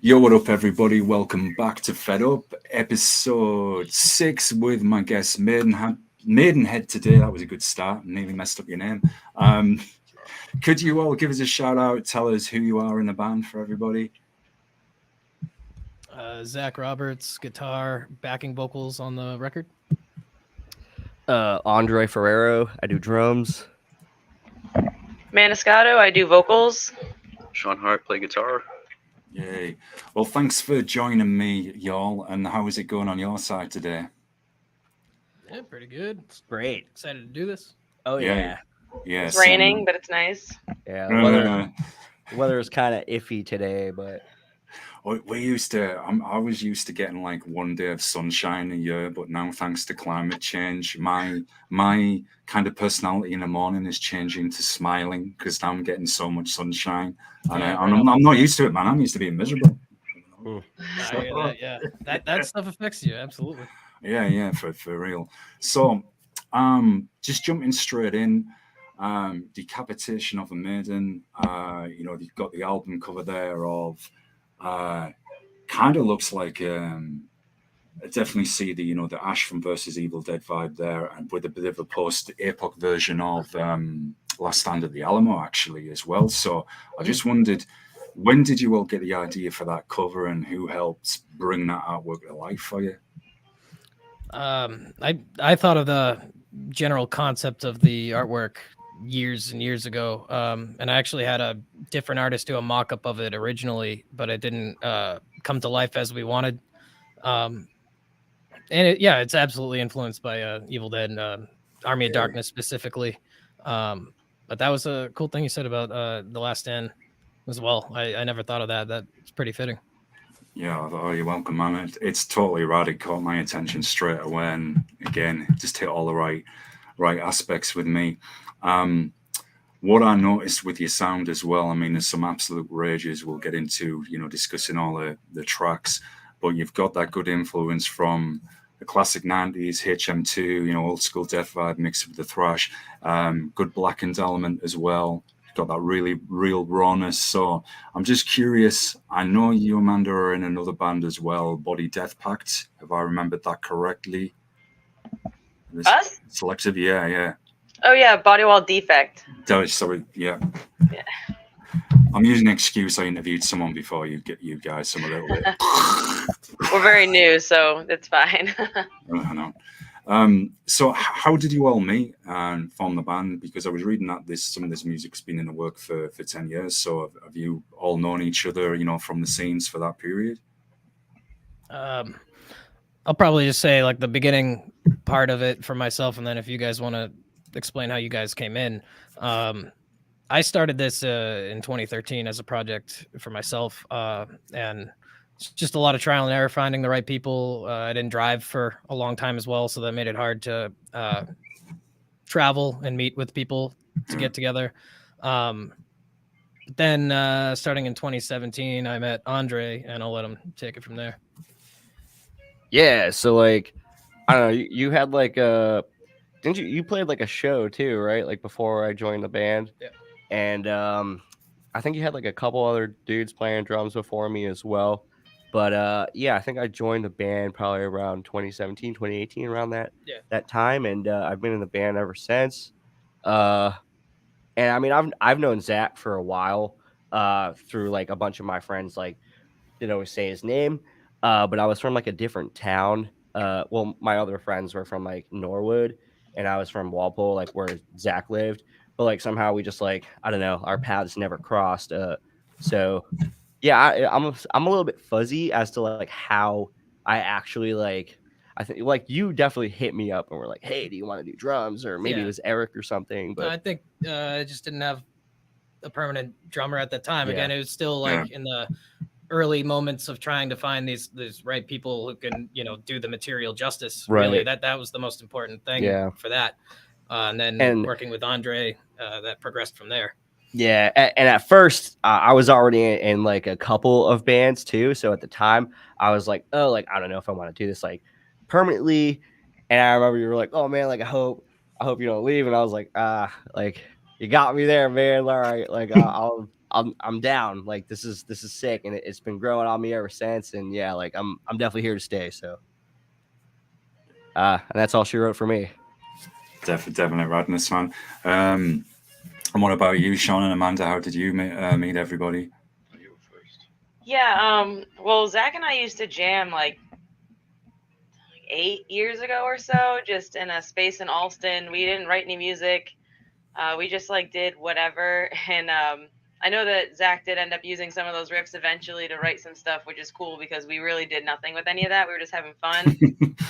Yo, what up, everybody? Welcome back to Fed Up, episode 6 with my guest Maidenhead today. That was a good start. Nearly messed up your name. Could you all give us a shout out? Tell us who you are in the band for everybody. Zach Roberts, guitar, backing vocals on the record. Andre Ferrero, I do drums. Maniscato, I do vocals. Sean Hart, play guitar. Yay. Well, thanks for joining me, y'all. And how is it going on your side today? Yeah, pretty good. Great. Excited to do this. Oh, yeah. Yeah. It's raining, but it's nice. Yeah, weather is kind of iffy today, but... I was used to getting like one day of sunshine a year, but now thanks to climate change, my kind of personality in the morning is changing to smiling because now I'm getting so much sunshine, and I'm not used to it, man. I'm used to being miserable. Yeah, that stuff affects you, absolutely. Yeah, for real. So, just jumping straight in, Decapitation of a Maiden. You've got the album cover there of. Kind of looks like I definitely see the Ash from versus Evil Dead vibe there, and with a bit of a post-epoch version of Last Stand at the Alamo actually as well. So I just wondered, when did you all get the idea for that cover, and who helped bring that artwork to life for you? I thought of the general concept of the artwork years and years ago, and I actually had a different artist do a mock-up of it originally, but it didn't come to life as we wanted. And it's absolutely influenced by Evil Dead and Army of Darkness specifically. But that was a cool thing you said about The Last Stand as well. I never thought of that. That's pretty fitting. Yeah, you're welcome, man. It's totally rad. It caught my attention straight away, and again, it just hit all the right aspects with me. What I noticed with your sound as well, I mean, there's some absolute rages we'll get into, discussing all the tracks, but you've got that good influence from the classic 90s, HM2, old school death vibe mixed with the thrash, good blackened element as well. Got that really real rawness. So I'm just curious, I know you, Amanda, are in another band as well, Body Death Pact, if I remembered that correctly. Us? Selective, yeah. Oh yeah, Body Wall Defect. Sorry, yeah. I'm using an excuse. I interviewed someone before you guys some a little bit. We're very new, so it's fine. I know. So how did you all meet and form the band? Because I was reading that some of this music's been in the work for 10 years. So have you all known each other, from the scenes for that period? I'll probably just say like the beginning part of it for myself, and then if you guys want to explain how you guys came in. I started this in 2013 as a project for myself, and it's just a lot of trial and error, finding the right people. I didn't drive for a long time as well, so that made it hard to travel and meet with people to get together. Then starting in 2017, I met Andre, and I'll let him take it from there. Yeah, so like, I don't know, you had like didn't you played like a show too, right? Like before I joined the band. Yeah. And I think you had like a couple other dudes playing drums before me as well. But I think I joined the band probably around 2017, 2018, around that time, and I've been in the band ever since. And I mean, I've known Zach for a while through like a bunch of my friends like didn't always say his name, but I was from like a different town. Well, my other friends were from like Norwood, and I was from Walpole, like where Zach lived. But like somehow we just like, I don't know, our paths never crossed. So yeah, I'm a little bit fuzzy as to like how I actually like. I think like you definitely hit me up and were like, hey, do you want to do drums? Or maybe it was Eric or something. But I think I just didn't have a permanent drummer at that time. Again, it was still like in the early moments of trying to find these right people who can, do the material justice. Right. Really, that was the most important thing for that. And then working with Andre, that progressed from there. Yeah, and at first I was already in like a couple of bands too. So at the time I was like, oh, like I don't know if I want to do this like permanently. And I remember you were like, oh man, like I hope you don't leave. And I was like, like you got me there, man. All right, like I'll I'm down. Like this is sick, and it's been growing on me ever since. And yeah, like I'm definitely here to stay. So, and that's all she wrote for me. Definitely radness, man. And what about you, Sean and Amanda? How did you meet everybody? You go first. Yeah, well, Zach and I used to jam like 8 years ago or so, just in a space in Alston. We didn't write any music. We just like did whatever. And I know that Zach did end up using some of those riffs eventually to write some stuff, which is cool because we really did nothing with any of that. We were just having fun.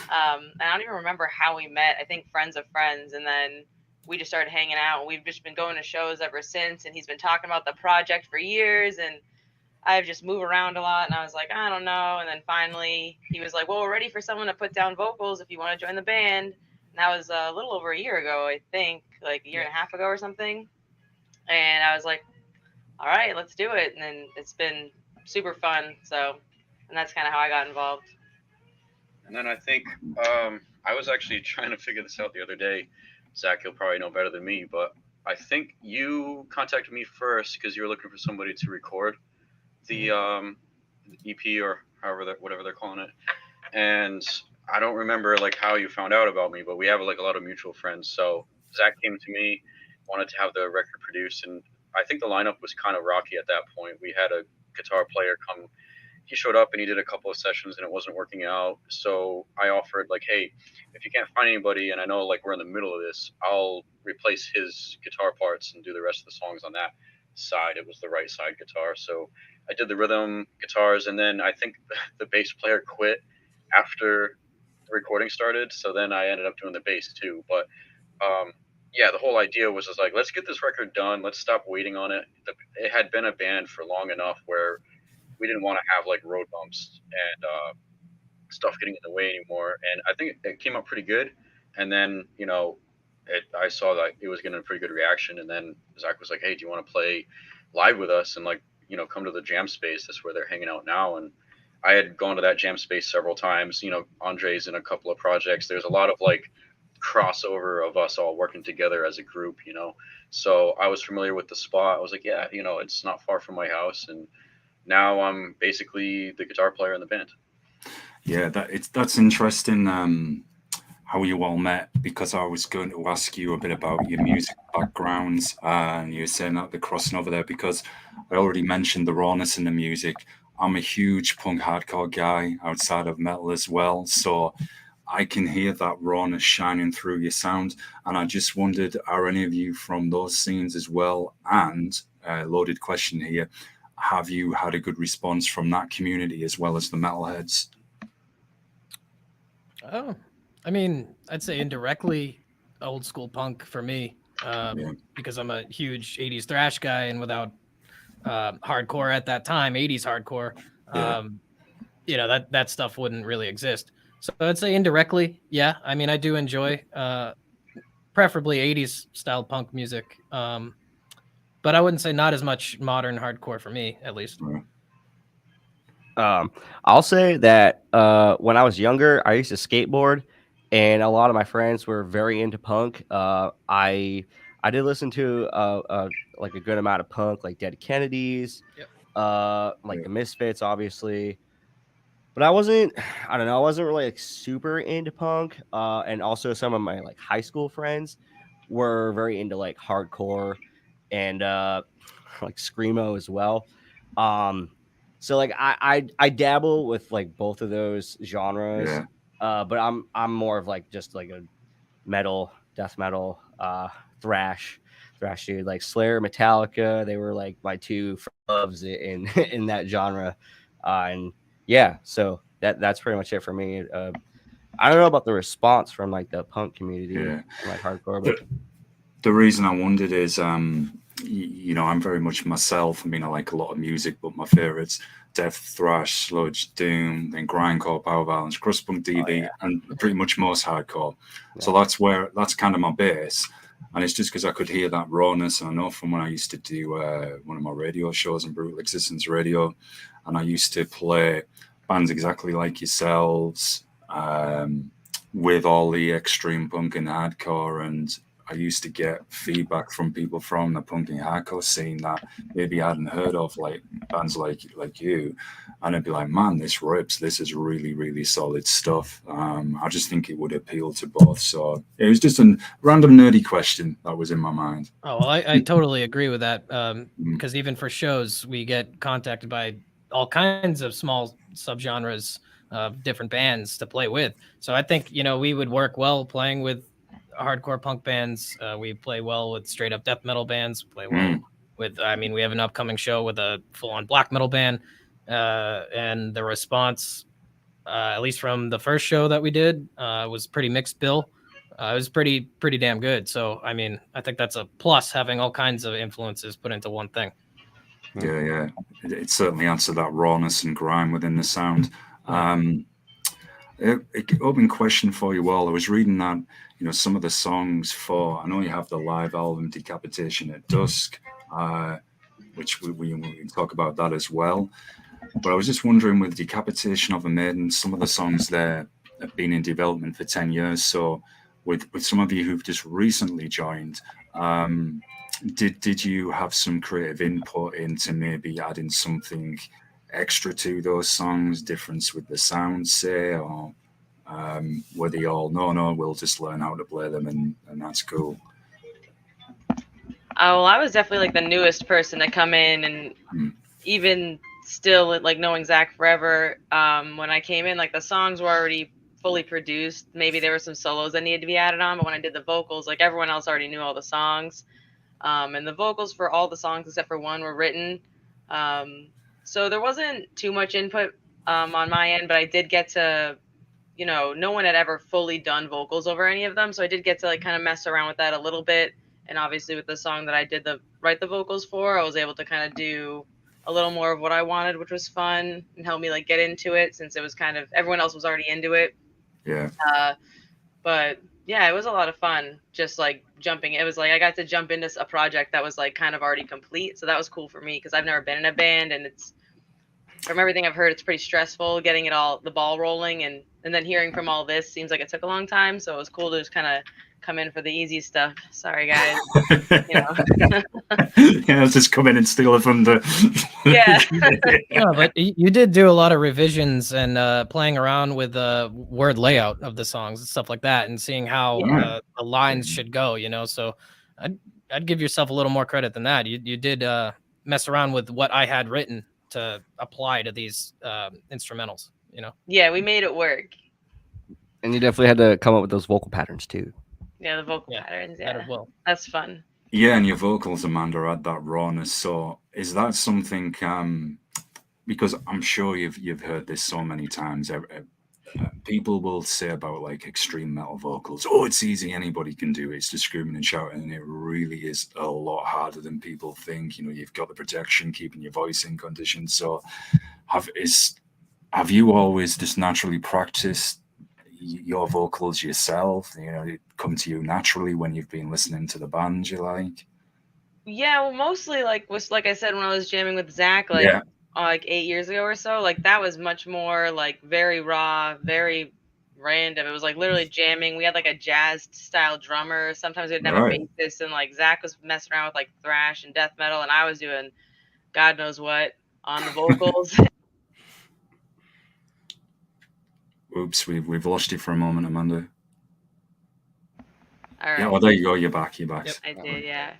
I don't even remember how we met. I think friends of friends. And then we just started hanging out. We've just been going to shows ever since. And he's been talking about the project for years. And I've just moved around a lot. And I was like, I don't know. And then finally he was like, well, we're ready for someone to put down vocals if you want to join the band. And that was a little over a year ago, I think, like a year and a half ago or something. And I was like, all right, let's do it. And then it's been super fun. So, and that's kind of how I got involved. And then I think I was actually trying to figure this out the other day. Zach, you'll probably know better than me, but I think you contacted me first because you were looking for somebody to record the EP or whatever they're calling it. And I don't remember like how you found out about me, but we have like a lot of mutual friends. So Zach came to me, wanted to have the record produced, and I think the lineup was kind of rocky at that point. We had a guitar player come. He showed up and he did a couple of sessions and it wasn't working out. So I offered like, hey, if you can't find anybody and I know like we're in the middle of this, I'll replace his guitar parts and do the rest of the songs on that side. It was the right side guitar. So I did the rhythm guitars, and then I think the bass player quit after the recording started. So then I ended up doing the bass too. But yeah, the whole idea was just like, let's get this record done. Let's stop waiting on it. It had been a band for long enough where we didn't want to have like road bumps and stuff getting in the way anymore. And I think it came out pretty good. And then, I saw that it was getting a pretty good reaction. And then Zach was like, hey, do you want to play live with us and like, come to the jam space? That's where they're hanging out now. And I had gone to that jam space several times. Andre's in a couple of projects. There's a lot of like crossover of us all working together as a group, So I was familiar with the spot. I was like, yeah, it's not far from my house. And now I'm basically the guitar player in the band. Yeah, that's interesting. How you all met, because I was going to ask you a bit about your music backgrounds, and you were saying that the crossing over there, because I already mentioned the rawness in the music. I'm a huge punk hardcore guy outside of metal as well, so I can hear that rawness shining through your sound, and I just wondered, are any of you from those scenes as well? And loaded question here, have you had a good response from that community as well as the metalheads? Oh, I mean, I'd say indirectly old school punk for me, because I'm a huge 80s thrash guy, and without hardcore at that time, 80s hardcore, that stuff wouldn't really exist. So I'd say indirectly, yeah. I mean, I do enjoy preferably 80s style punk music, but I wouldn't say not as much modern hardcore for me, at least. I'll say that when I was younger, I used to skateboard, and a lot of my friends were very into punk. I did listen to like a good amount of punk, like Dead Kennedys, like the Misfits, obviously. But I wasn't really like super into punk. And also some of my like high school friends were very into like hardcore and like screamo as well. So like I dabble with like both of those genres, but I'm more of like just like a metal, death metal, thrash dude. Like Slayer, Metallica, they were like my two loves in in that genre, and yeah, so that's pretty much it for me. I don't know about the response from like the punk community, like hardcore, but the reason I wondered is I'm very much myself. I mean, I like a lot of music, but my favorites: death, thrash, sludge, doom, then grindcore, power violence, crust punk, DB, and pretty much most hardcore. So that's kind of my base. And it's just because I could hear that rawness. And I know from when I used to do one of my radio shows on Brutal Existence Radio, and I used to play bands exactly like yourselves, with all the extreme punk and hardcore, and I used to get feedback from people from the punk and hardcore scene that maybe I hadn't heard of, like bands like you, and I'd be like, man, this rips. This is really, really solid stuff. I just think it would appeal to both. So it was just a random nerdy question that was in my mind. Oh, well, I totally agree with that. Because even for shows, we get contacted by all kinds of small subgenres of different bands to play with. So I think, we would work well playing with hardcore punk bands. We play well with straight up death metal bands. We play well with, we have an upcoming show with a full on black metal band. And the response, at least from the first show that we did, was pretty mixed bill. It was pretty damn good. So, I think that's a plus, having all kinds of influences put into one thing. Yeah. It certainly adds to that rawness and grime within the sound. Open question for you all. I was reading that, some of the songs for, I know you have the live album Decapitation at Dusk, which we can talk about that as well. But I was just wondering, with Decapitation of a Maiden, some of the songs there have been in development for 10 years. So with some of you who've just recently joined, did you have some creative input into maybe adding something extra to those songs, difference with the sound, say, or were they all, no, we'll just learn how to play them and that's cool? Well, I was definitely like the newest person to come in, and even still, like knowing Zach forever, when I came in, like the songs were already fully produced. Maybe there were some solos that needed to be added on, but when I did the vocals, like everyone else already knew all the songs. And the vocals for all the songs except for one were written. So there wasn't too much input on my end, but I did get to, no one had ever fully done vocals over any of them. So I did get to like kind of mess around with that a little bit. And obviously with the song that I did write the vocals for, I was able to kind of do a little more of what I wanted, which was fun and helped me like get into it, since it was kind of, everyone else was already into it. Yeah. But yeah, it was a lot of fun just like jumping. It was like I got to jump into a project that was like kind of already complete. So that was cool for me, because I've never been in a band, and it's, from everything I've heard, it's pretty stressful getting the ball rolling, and then hearing from all this seems like it took a long time. So it was cool to just kind of come in for the easy stuff. Sorry, guys. Yeah, just come in and steal the thunder. Yeah. No, but you did do a lot of revisions and playing around with the word layout of the songs and stuff like that, and seeing how the lines should go. So I'd give yourself a little more credit than that. You did mess around with what I had written to apply to these instrumentals. Yeah, we made it work. And you definitely had to come up with those vocal patterns too. Yeah, the vocal patterns. Yeah, that as well. That's fun. Yeah, and your vocals, Amanda, add that rawness. So is that something? Because I'm sure you've heard this so many times. People will say about like extreme metal vocals, oh, it's easy, anybody can do it. It's just screaming and shouting, and it really is a lot harder than people think. You've got the protection, keeping your voice in condition. So have you always just naturally practiced your vocals yourself? It come to you naturally when you've been listening to the band you like? Yeah, well, mostly like I said, when I was jamming with Zach, like 8 years ago or so, like that was much more like very raw, very random. It was like literally jamming. We had like a jazz style drummer. Sometimes we'd have a bassist, and like Zach was messing around with like thrash and death metal, and I was doing God knows what on the vocals. Oops, we've lost you for a moment, Amanda. All right. Yeah, well, there you go. You're back. Yep, I did, yeah.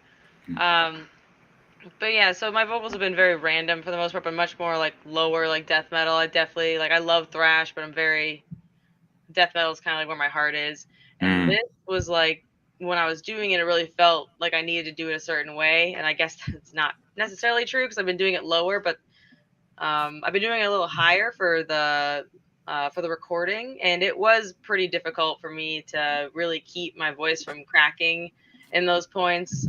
But yeah, so my vocals have been very random for the most part, but much more like lower, like death metal. I definitely I love thrash, but death metal is kind of like where my heart is. And this was like, when I was doing it, it really felt like I needed to do it a certain way. And I guess that's not necessarily true, because I've been doing it lower, but I've been doing it a little higher for the recording, and it was pretty difficult for me to really keep my voice from cracking in those points.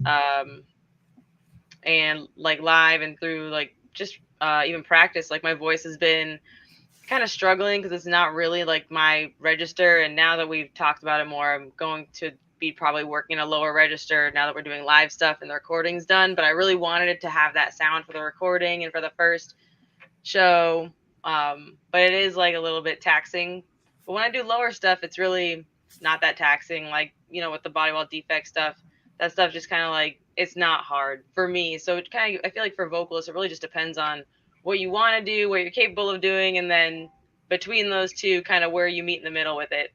And like live and through like just even practice, like my voice has been kind of struggling because it's not really like my register. And now that we've talked about it more, I'm going to be probably working a lower register now that we're doing live stuff and the recording's done. But I really wanted it to have that sound for the recording and for the first show. But it is like a little bit taxing. But when I do lower stuff, it's really not that taxing. Like, with the body wall defect stuff, that stuff just kind of like, it's not hard for me. So it kind of, I feel like for vocalists, it really just depends on what you want to do, what you're capable of doing, and then between those two, kind of where you meet in the middle with it.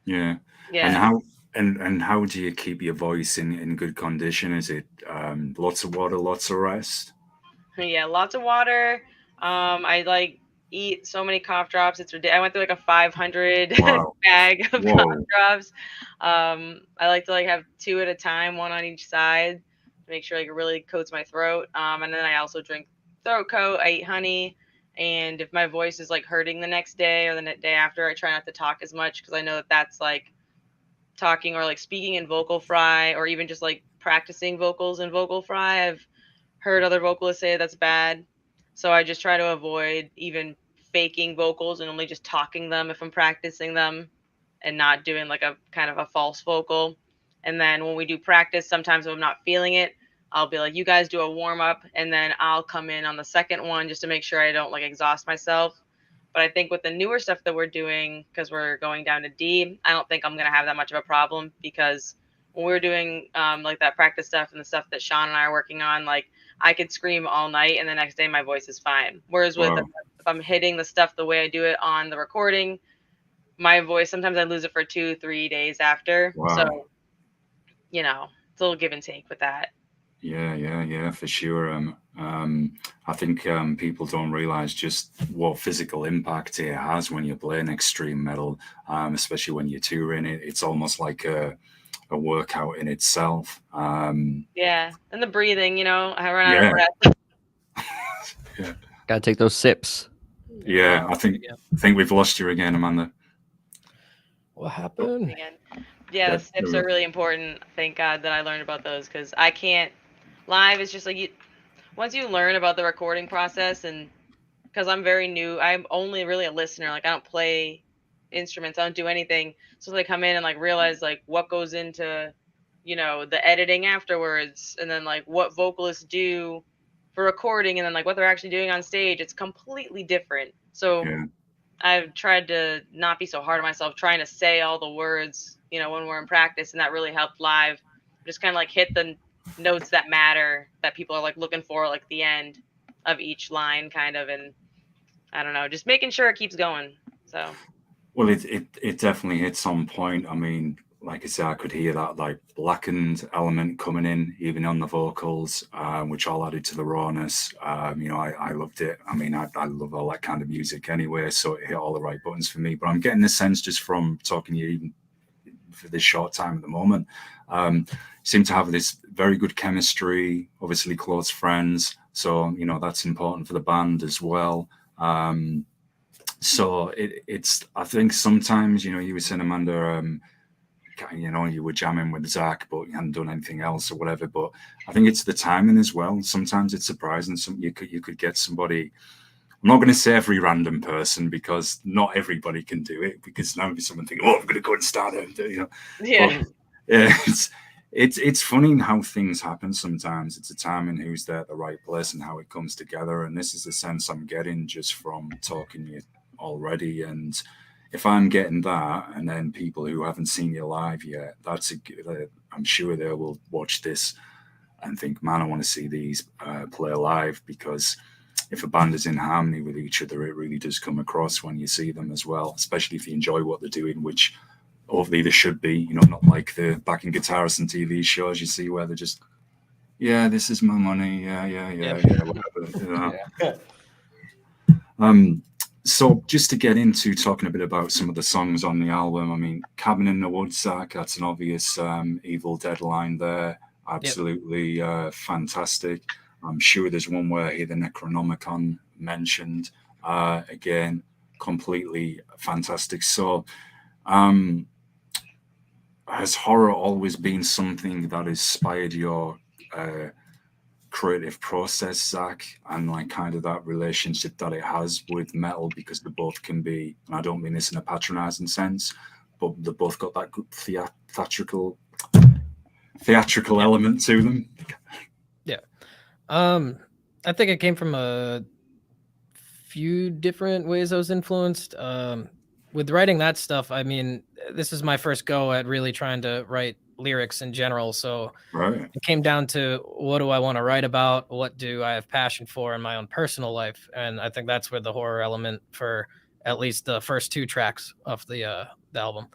Yeah. Yeah. And how and how do you keep your voice in good condition? Is it lots of water, lots of rest? Yeah, lots of water. I like eat so many cough drops. It's ridiculous. I went through like a 500 Wow. bag of cough Whoa. drops. I like to like have 2 at a time, 1 on each side, to make sure like it really coats my throat. And then I also drink throat coat. I eat honey. And if my voice is like hurting the next day or the day after, I try not to talk as much because I know that that's like talking or like speaking in vocal fry or even just like practicing vocals in vocal fry. I've heard other vocalists say that's bad. So I just try to avoid even faking vocals and only just talking them if I'm practicing them and not doing like a kind of a false vocal. And then when we do practice, sometimes if I'm not feeling it, I'll be like, you guys do a warm up and then I'll come in on the second one just to make sure I don't like exhaust myself. But I think with the newer stuff that we're doing, because we're going down to D, I don't think I'm going to have that much of a problem because when we're doing like that practice stuff and the stuff that Sean and I are working on, like I could scream all night and the next day my voice is fine. Whereas with Wow. if I'm hitting the stuff the way I do it on the recording, my voice, sometimes I lose it for 2-3 days after. Wow. So, you know, it's a little give and take with that. Yeah, for sure. I think people don't realize just what physical impact it has when you're playing extreme metal, especially when you're touring it. It's almost like a workout in itself. Yeah. And the breathing, you know, I run out Yeah. of breath. Yeah. Gotta take those sips. Yeah, I think we've lost you again, Amanda. What happened? Again. Yeah, the sips are really important. Thank God that I learned about those because I can't. Live is just like once you learn about the recording process, and because I'm very new, I'm only really a listener. Like I don't play instruments, I don't do anything. So they come in and like realize like what goes into, you know, the editing afterwards, and then like what vocalists do for recording, and then like what they're actually doing on stage. It's completely different. So Yeah. I've tried to not be so hard on myself, trying to say all the words, you know, when we're in practice, and that really helped live. Just kind of like hit the notes that matter that people are like looking for, like the end of each line, kind of, and I don't know, just making sure it keeps going. So. Well, it definitely hits on point. I mean, like I said, I could hear that like blackened element coming in, even on the vocals, which all added to the rawness. You know, I loved it. I mean, I love all that kind of music anyway, so it hit all the right buttons for me. But I'm getting the sense just from talking to you, even for this short time at the moment, seem to have this very good chemistry, obviously close friends. So, you know, that's important for the band as well. So it's, I think sometimes, you know, you were saying, Amanda, you know, you were jamming with Zach, but you hadn't done anything else or whatever. But I think it's the timing as well. Sometimes it's surprising. You could get somebody. I'm not going to say every random person because not everybody can do it. Because now someone thinking, "Oh, I'm going to go and start it," you know. Yeah. But, yeah, it's funny how things happen sometimes. It's a timing, who's there at the right place, and how it comes together. And this is the sense I'm getting just from talking to you already. And if I'm getting that, and then people who haven't seen you live yet, I'm sure they will watch this and think, man, I want to see these play live, because if a band is in harmony with each other, it really does come across when you see them as well, especially if you enjoy what they're doing, which hopefully they should be, you know, not like the backing guitarists and TV shows you see where they're just, yeah, this is my money, yeah, whatever. You know. So just to get into talking a bit about some of the songs on the album, I mean, Cabin in the Woods, Zach, that's an obvious Evil Dead line there. Absolutely fantastic. I'm sure there's one where I hear the Necronomicon mentioned. Again, completely fantastic. So has horror always been something that inspired your creative process, Zach, and like kind of that relationship that it has with metal? Because they both can be, and I don't mean this in a patronizing sense, but they both got that good theatrical element to them. Yeah. I think it came from a few different ways I was influenced. With writing that stuff, I mean, this is my first go at really trying to write lyrics in general. So Right. it came down to, what do I want to write about? What do I have passion for in my own personal life? And I think that's where the horror element for at least the first 2 tracks of the album.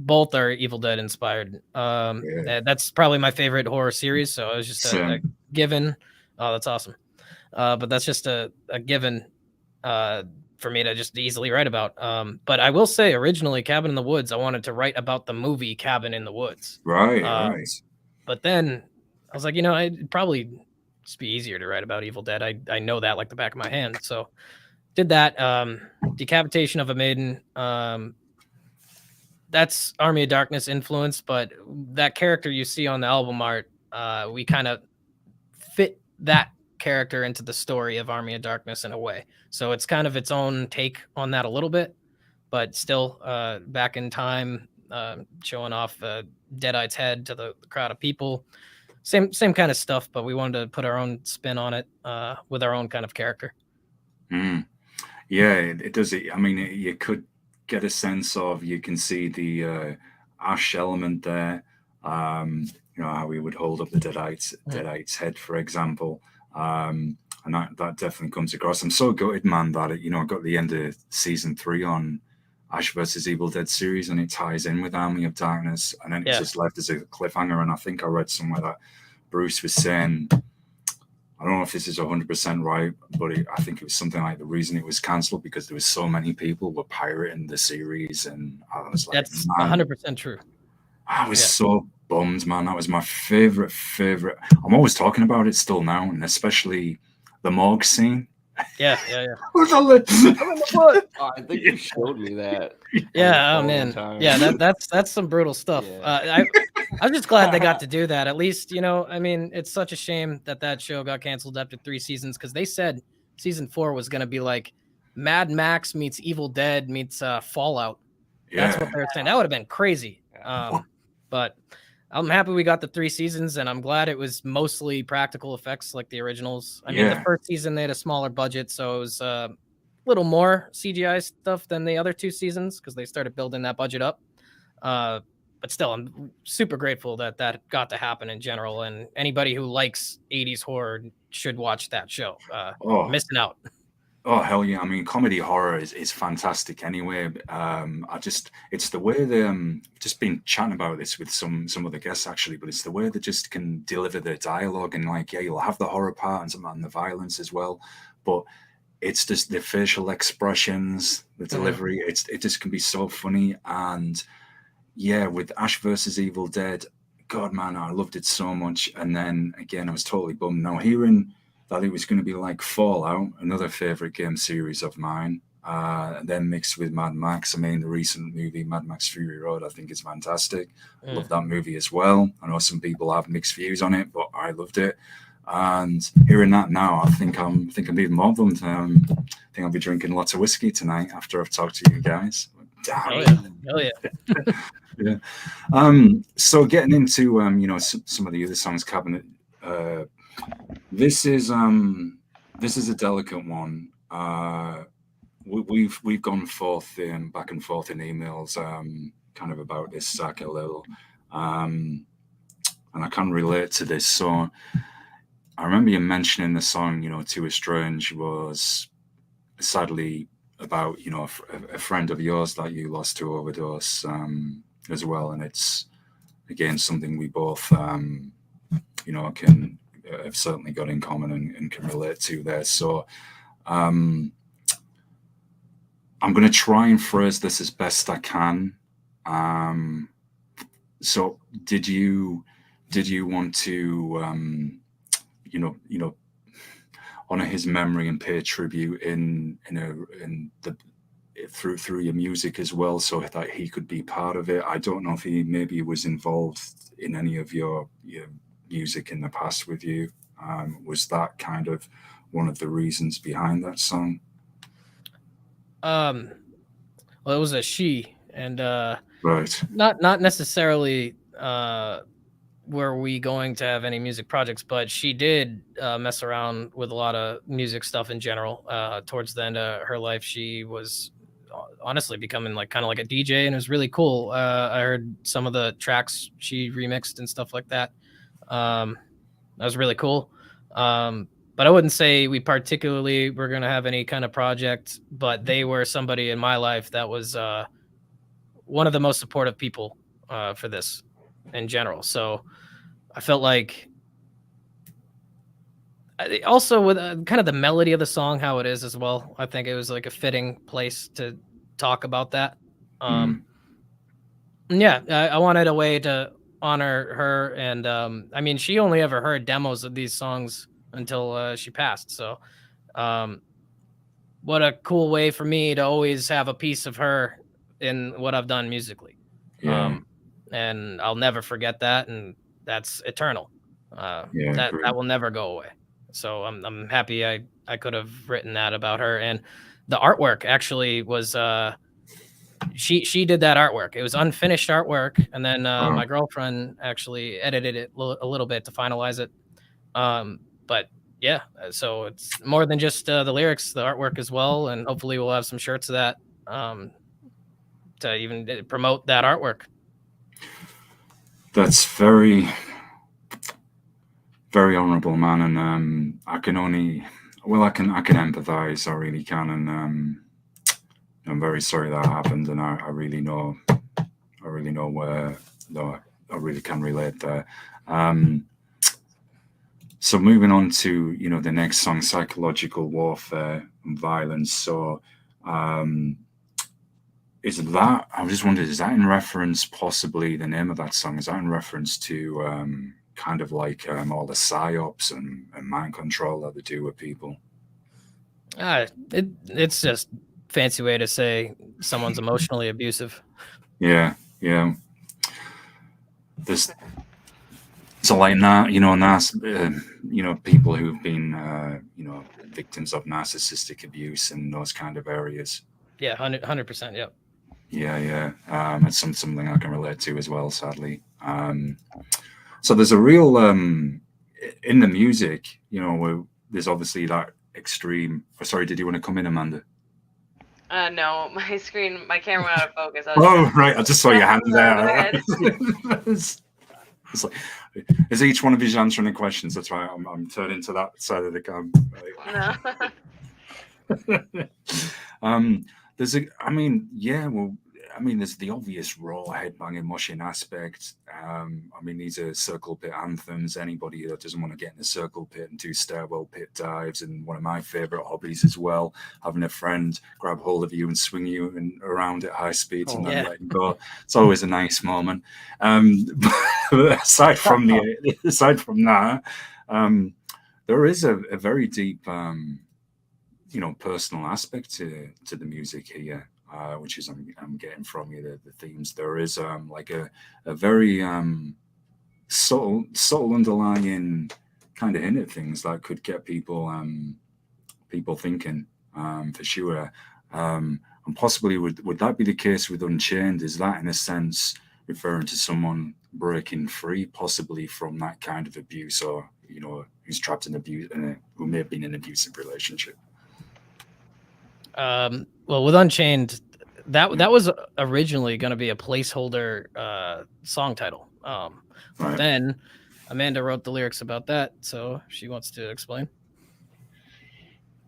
Both are Evil Dead inspired. Yeah. That's probably my favorite horror series. So it was just a Same. given. Oh, that's awesome. But that's just a given for me to just easily write about. But I will say, originally, Cabin in the Woods, I wanted to write about the movie Cabin in the Woods. Right. Uh, Right. But then I was like, it'd probably just be easier to write about Evil Dead. I know that like the back of my hand. So did that. Decapitation of a Maiden. That's Army of Darkness influence, but that character you see on the album art, we kind of fit that character into the story of Army of Darkness in a way. So it's kind of its own take on that a little bit, but still back in time, showing off Deadeye's head to the crowd of people. Same kind of stuff, but we wanted to put our own spin on it with our own kind of character. Mm. Yeah, it does. I mean, you could get a sense of, you can see the Ash element there. How he would hold up the Deadeye's head, for example. And that definitely comes across. I'm so gutted, man, that I got the end of season 3 on Ash versus Evil Dead series, and it ties in with Army of Darkness, and then it's just left as a cliffhanger. And I think I read somewhere that Bruce was saying, I don't know if this is 100% right, but I think it was something like the reason it was cancelled because there was so many people were pirating the series, and I was like, that's 100% true. I was so bummed, man. That was my favorite. I'm always talking about it still now, and especially the morgue scene. Yeah. I think you showed me that. Yeah. Oh man. Yeah. That's some brutal stuff. Yeah. I'm just glad they got to do that. At least, I mean, it's such a shame that show got canceled after 3 seasons, because they said season 4 was going to be like Mad Max meets Evil Dead meets Fallout. That's what they're saying. That would have been crazy. But I'm happy we got the 3 seasons, and I'm glad it was mostly practical effects like the originals. I mean, the first season they had a smaller budget, so it was a little more CGI stuff than the other 2 seasons because they started building that budget up. But still, I'm super grateful that got to happen in general, and anybody who likes 80s horror should watch that show. Missing out. Oh, hell yeah. I mean, comedy horror is fantastic anyway. It's the way they, just been chatting about this with some other guests actually, but it's the way they just can deliver their dialogue, and like, you'll have the horror part and the violence as well, but it's just the facial expressions, the delivery. It just can be so funny. And yeah, with Ash versus Evil Dead, God, man, I loved it so much. And then again, I was totally bummed now hearing that it was going to be like Fallout, another favorite game series of mine, and then mixed with Mad Max. I mean, the recent movie Mad Max Fury Road, I think is fantastic. Love that movie as well. I know some people have mixed views on it, but I loved it. And hearing that now, I think I'm even more bummed. I think I'll be drinking lots of whiskey tonight after I've talked to you guys. Hell yeah. Yeah. So getting into some of the other songs, Cabinet. This is a delicate one. We've gone forth back and forth in emails, kind of about this sack a little, and I can relate to this. So I remember you mentioning the song, "To a Strange" was sadly about a friend of yours that you lost to overdose as well, and it's again something we both can have certainly got in common and can relate to there. So I'm going to try and phrase this as best I can. So did you want to honor his memory and pay tribute through your music as well, so that he could be part of it? I don't know if he maybe was involved in any of your music in the past with you. Was that kind of one of the reasons behind that song? Well, it was a she, and right. Not necessarily were we going to have any music projects, but she did mess around with a lot of music stuff in general. Towards the end of her life, she was honestly becoming like kind of like a DJ, and it was really cool. I heard some of the tracks she remixed and stuff like that. That was really cool. But I wouldn't say we particularly were going to have any kind of project, but they were somebody in my life that was one of the most supportive people for this in general. So I felt like also with kind of the melody of the song, how it is as well. I think it was like a fitting place to talk about that. Yeah, I wanted a way to honor her. And I mean, she only ever heard demos of these songs until she passed. So what a cool way for me to always have a piece of her in what I've done musically. Yeah. And I'll never forget that. And that's eternal. Yeah, that will never go away. So I'm happy I could have written that about her. And the artwork actually was she did that artwork. It was unfinished artwork, and then my girlfriend actually edited it a little bit to finalize it. But yeah, so it's more than just the lyrics, the artwork as well, and hopefully we'll have some shirts of that to even promote that artwork. That's very, very honourable, man, and I can empathise. I really can, and I'm very sorry that happened, and I really know where. No, I really can relate there. So moving on to the next song, Psychological Warfare and Violence. So is that, I just wondered, is that in reference, possibly the name of that song, is that in reference to kind of like all the psyops and mind control that they do with people? It's just fancy way to say someone's emotionally abusive. Yeah. There's so like people who've been victims of narcissistic abuse in those kind of areas. Yeah, 100%. Yep. Yeah. It's something I can relate to as well, sadly. So there's a real in the music, where there's obviously that extreme. Oh, sorry, did you want to come in, Amanda? No, my camera went out of focus. Right, I just saw your hand there. It's like, is each one of you answering the questions? That's right. I'm turning to that side of the cam. No. There's the obvious raw headbanging moshing aspect. These are circle pit anthems. Anybody that doesn't want to get in a circle pit and do stairwell pit dives, and one of my favorite hobbies as well, having a friend grab hold of you and swing you around at high speeds and then let go. It's always a nice moment. But aside from that, there is a very deep, personal aspect to the music here. Which is I'm getting from you the themes. There is like a very subtle underlying kind of hint at things that could get people thinking, for sure. And possibly would that be the case with Unchained? Is that in a sense referring to someone breaking free, possibly from that kind of abuse, or who's trapped in abuse, who may have been in an abusive relationship? Well, with Unchained, that was originally going to be a placeholder song title. Right. Then Amanda wrote the lyrics about that, so she wants to explain.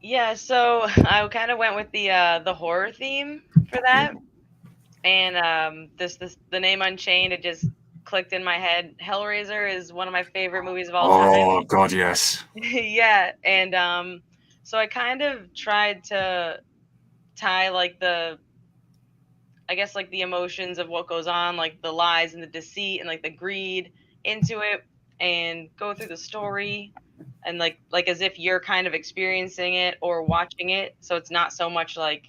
Yeah, so I kind of went with the horror theme for that, and the name Unchained, it just clicked in my head. Hellraiser is one of my favorite movies of all time. Oh God, yes. Yeah, and so I kind of tried to tie like the emotions of what goes on, like the lies and the deceit and like the greed into it, and go through the story, and like as if you're kind of experiencing it or watching it. So it's not so much like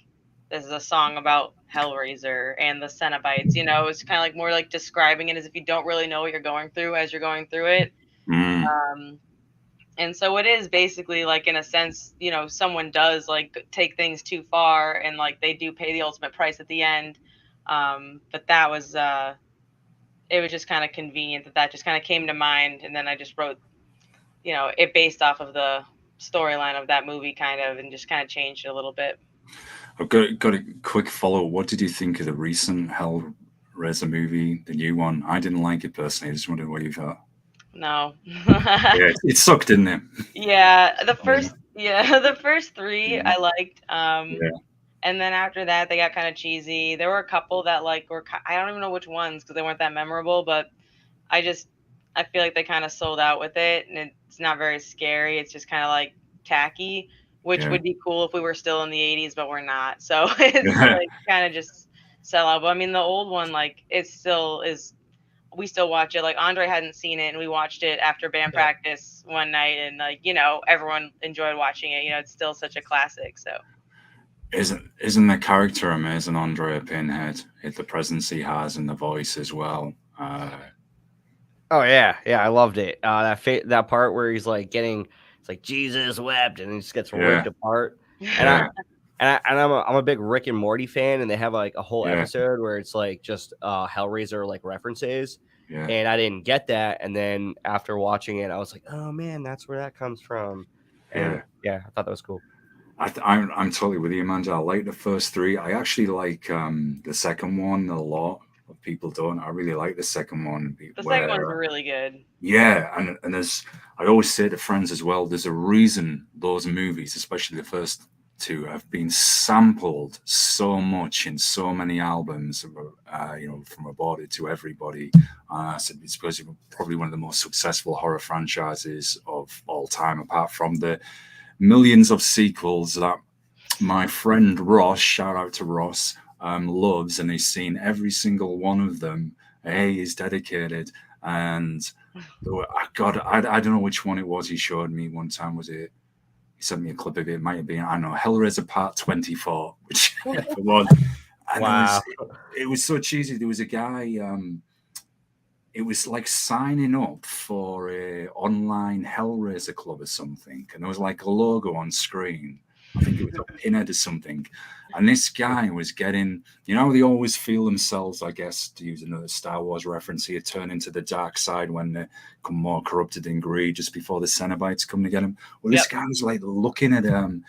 this is a song about Hellraiser and the Cenobites, it's kind of like more like describing it as if you don't really know what you're going through as you're going through it. And so it is basically like, in a sense, someone does like take things too far, and like they do pay the ultimate price at the end. But that was it was just kind of convenient that just kind of came to mind, and then I just wrote it based off of the storyline of that movie, kind of, and just kind of changed it a little bit. I've got a quick follow. What did you think of the recent Hellraiser movie, the new one? I didn't like it personally. I just wondered what you thought. No. Yeah, it sucked, didn't it? Yeah, the Um, the first three yeah, I liked. yeah, And then after that they got kind of cheesy. There were a couple that like I don't even know which ones because they weren't that memorable, but I just I feel like they kind of sold out with it, and it's not very scary. It's just kind of like tacky, which yeah, would be cool if we were still in the 80s, but we're not. So it's yeah, like kind of just sell out. But I mean, the old one, like it still is. We still watch it. Like Andre hadn't seen it, and we watched it after band Yeah. practice one night, and like everyone enjoyed watching it. It's still such a classic. So Isn't the character amazing, Andrea Pinhead? The presence he has and the voice as well. Oh yeah, yeah, I loved it. That part where he's like it's like Jesus wept, and he just gets Yeah, ripped apart. And I yeah, I'm a big Rick and Morty fan, and they have like a whole yeah, episode where it's like just Hellraiser like references, yeah, and I didn't get that. And then after watching it, I was like, oh man, that's where that comes from. And yeah. yeah, I thought that was cool. I'm totally with you, Amanda. I like the first three. I actually like the second one a lot. Of people don't. I really like the second one the second one's where really good. yeah, and there's I always say to friends as well. There's a reason those movies, especially the first two, have been sampled so much in so many albums. From Aborted to Everybody. So it's because it's probably one of the most successful horror franchises of all time, apart from the millions of sequels that my friend Ross, shout out to Ross, loves, and he's seen every single one of them. Hey, he's dedicated. And God, I don't know which one it was he showed me one time. Was it? He sent me a clip of it. It might have been, I don't know, Hellraiser Part 24, which it was. And Wow. it was so cheesy. There was a guy, it was like signing up for a online Hellraiser club or something, and there was like a logo on screen. I think it was a pinhead or something. And this guy was getting, they always feel themselves, I guess, to use another Star Wars reference here, turn into the dark side when they become more corrupted in greed just before the Cenobites come to get him. Well, this guy was like looking at I don't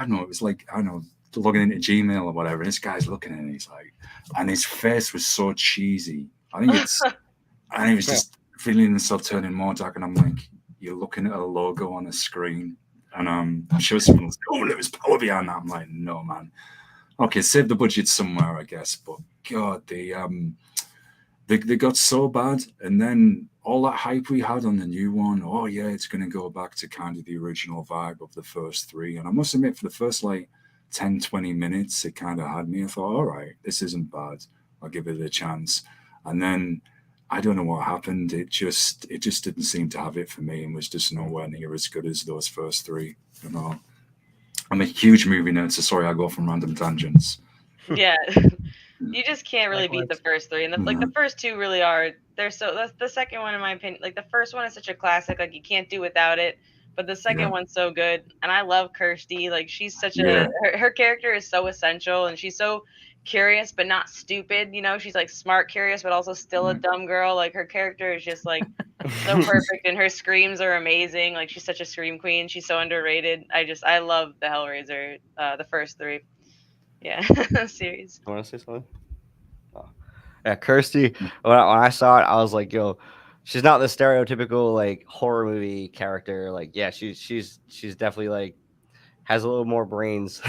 know, it was like, I don't know, logging into Gmail or whatever. And this guy's looking at it, and he's like, and his face was so cheesy. And he was just feeling himself turning more dark. And I'm like, you're looking at a logo on a screen. And I'm sure someone was like, oh, there was power behind that. I'm like, no, man. Okay, save the budget somewhere, I guess. But God, they got so bad. And then all that hype we had on the new one, oh yeah, it's going to go back to kind of the original vibe of the first three. And I must admit, for the first like 10, 20 minutes, it kind of had me. I thought, all right, this isn't bad. I'll give it a chance. And then I don't know what happened. It just didn't seem to have it for me, and was just nowhere near as good as those first three. I'm a huge movie nerd, so sorry I go from random tangents. Yeah. You just can't really beat the first three, and the first two really are. They're so. The second one, in my opinion, like the first one is such a classic, like you can't do without it. But the second one's so good, and I love Kirsty. Like she's such her character is so essential, and she's so curious but not stupid. She's like smart, curious, but also still a dumb girl. Like her character is just like so perfect, and her screams are amazing. Like she's such a scream queen. She's so underrated. I love the Hellraiser, the first three. Yeah, series. You want to say something? Oh. Yeah, Kirsty. When I saw it, I was like, "Yo, she's not the stereotypical like horror movie character. Like, yeah, she's definitely like has a little more brains."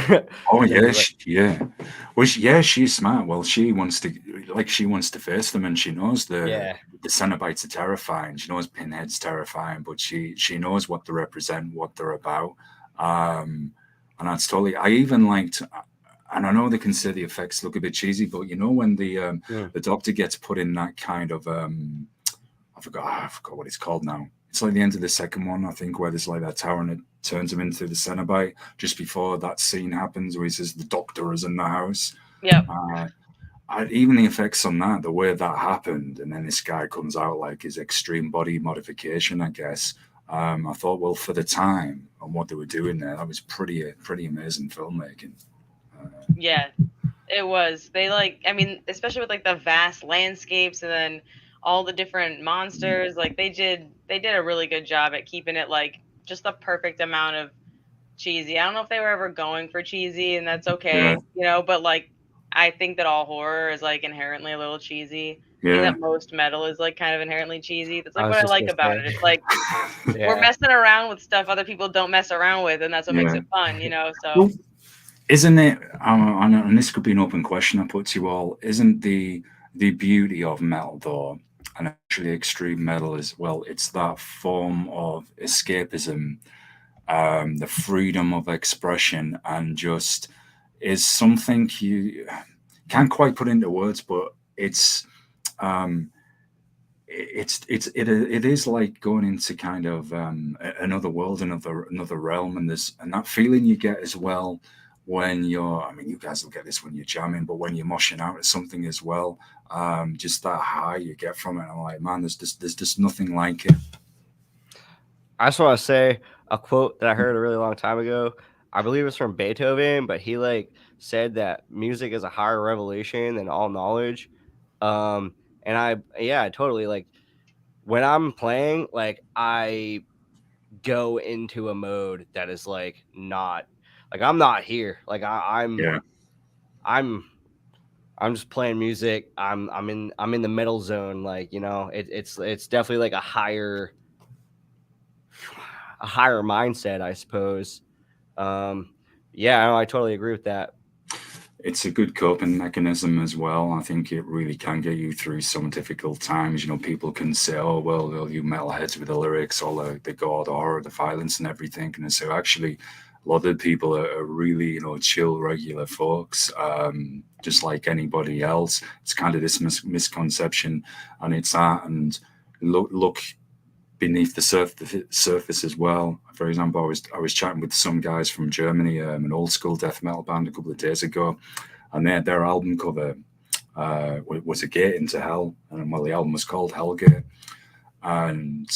Oh yeah, she's smart. Well, she wants to face them, and she knows the Cenobites are terrifying. She knows Pinhead's terrifying, but she knows what they represent, what they're about. And that's totally. I even liked. And I know they can say the effects look a bit cheesy, but when the doctor gets put in that kind of I forgot what it's called now. It's like the end of the second one, I think, where there's like that tower and it turns him into the Cenobite just before that scene happens where he says the doctor is in the house. Yeah. Even the effects on that, the way that happened, and then this guy comes out like his extreme body modification, I guess. I thought, well, for the time and what they were doing there, that was pretty amazing filmmaking. Yeah, it was. They especially with like the vast landscapes and then all the different monsters. Like they did a really good job at keeping it like just the perfect amount of cheesy. I don't know if they were ever going for cheesy, and that's okay, Yeah. you know. But like, I think that all horror is like inherently a little cheesy. I think Yeah. that most metal is like kind of inherently cheesy. That's like I was what I just like gonna about say. it. It's like we're Yeah. messing around with stuff other people don't mess around with, and that's what makes Yeah. it fun, you know. So Well, isn't it? And this could be an open question I put to you all. Isn't the beauty of metal, though, and actually extreme metal as well? It's that form of escapism, the freedom of expression, and just is something you can't quite put into words, but um, it is like going into kind of another world, another realm, and that feeling you get as well when you're. I mean, you guys will get this when you're jamming, but when you're moshing out at something as well, just that high you get from it. I'm like, man, there's just nothing like it. I just want to say a quote that I heard a really long time ago. I believe it's from Beethoven, but he like said that music is a higher revelation than all knowledge. And I totally like when I'm playing, like I go into a mode that is like not like I'm not here. Like Yeah, I'm just playing music. I'm in the metal zone. Like, you know, it's definitely like a higher mindset, I suppose. Yeah, I totally agree with that. it's a good coping mechanism as well. I think it really can get you through some difficult times. You know, people can say, "Oh, well, you metalheads with the lyrics, all the god horror, the violence, and everything." And so, actually, a lot of people are really, chill, regular folks, just like anybody else. It's kind of this misconception, and it's that. And look beneath the surface as well. For example, I was chatting with some guys from Germany, an old school death metal band, a couple of days ago, and their album cover was a gate into hell, and well, the album was called Hellgate, and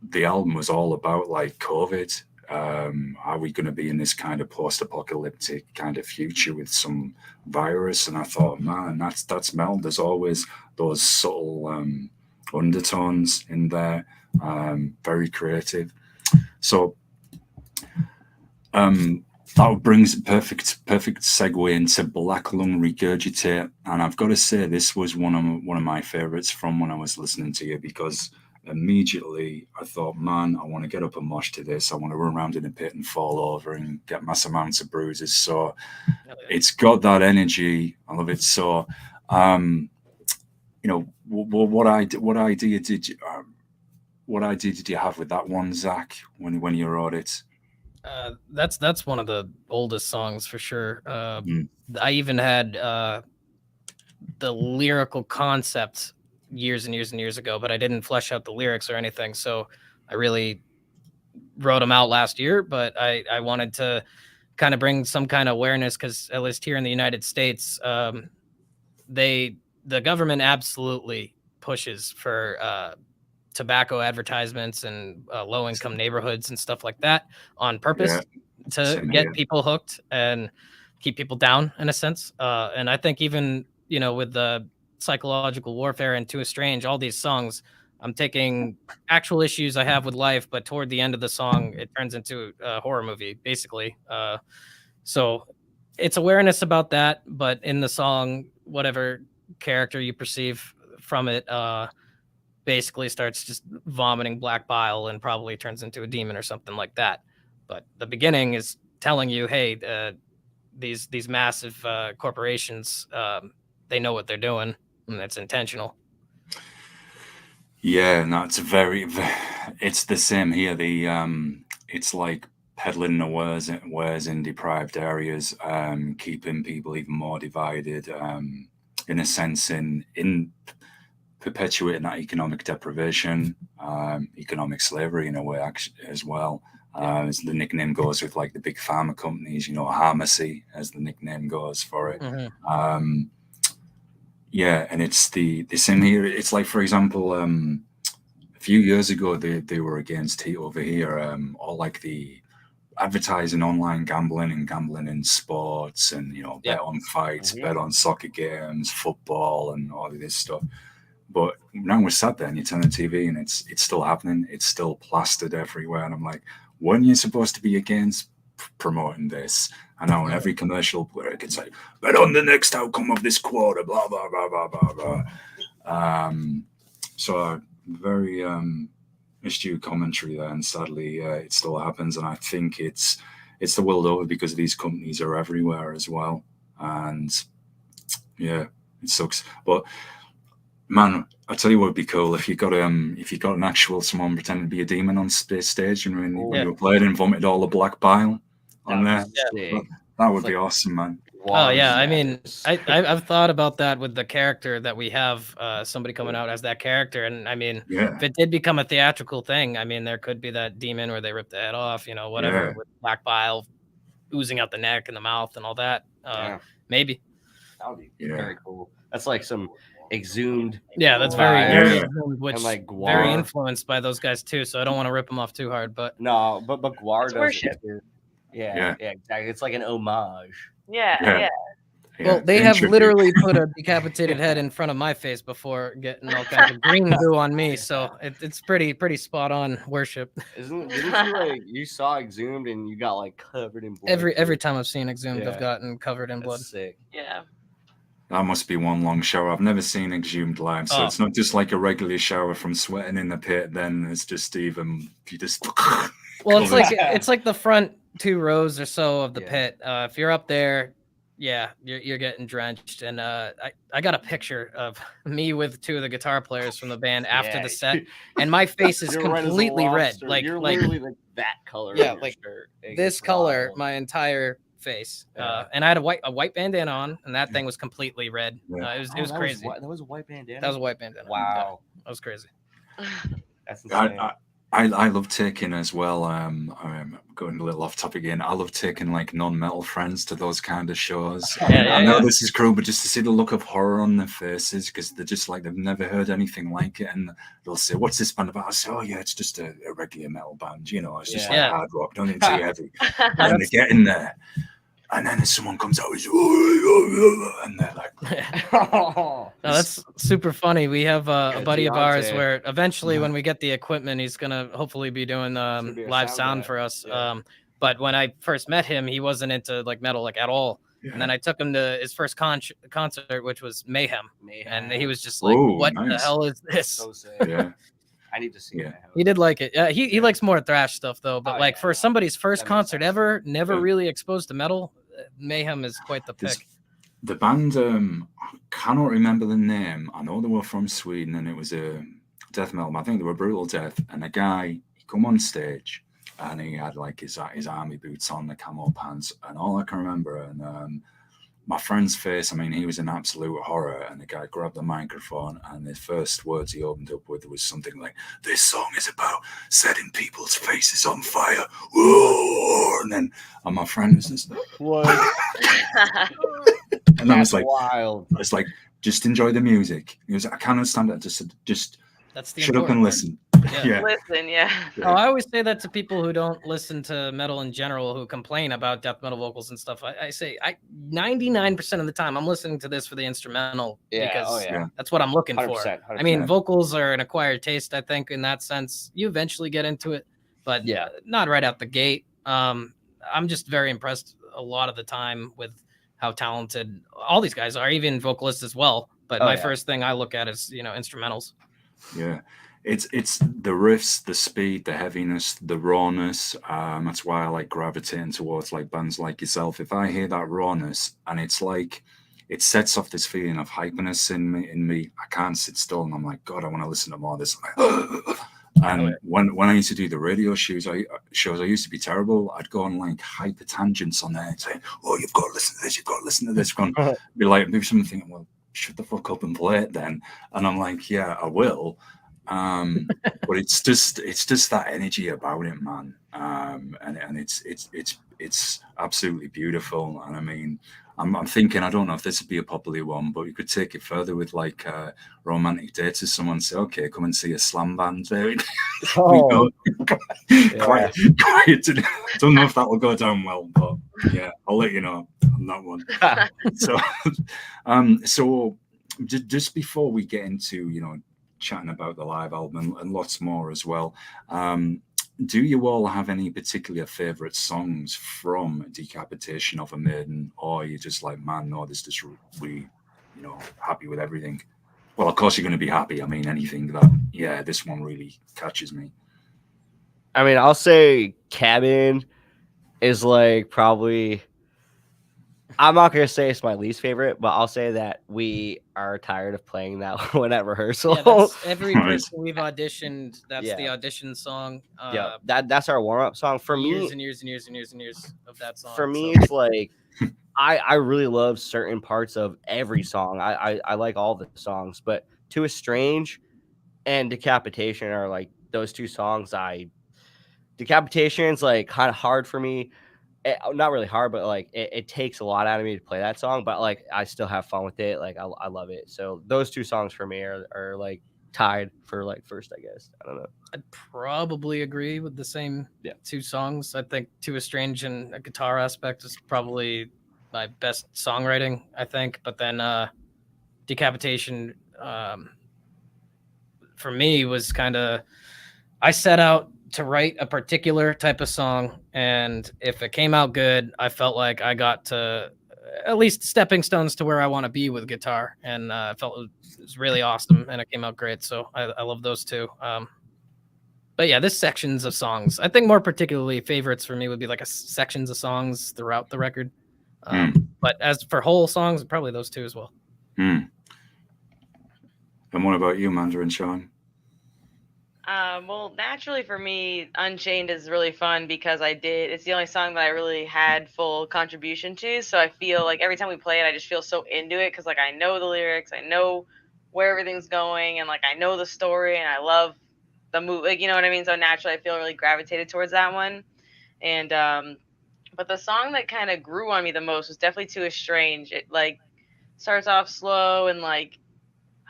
the album was all about like COVID. Are we going to be in this kind of post-apocalyptic kind of future with some virus? And I thought, man, that's metal. There's always those subtle undertones in there. Very creative. So that brings a perfect segue into Black Lung Regurgitate, and I've got to say this was one of my favorites from when I was listening to you, because immediately I thought, man, I want to get up and mosh to this. I want to run around in a pit and fall over and get massive amounts of bruises. So it's got that energy. I love it. So what idea did you have with that one, Zach, when you wrote it? That's one of the oldest songs for sure. I even had the lyrical concept years and years and years ago, but I didn't flesh out the lyrics or anything. So I really wrote them out last year, but I wanted to kind of bring some kind of awareness, because at least here in the United States, the government absolutely pushes for tobacco advertisements and low-income neighborhoods and stuff like that on purpose to get people hooked and keep people down in a sense. And I think even, with the psychological warfare and To a Strange, all these songs, I'm taking actual issues I have with life, but toward the end of the song, it turns into a horror movie, basically. So it's awareness about that, but in the song, whatever character you perceive from it, basically starts just vomiting black bile and probably turns into a demon or something like that. But the beginning is telling you, hey, these massive corporations, they know what they're doing, and that's intentional. Yeah, no, it's the same here. It's like peddling the wares in deprived areas, keeping people even more divided, in a sense, in perpetuating that economic deprivation, economic slavery in a way as well. As the nickname goes with like the big pharma companies, pharmacy as the nickname goes for it. Mm-hmm. Yeah, and it's the same here. It's like, for example, a few years ago they were against heat over here, all like the advertising online gambling and gambling in sports, and bet on fights, bet on soccer games, football, and all of this stuff. But now we're sat there and you turn the TV and it's still happening. It's still plastered everywhere. And I'm like, weren't you supposed to be against promoting this. I know in every commercial break it's like, but on the next outcome of this quarter, blah blah blah blah blah blah. So very astute commentary there, and sadly it still happens. And I think it's the world over because these companies are everywhere as well. And yeah, it sucks. But man, I tell you what would be cool if you got an actual someone pretending to be a demon on stage, and when you were playing and vomited all the black bile on there. That would be awesome, man. Oh yeah, I mean, I've thought about that with the character that we have, somebody coming out as that character, and I mean, if it did become a theatrical thing, I mean, there could be that demon where they rip the head off, whatever, with black bile oozing out the neck and the mouth and all that. Maybe that would be very cool. That's like some exhumed. Yeah, that's very exhumed, which like very influenced by those guys too. So I don't want to rip them off too hard, but no, but Guar does it too. Yeah, exactly. It's like an homage. Yeah. Well, they have literally put a decapitated head in front of my face before getting all kinds of green goo on me, so it's pretty spot on worship. Didn't you you saw exhumed and you got like covered in blood? Every time I've seen exhumed, I've gotten covered in blood. Sick. Yeah. That must be one long shower. I've never seen exhumed live, so it's not just like a regular shower from sweating in the pit. Then it's just even you just. Well, it's like the front 2 rows or so of the pit. If you're up there, you're getting drenched. And I got a picture of me with 2 of the guitar players from the band after the set, and my face is completely red. You're literally like that color. Yeah, like this color, my entire face. And I had a white bandana on, and that thing was completely red. It was crazy. That was a white bandana. That was a white bandana. Wow, that was crazy. That's insane. I love taking as well. I'm going a little off topic again. I love taking like non-metal friends to those kind of shows. I know this is cruel, but just to see the look of horror on their faces, because they're just like they've never heard anything like it, and they'll say, "What's this band about?" I say, "Oh yeah, it's just a regular metal band. It's just like hard rock, don't need too heavy." And they get in there, and then someone comes out, and they're like, no, that's super funny. We have a buddy of ours where eventually when we get the equipment, he's going to hopefully be doing live sound for us. But when I first met him, he wasn't into like metal like at all. And then I took him to his first concert, which was Mayhem. And he was just like, what the hell is this? So sick. I need to see that. He did like it. Yeah, he likes more thrash stuff though. But for somebody's first concert ever, never really exposed to metal, Mayhem is quite the pick. The band, I cannot remember the name. I know they were from Sweden, and it was a death metal. I think they were Brutal Death. And a guy, he come on stage, and he had like his army boots on, the camo pants, and all I can remember. And my friend's face, I mean, he was an absolute horror. And the guy grabbed the microphone, and the first words he opened up with was something like, "This song is about setting people's faces on fire." Whoa! And my friend was just what? And I was like, wild. It's like, just enjoy the music. He was, I can't understand that. Just that's the shut up and listen. Listen, Oh, I always say that to people who don't listen to metal in general, who complain about death metal vocals and stuff. I say 99% of the time I'm listening to this for the instrumental because that's what I'm looking 100%, for. 100%. I mean, vocals are an acquired taste, I think, in that sense. You eventually get into it, but not right out the gate. I'm just very impressed a lot of the time with how talented all these guys are, even vocalists as well. But my first thing I look at is, instrumentals. Yeah. It's the riffs, the speed, the heaviness, the rawness. That's why I like gravitating towards like bands like yourself. If I hear that rawness, and it's like it sets off this feeling of hyperness in me. I can't sit still, and I'm like, God, I want to listen to more of this. And when I used to do the radio shows, I used to be terrible. I'd go on like hyper tangents on there and say, "Oh, you've got to listen to this. You've got to listen to this." Be like, maybe someone thinking, "Well, shut the fuck up and play it then." And I'm like, "Yeah, I will." But it's just that energy about it, man. And it's absolutely beautiful. And I mean, I'm thinking, I don't know if this would be a popular one, but you could take it further with like romantic dates to someone, say, "Okay, come and see a slam band there." Quiet. Don't know if that will go down well, but yeah, I'll let you know on that one. So just before we get into chatting about the live album and lots more as well, do you all have any particular favorite songs from Decapitation of a Maiden, or are you just like, man, no, this just we, happy with everything? Well, of course you're going to be happy. I mean, anything that, yeah, this one really catches me. I mean, I'll say Cabin is like probably. I'm not gonna say it's my least favorite, but I'll say that we are tired of playing that one at rehearsal. Yeah, that's every Right. person we've auditioned. That's the audition song. Yeah, that's our warm up song for years me. and years and years and years and years of that song. For me, so. it's like I really love certain parts of every song. I like all the songs, but To a Strange and Decapitation are like those two songs. Decapitation's like kind of hard for me. Not really hard, but like it takes a lot out of me to play that song. But like I still have fun with it. Like I love it. So those two songs for me are like tied for like first, I guess. I don't know. I'd probably agree with the same two songs. I think To a Strange and a guitar aspect is probably my best songwriting, I think. But then Decapitation for me was kind of, I set out to write a particular type of song, and if it came out good, I felt like I got to at least stepping stones to where I want to be with guitar, and I felt it was really awesome, and it came out great. So I love those two. But yeah, this sections of songs, I think more particularly favorites for me would be like sections of songs throughout the record. But as for whole songs, probably those two as well. And what about you, Mandarin Sean? Well, naturally for me, Unchained is really fun because it's the only song that I really had full contribution to. So I feel like every time we play it, I just feel so into it because like I know the lyrics, I know where everything's going, and like I know the story, and I love the movie. Like, you know what I mean? So naturally, I feel really gravitated towards that one. And but the song that kind of grew on me the most was definitely To a Strange. It like starts off slow and like,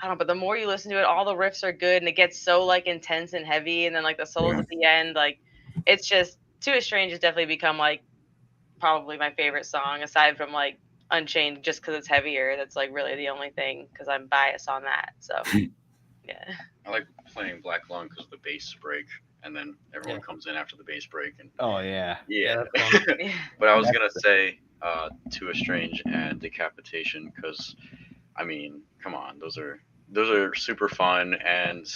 I don't know, but the more you listen to it, all the riffs are good, and it gets so like intense and heavy, and then like the solos at the end, like it's just To a Strange has definitely become like probably my favorite song aside from like Unchained, just because it's heavier. That's like really the only thing because I'm biased on that. So yeah. I like playing Black Lung because the bass break, and then everyone comes in after the bass break. And oh yeah. But I was gonna say To a Strange and Decapitation because, I mean, come on, those are super fun, and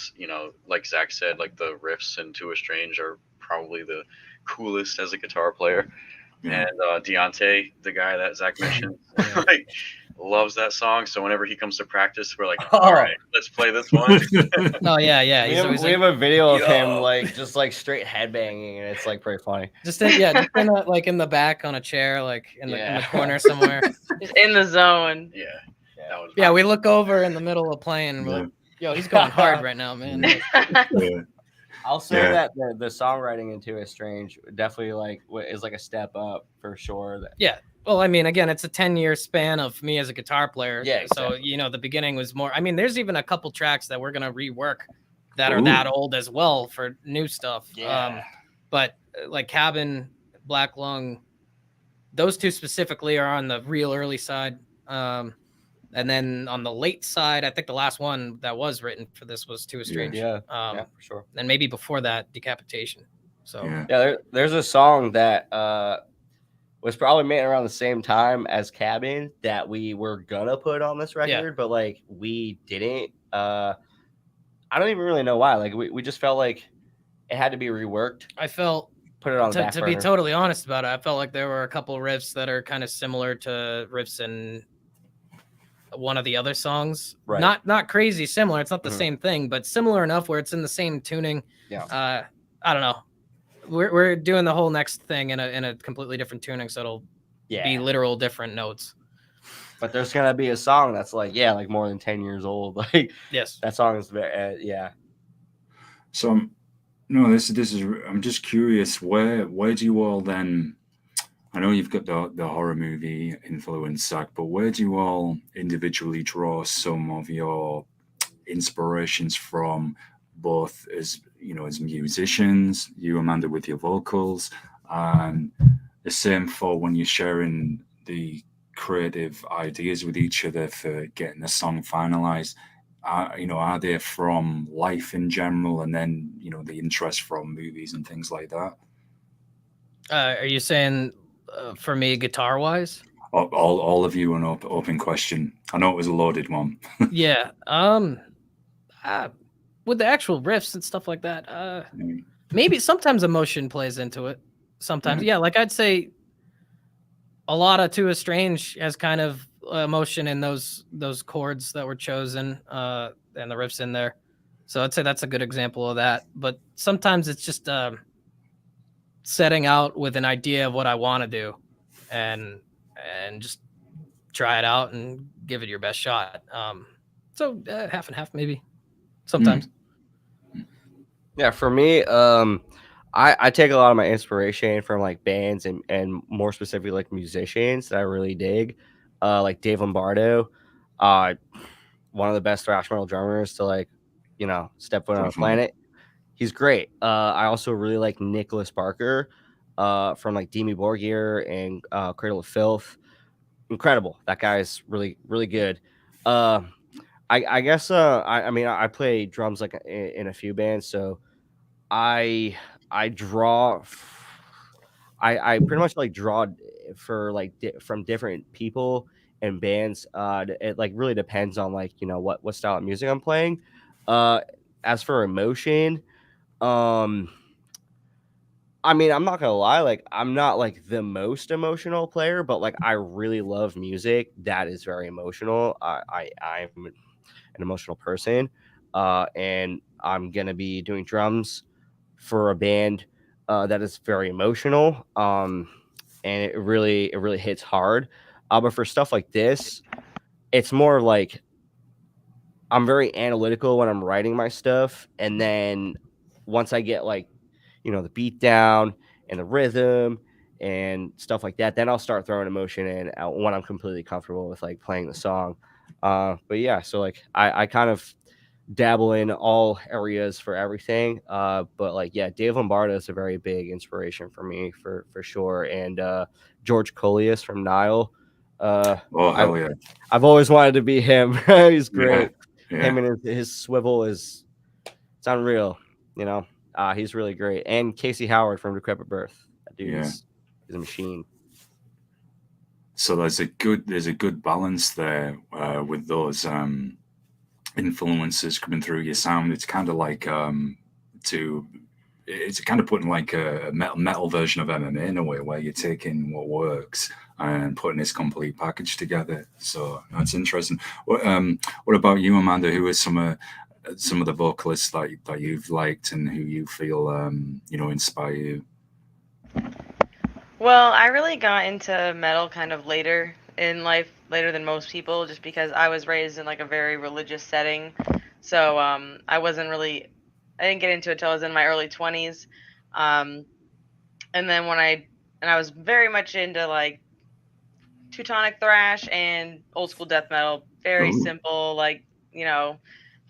like Zach said, like the riffs in To a Strange are probably the coolest as a guitar player. And Deontay, the guy that Zach mentioned, like loves that song. So whenever he comes to practice, we're like, all right, let's play this one. Oh yeah. We have a video of him like just like straight headbanging, and it's like pretty funny. Just like in the back on a chair, like in the corner somewhere. Just in the zone. Yeah. That was we look over in the middle of playing, and we're like, yo, he's going hard right now, man. I'll say that the songwriting into a Strange definitely like is like a step up for sure. Well, I mean, again, it's a 10-year span of me as a guitar player. Yeah, exactly. So the beginning was more. I mean, there's even a couple tracks that we're gonna rework that are that old as well for new stuff. Yeah. But like Cabin, Black Lung, those two specifically are on the real early side. And then on the late side, I think the last one that was written for this was To a Strange. Yeah, for sure. And maybe before that, Decapitation. So there's a song that was probably made around the same time as Cabin that we were gonna put on this record, but like we didn't. I don't even really know why. Like we just felt like it had to be reworked. I felt put it on the back to burner. be totally honest about it, I felt like there were a couple riffs that are kind of similar to riffs in one of the other songs. Right. Not crazy similar. It's not the same thing, but similar enough where it's in the same tuning. Yeah. I don't know. We're doing the whole next thing in a completely different tuning, so it'll be literal different notes. But there's gonna be a song that's like more than 10 years old. Like that song is very So this is. I'm just curious. Where do you all then? I know you've got the horror movie influence, Zach, but where do you all individually draw some of your inspirations from, both as musicians, you, Amanda, with your vocals, and the same for when you're sharing the creative ideas with each other for getting the song finalized? are they from life in general, and then the interest from movies and things like that? Are you saying for me, guitar wise? All of you, an open question. I know it was a loaded one. Yeah. With the actual riffs and stuff like that, maybe sometimes emotion plays into it. Sometimes, yeah. Like I'd say, a lot of "To a Strange" has kind of emotion in those chords that were chosen, and the riffs in there. So I'd say that's a good example of that. But sometimes it's just setting out with an idea of what I want to do, and just try it out and give it your best shot. So half and half, maybe sometimes. Yeah, for me, I take a lot of my inspiration from like bands and more specifically like musicians that I really dig, like Dave Lombardo, one of the best thrash metal drummers to like, step foot on the Definitely. planet. He's great. I also really like Nicholas Barker, from like Dimmu Borgir and Cradle of Filth. Incredible. That guy's really really good. Uh, I guess I mean I play drums like in a few bands, so I I draw I pretty much like draw for like from different people and bands. It like really depends on like what style of music I'm playing. Uh, as for emotion, um, I mean I'm not gonna lie, like I'm not like the most emotional player, but like I really love music that is very emotional. I'm an emotional person, and I'm gonna be doing drums for a band that is very emotional, and it really hits hard. But for stuff like this, it's more like I'm very analytical when I'm writing my stuff, and then once I get like the beat down and the rhythm and stuff like that, then I'll start throwing emotion in when I'm completely comfortable with like playing the song. But yeah, so like I kind of dabble in all areas for everything. But like yeah, Dave Lombardo is a very big inspiration for me for sure. And George Colias from Nile. Oh, I've hell yeah. I've always wanted to be him. He's Yeah. great. Yeah. Him and his swivel it's unreal. You know, he's really great. And Casey Howard from Decrepit Birth. That dude Yeah. is a machine. So there's a good balance there with those influences coming through your sound. It's kind of like to it's kind of putting like a metal version of MMA in a way, where you're taking what works and putting this complete package together. So that's interesting. What about you, Amanda? Who are some of the vocalists that you've liked and who you feel inspire you? Well, I really got into metal kind of later in life, later than most people, just because I was raised in like a very religious setting. So I didn't get into it till I was in my early 20s. Um, and then and I was very much into like Teutonic thrash and old school death metal, very Oh, simple, like, you know,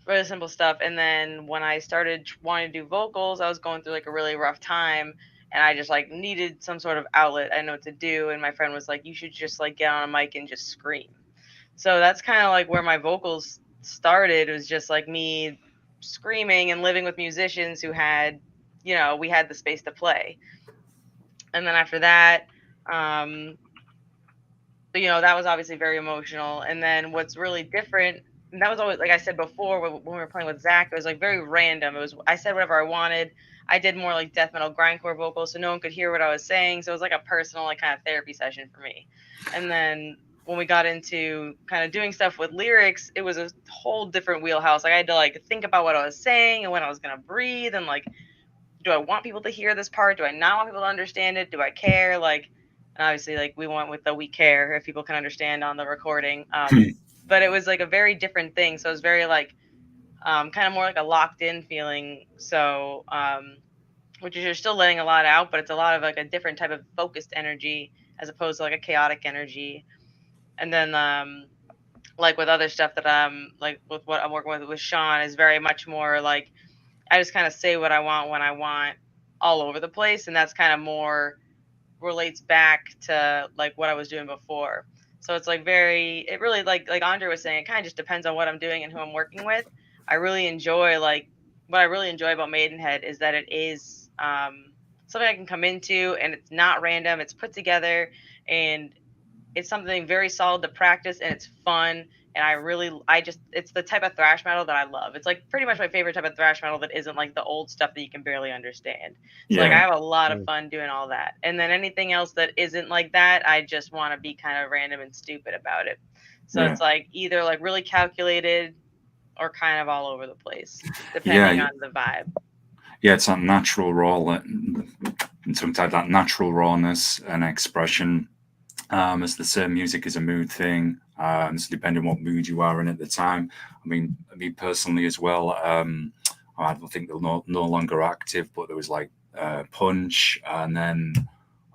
really simple stuff. And then when I started wanting to do vocals, I was going through like a really rough time, and I just like needed some sort of outlet. I didn't know what to do. And my friend was like, you should just like get on a mic and just scream. So that's kind of like where my vocals started. It was just like me screaming and living with musicians who had, we had the space to play. And then after that, um, that was obviously very emotional. And then what's really different, and that was always, like I said before, when we were playing with Zach, it was like very random. I said whatever I wanted. I did more like death metal grindcore vocals, so no one could hear what I was saying. So it was like a personal, like kind of therapy session for me. And then when we got into kind of doing stuff with lyrics, it was a whole different wheelhouse. Like I had to like think about what I was saying and when I was gonna breathe, and like, do I want people to hear this part? Do I not want people to understand it? Do I care? Like, and obviously, like we went with the we care if people can understand on the recording. But it was like a very different thing. So it was very like, kind of more like a locked in feeling. So, which is you're still letting a lot out, but it's a lot of like a different type of focused energy as opposed to like a chaotic energy. And then, like with other stuff that like with what I'm working with Sean is very much more like I just kind of say what I want when I want all over the place. And that's kind of more relates back to like what I was doing before. So it's like it really like Andre was saying, it kind of just depends on what I'm doing and who I'm working with. I really enjoy what I really enjoy about Maidenhead is that it is something I can come into, and it's not random. It's put together, and it's something very solid to practice, and it's fun. And it's the type of thrash metal that I love. It's like pretty much my favorite type of thrash metal that isn't like the old stuff that you can barely understand. So like I Yeah, have a lot of fun doing all that. And then anything else that isn't like that, I just want to be kind of random and stupid about it. So yeah, it's like either like really calculated or kind of all over the place, depending yeah, on the vibe. yeah. It's that natural raw, and sometimes that natural rawness and expression. As the same music is a mood thing. So depending on what mood you are in at the time. I mean, me personally as well. I don't think they're no longer active, but there was like Punch, and then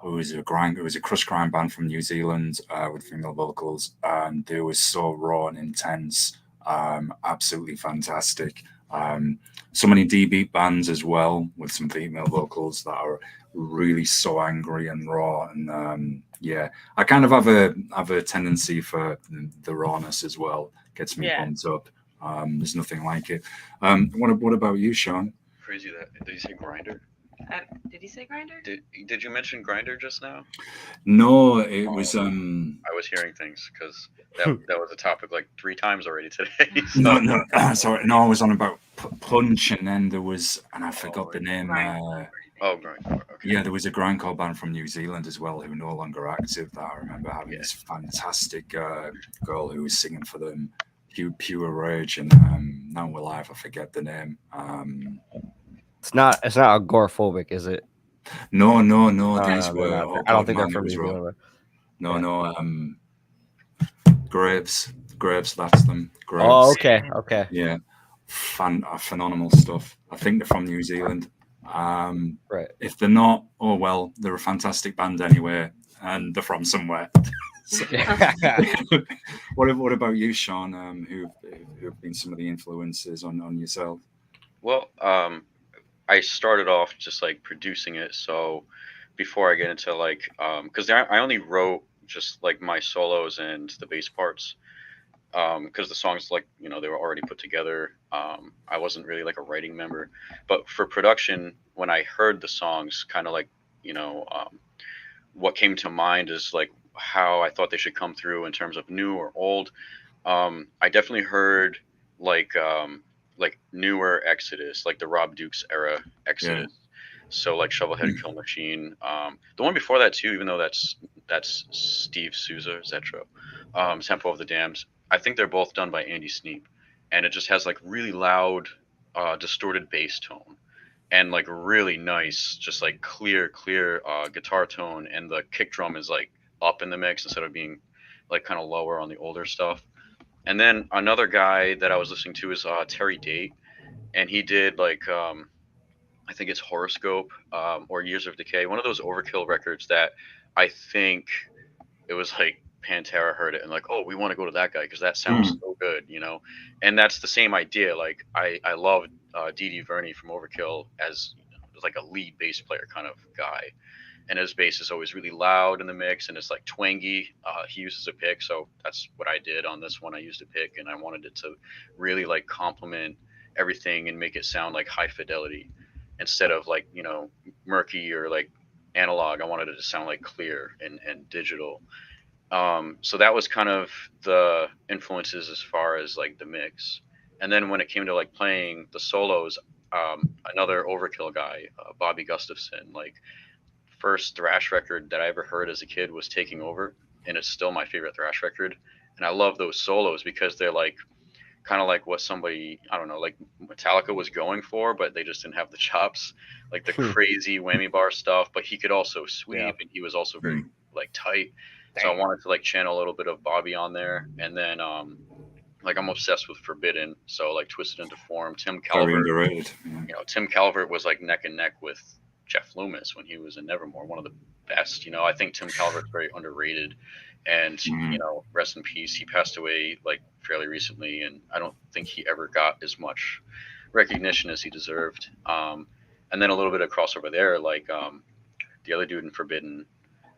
it was a crush grind band from New Zealand with female vocals, and they were so raw and intense, absolutely fantastic. So many D-beat bands as well with some female vocals that are really so angry and raw, and yeah, I kind of have a tendency for the rawness as well. Gets me Yeah. pumped up. There's nothing like it. What about you, Sean? Crazy that did you say Grinder? Did he say Grinder? Did you mention Grinder just now? No, it was I was hearing things because that was a topic like 3 times already today. So. no, sorry, no, I was on about Punch, and then there was, and I forgot the name. Grindcore. Okay. Yeah, there was a grindcore band from New Zealand as well who are no longer active. That I remember having this fantastic girl who was singing for them, Pure Rage, and now we're live. I forget the name. It's not agoraphobic, is it? No. These they're were. not. Oh I don't God, think man, they're it from was New wrong. Zealand. No. Graves. That's them. Graves. Oh, okay. Yeah, phenomenal stuff. I think they're from New Zealand. Right. If they're not, oh well, they're a fantastic band anyway, and they're from somewhere. So, what about you, Sean? Who have been some of the influences on yourself? Well, I started off just like producing it. So before I get into like, because I only wrote just like my solos and the bass parts. Because the songs, like, they were already put together. I wasn't really like a writing member, but for production, when I heard the songs, kind of like, what came to mind is like how I thought they should come through in terms of new or old. I definitely heard like newer Exodus, like the Rob Dukes era Exodus. Yeah. So like Shovelhead Kill Machine. The one before that too, even though that's Steve Souza, Zetro, Tempo of the Dams. I think they're both done by Andy Sneap, and it just has like really loud, distorted bass tone, and like really nice, just like clear guitar tone, and the kick drum is like up in the mix instead of being like kind of lower on the older stuff. And then another guy that I was listening to is Terry Date, and he did like I think it's Horoscope or Years of Decay, one of those Overkill records that I think it was like Pantera heard it and like, oh, we want to go to that guy because that sounds so good, And that's the same idea. Like I love Dee Verney from Overkill as like a lead bass player kind of guy, and his bass is always really loud in the mix and it's like twangy. He uses a pick, so that's what I did on this one. I used a pick and I wanted it to really like complement everything and make it sound like high fidelity instead of like murky or like analog. I wanted it to sound like clear and digital. So that was kind of the influences as far as like the mix. And then when it came to like playing the solos, another Overkill guy, Bobby Gustafson, like first thrash record that I ever heard as a kid was Taking Over, and it's still my favorite thrash record. And I love those solos because they're like kind of like what somebody, I don't know, like Metallica was going for, but they just didn't have the chops, like the crazy whammy bar stuff. But he could also sweep, and he was also very like tight. So I wanted to like channel a little bit of Bobby on there, and then like I'm obsessed with Forbidden, so like Twisted into Form. Tim Calvert, Tim Calvert was like neck and neck with Jeff Loomis when he was in Nevermore, one of the best. I think Tim Calvert's very underrated, and rest in peace. He passed away like fairly recently, and I don't think he ever got as much recognition as he deserved. And then a little bit of crossover there, like the other dude in Forbidden.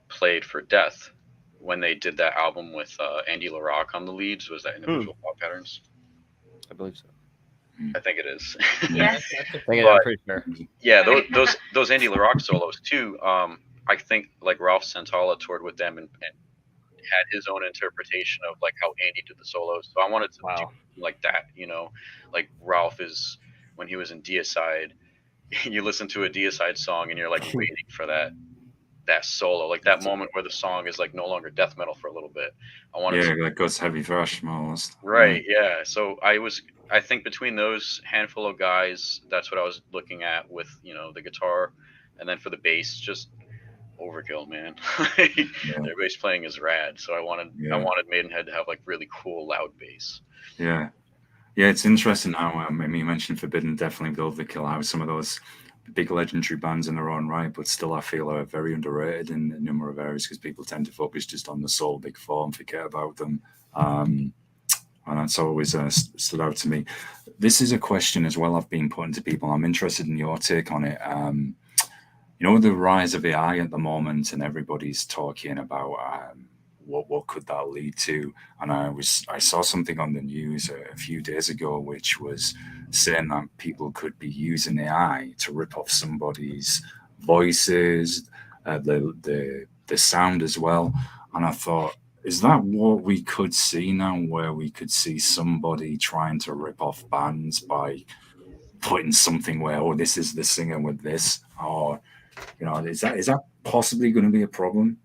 played for Death when they did that album with Andy LaRock on the leads. Was that Individual Thought Patterns? I believe so. I think it is. Yes. I'm pretty sure. Yeah, those Andy LaRock solos too. I think like Ralph Santalla toured with them and had his own interpretation of like how Andy did the solos. So I wanted to do like that, like Ralph is when he was in Deicide. You listen to a Deicide song and you're like waiting for that solo, like that moment where the song is like no longer death metal for a little bit. I wanted to, that goes heavy thrash almost. right, yeah. So I think between those handful of guys, that's what I was looking at with the guitar, and then for the bass, just overkill, man. Their bass playing is rad, so I wanted Maidenhead to have like really cool loud bass. Yeah, it's interesting how I mean, you mentioned Forbidden, definitely with Overkill, how some of those big legendary bands in their own right, but still I feel are very underrated in a number of areas because people tend to focus just on the sole big four and forget about them. And that's always stood out to me. This is a question as well I've been putting to people. I'm interested in your take on it. The rise of AI at the moment, and everybody's talking about what could that lead to. And I saw something on the news a few days ago, which was saying that people could be using AI to rip off somebody's voices, the sound as well. And I thought, is that what we could see now, where we could see somebody trying to rip off bands by putting something where, oh, this is the singer with this, or is that possibly going to be a problem?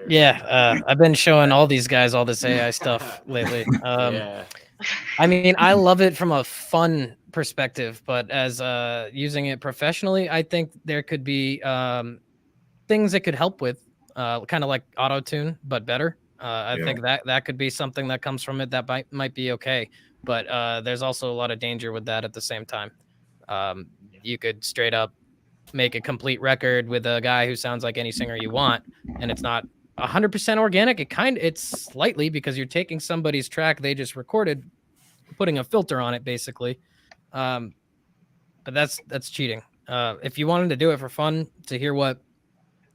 I've been showing all these guys all this AI stuff lately. I mean, I love it from a fun perspective, but as using it professionally, I think there could be things it could help with, kind of like auto-tune, but better. I think that could be something that comes from it that might be okay. But there's also a lot of danger with that at the same time. You could straight up make a complete record with a guy who sounds like any singer you want, and it's not 100% organic. It's slightly, because you're taking somebody's track they just recorded, putting a filter on it basically. But that's cheating. If you wanted to do it for fun, to hear what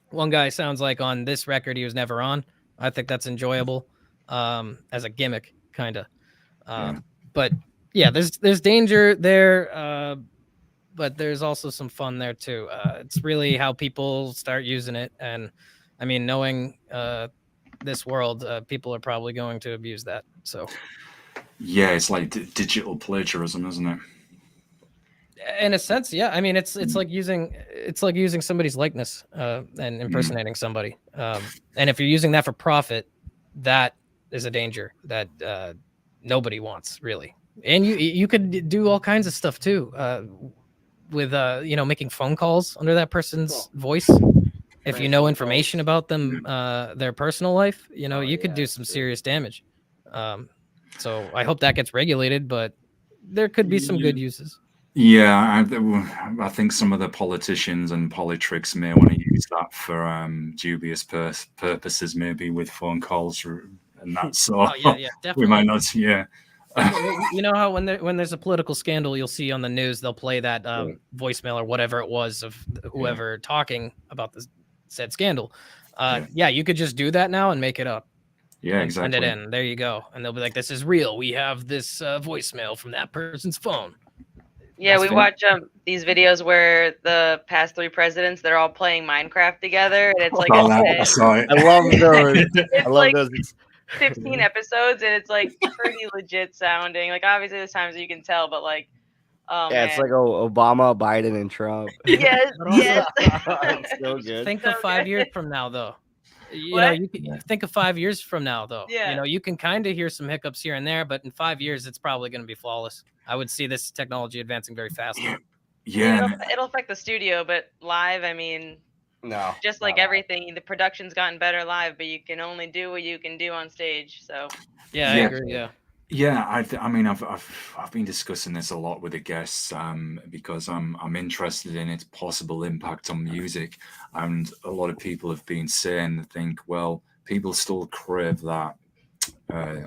one guy sounds like on this record he was never on, I think that's enjoyable, as a gimmick kind of. But yeah, there's danger there, but there's also some fun there too. It's really how people start using it, and I mean, knowing this world, people are probably going to abuse that. So yeah, it's like digital plagiarism, isn't it? In a sense, yeah. I mean, it's like using somebody's likeness and impersonating somebody. And if you're using that for profit, that is a danger that nobody wants, really. And you could do all kinds of stuff too, with making phone calls under that person's voice. If you know information about them, their personal life, you could do some serious damage. So I hope that gets regulated, but there could be some good uses. Yeah, I think some of the politicians and politricks may want to use that for dubious purposes, maybe with phone calls and that sort. Oh, yeah, definitely. We might not, yeah. You know how when there's a political scandal, you'll see on the news they'll play that voicemail or whatever it was of whoever talking about the said scandal. You could just do that now and make it up. Yeah, and exactly. Send it in. There you go, and they'll be like, "This is real. We have this voicemail from that person's phone." Yeah, we watch these videos where the past 3 presidents, they're all playing Minecraft together, and it's like I saw it. I love those. I love like those. 15 episodes, and it's like pretty legit sounding. Like obviously there's times you can tell, but like, it's like Obama, Biden, and Trump. Yes. It's so good. Think of 5 years from now, though. You can think of 5 years from now, though. Yeah. You can kind of hear some hiccups here and there, but in 5 years, it's probably going to be flawless. I would see this technology advancing very fast. Yeah. It'll affect the studio, but live, I mean, no. Just like everything, the production's gotten better live, but you can only do what you can do on stage. So. Yeah, I agree. Yeah. Yeah, I mean, I've been discussing this a lot with the guests because I'm interested in its possible impact on music, and a lot of people have been saying, well, people still crave that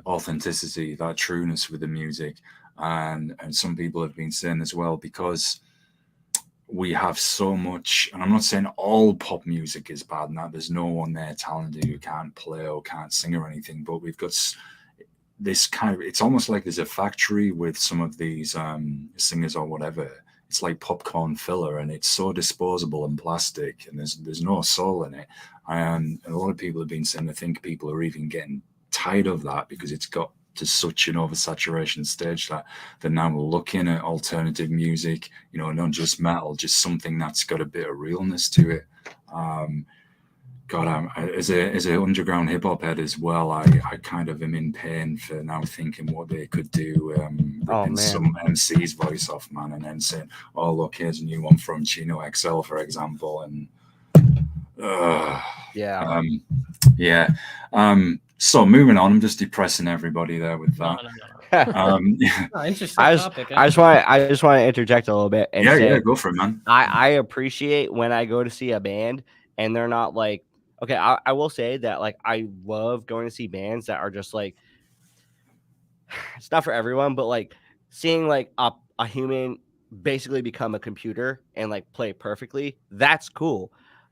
authenticity, that trueness with the music, and some people have been saying as well, because we have so much, and I'm not saying all pop music is bad and that there's no one there talented who can't play or can't sing or anything, but we've got this kind of, it's almost like there's a factory with some of these singers or whatever. It's like popcorn filler, and it's so disposable and plastic, and there's no soul in it. And a lot of people have been saying, I think people are even getting tired of that because it's got to such an oversaturation stage that they're now looking at alternative music, you know, not just metal, just something that's got a bit of realness to it. God, as a underground hip hop head as well, I kind of am in pain for now thinking what they could do, ripping some MC's voice off, man, and then saying, "Oh, look, here's a new one from Chino XL, for example," and yeah. So moving on, I'm just depressing everybody there with that. No. Interesting topic. I just want to interject a little bit and say, go for it, man. I appreciate when I go to see a band and they're not like, okay, I will say that, like, I love going to see bands that are just like, it's not for everyone, but like seeing like a human basically become a computer and like play perfectly, that's cool.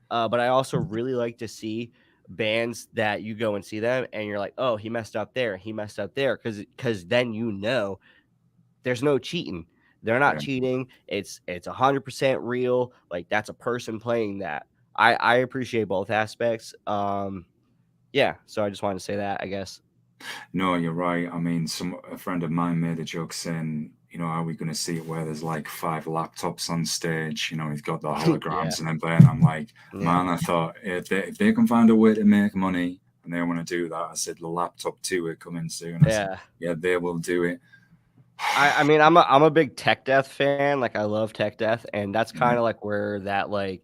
But I also really like to see bands that you go and see them and you're like, oh, he messed up there, because then you know there's no cheating. They're not cheating. It's 100% real. Like, that's a person playing that. I appreciate both aspects. Yeah, so I just wanted to say that, I guess. No, you're right. I mean, a friend of mine made a joke saying, you know, are we going to see it where there's like 5 laptops on stage? You know, he's got the holograms and then playing. I'm like, man, I thought if they can find a way to make money and they want to do that, I said the laptop too are coming soon. Said, they will do it. I mean, I'm a big tech death fan. Like, I love tech death, and that's kind of like where that, like,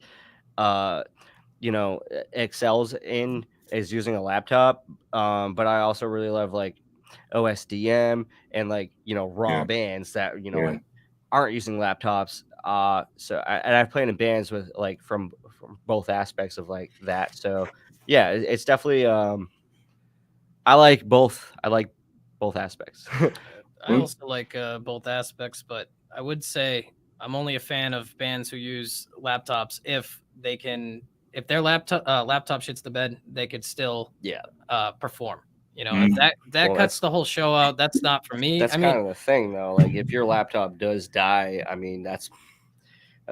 you know, excels in, is using a laptop. But I also really love like OSDM and like, you know, raw bands that, you know, like aren't using laptops. So I've played in bands with like from both aspects of like that. So yeah, it's definitely I like both aspects. I also like both aspects, but I would say I'm only a fan of bands who use laptops if their laptop shits the bed, they could still perform. You know, if that cuts the whole show out, that's not for me. That's kind of the thing, though. Like, if your laptop does die, I mean, that's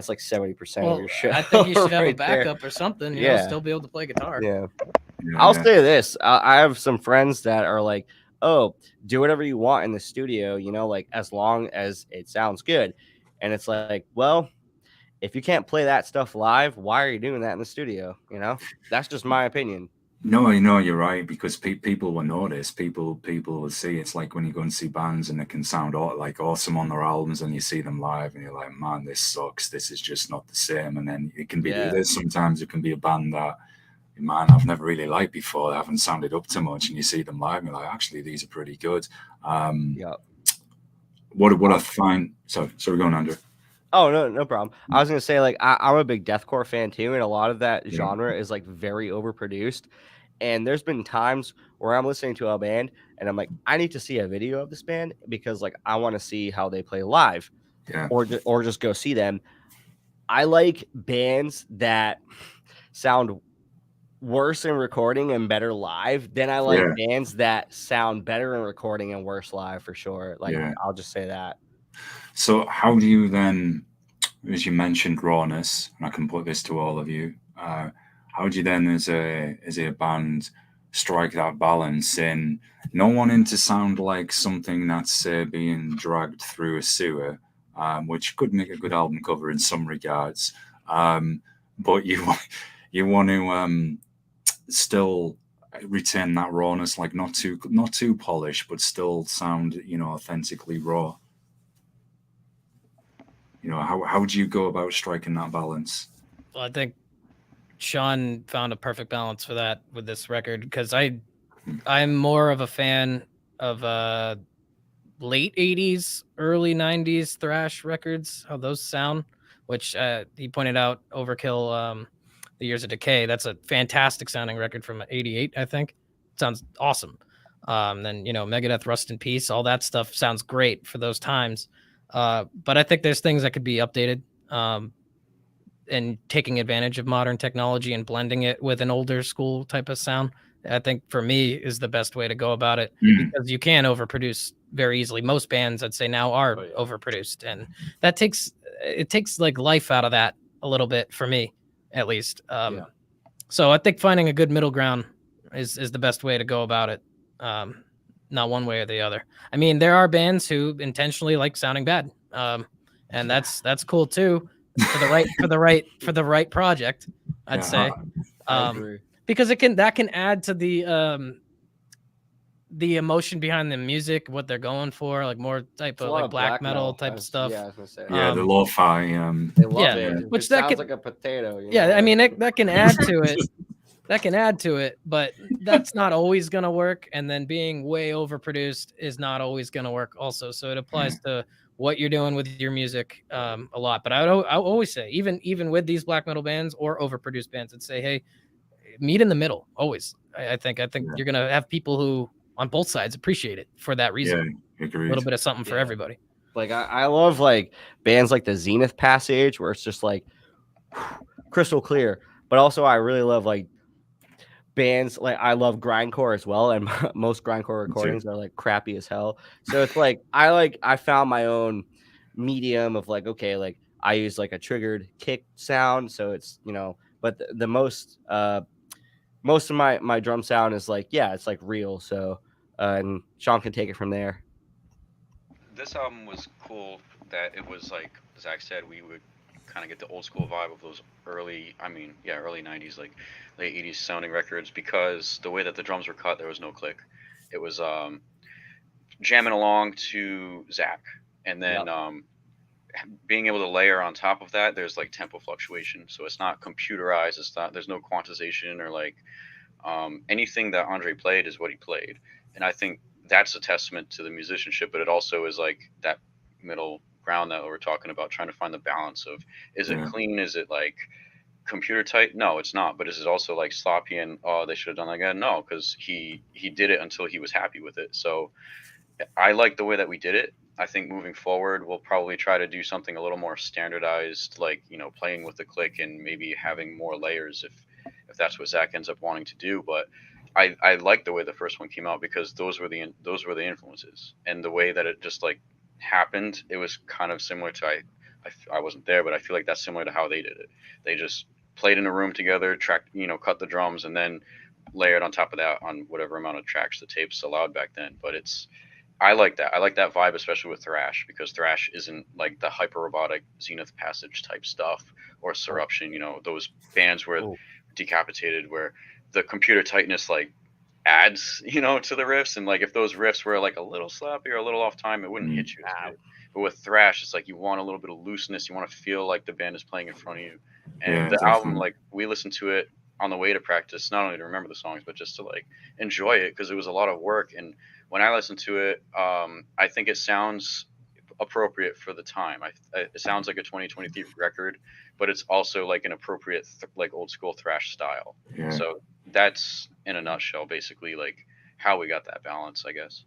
like 70% of your show. I think you should have a backup or something. You know, still be able to play guitar. I'll say this: I have some friends that are like, "Oh, do whatever you want in the studio, you know, like as long as it sounds good." And it's like, well, if you can't play that stuff live, why are you doing that in the studio? You know, that's just my opinion. No, you're right, because people will notice. People will see. It's like when you go and see bands and it can sound like awesome on their albums, and you see them live, and you're like, man, this sucks. This is just not the same. And then it can be this. Sometimes it can be a band that, man, I've never really liked before. They haven't sounded up too much, and you see them live, and you're like, actually, these are pretty good. What I find. So we're going, Andrew. Oh, no problem. I was gonna say, like, I'm a big deathcore fan too, and a lot of that genre is like very overproduced. And there's been times where I'm listening to a band and I'm like, I need to see a video of this band because, like, I want to see how they play live, or just go see them. I like bands that sound worse in recording and better live. Then I like bands that sound better in recording and worse live, for sure. Like, I'll just say that. So how do you then, as you mentioned, rawness, and I can put this to all of you, how do you then, as a band, strike that balance in not wanting to sound like something that's being dragged through a sewer, which could make a good album cover in some regards, but you want to still retain that rawness, like not too polished, but still sound, you know, authentically raw. You know, how would you go about striking that balance? Well, I think Sean found a perfect balance for that with this record, because I'm more of a fan of late 80s, early 90s thrash records, how those sound, which he pointed out, Overkill, The Years of Decay. That's a fantastic sounding record from 88, I think. It sounds awesome. Then, you know, Megadeth, Rust in Peace, all that stuff sounds great for those times. But I think there's things that could be updated. and taking advantage of modern technology and blending it with an older school type of sound, I think for me is the best way to go about it, because you can overproduce very easily. Most bands I'd say now are overproduced, and that takes like life out of that a little bit for me, at least. So I think finding a good middle ground is the best way to go about it. Not one way or the other. I mean, there are bands who intentionally like sounding bad, and that's cool too, for the right project, I'd say. I agree. Because that can add to the emotion behind the music, what they're going for, like more type of like black metal type stuff. Yeah, I was gonna say. Yeah, the lo-fi. They love yeah, it. which It that sounds could, like a potato. You yeah, know? I mean that can add to it. That can add to it, but that's not always gonna work. And then being way overproduced is not always gonna work also. So it applies to what you're doing with your music a lot. But I always say, even with these black metal bands or overproduced bands, I'd say, hey, meet in the middle always. I think you're gonna have people who on both sides appreciate it for that reason. Yeah, agreed. A little bit of something for everybody. Like I love like bands like the Zenith Passage, where it's just like crystal clear. But also I really love like bands like I love grindcore as well, and most grindcore recordings are like crappy as hell. So it's like I found my own medium of like, okay, like I use like a triggered kick sound, so it's, you know, but the most of my drum sound is like, yeah, it's like real. So and Sean can take it from there. This album was cool that it was like Zach said, we would kind of get the old school vibe of those early 90s, like late 80s sounding records, because the way that the drums were cut, there was no click. It was jamming along to Zach, and then being able to layer on top of that, there's like tempo fluctuation, so it's not computerized, there's no quantization or like anything that Andre played is what he played. And I think that's a testament to the musicianship, but it also is like that middle ground that we're talking about, trying to find the balance of, is it clean, is it like computer tight? No, it's not. But is it also like sloppy and they should have done that again? No, because he did it until he was happy with it. So I like the way that we did it. I think moving forward we'll probably try to do something a little more standardized, like, you know, playing with the click and maybe having more layers if that's what Zach ends up wanting to do. But I like the way the first one came out, because those were the influences, and the way that it just like happened, it was kind of similar to I wasn't there, but I feel like that's similar to how they did it. They just played in a room together, tracked, you know, cut the drums, and then layered on top of that on whatever amount of tracks the tapes allowed back then. But I like that. I like that vibe, especially with thrash, because thrash isn't like the hyper robotic Zenith Passage type stuff or Surruption, you know, those bands where Decapitated, where the computer tightness like adds, you know, to the riffs, and like if those riffs were like a little sloppy or a little off time, it wouldn't hit you. But with thrash, it's like you want a little bit of looseness, you want to feel like the band is playing in front of you. And the album, like we listened to it on the way to practice, not only to remember the songs, but just to like enjoy it, because it was a lot of work. And when I listened to it, I think it sounds appropriate for the time. It sounds like a 2023 record, but it's also like an appropriate like old school thrash style. So that's in a nutshell basically like how we got that balance, I guess.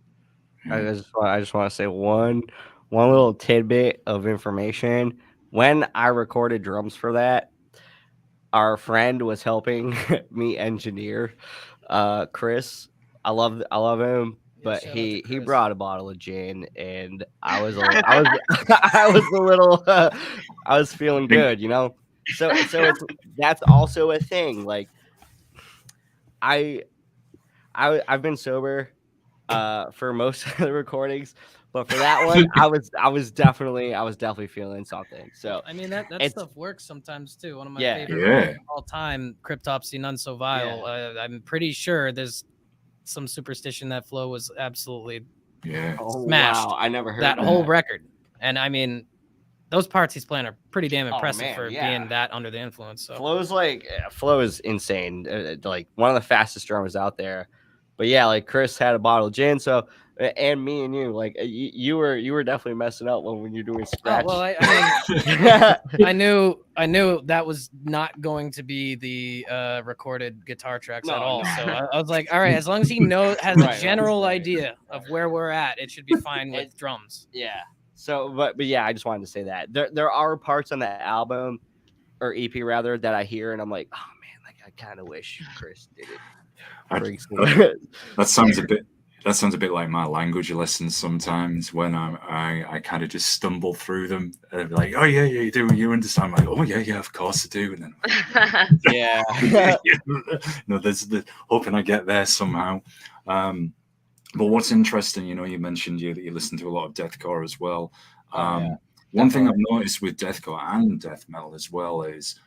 I just want to say one little tidbit of information. When I recorded drums for that, our friend was helping me engineer, Chris. I love him, but he brought a bottle of gin, and I was I was feeling good, you know. So that's also a thing. Like I've been sober for most of the recordings, but for that one, I was definitely feeling something. So I mean that stuff works sometimes too. One of my favorite Yeah. of all time, Cryptopsy, None So Vile. I'm pretty sure there's some superstition that flow was absolutely smashed. Wow. I never heard that whole record. And I mean, those parts he's playing are pretty damn impressive for being that under the influence. So Flow is insane. Like one of the fastest drummers out there. But yeah, like Chris had a bottle of gin, so and me and you, like you were definitely messing up when you're doing scratch. Oh, well, I mean, I knew that was not going to be the recorded guitar tracks at all. So I was like, all right, as long as he has a general idea of where we're at, it should be fine with drums. Yeah. So, but yeah, I just wanted to say that there are parts on that album or EP rather, that I hear and I'm like, oh man, like I kind of wish Chris did it. That sounds a bit. That sounds a bit like my language lessons sometimes when I kind of just stumble through them. Like, oh yeah, you do, you understand? I'm like, oh yeah, of course I do. And then yeah, no, there's the hoping I get there somehow. But what's interesting, you mentioned that you listen to a lot of deathcore as well. One thing I've noticed with deathcore and death metal as well is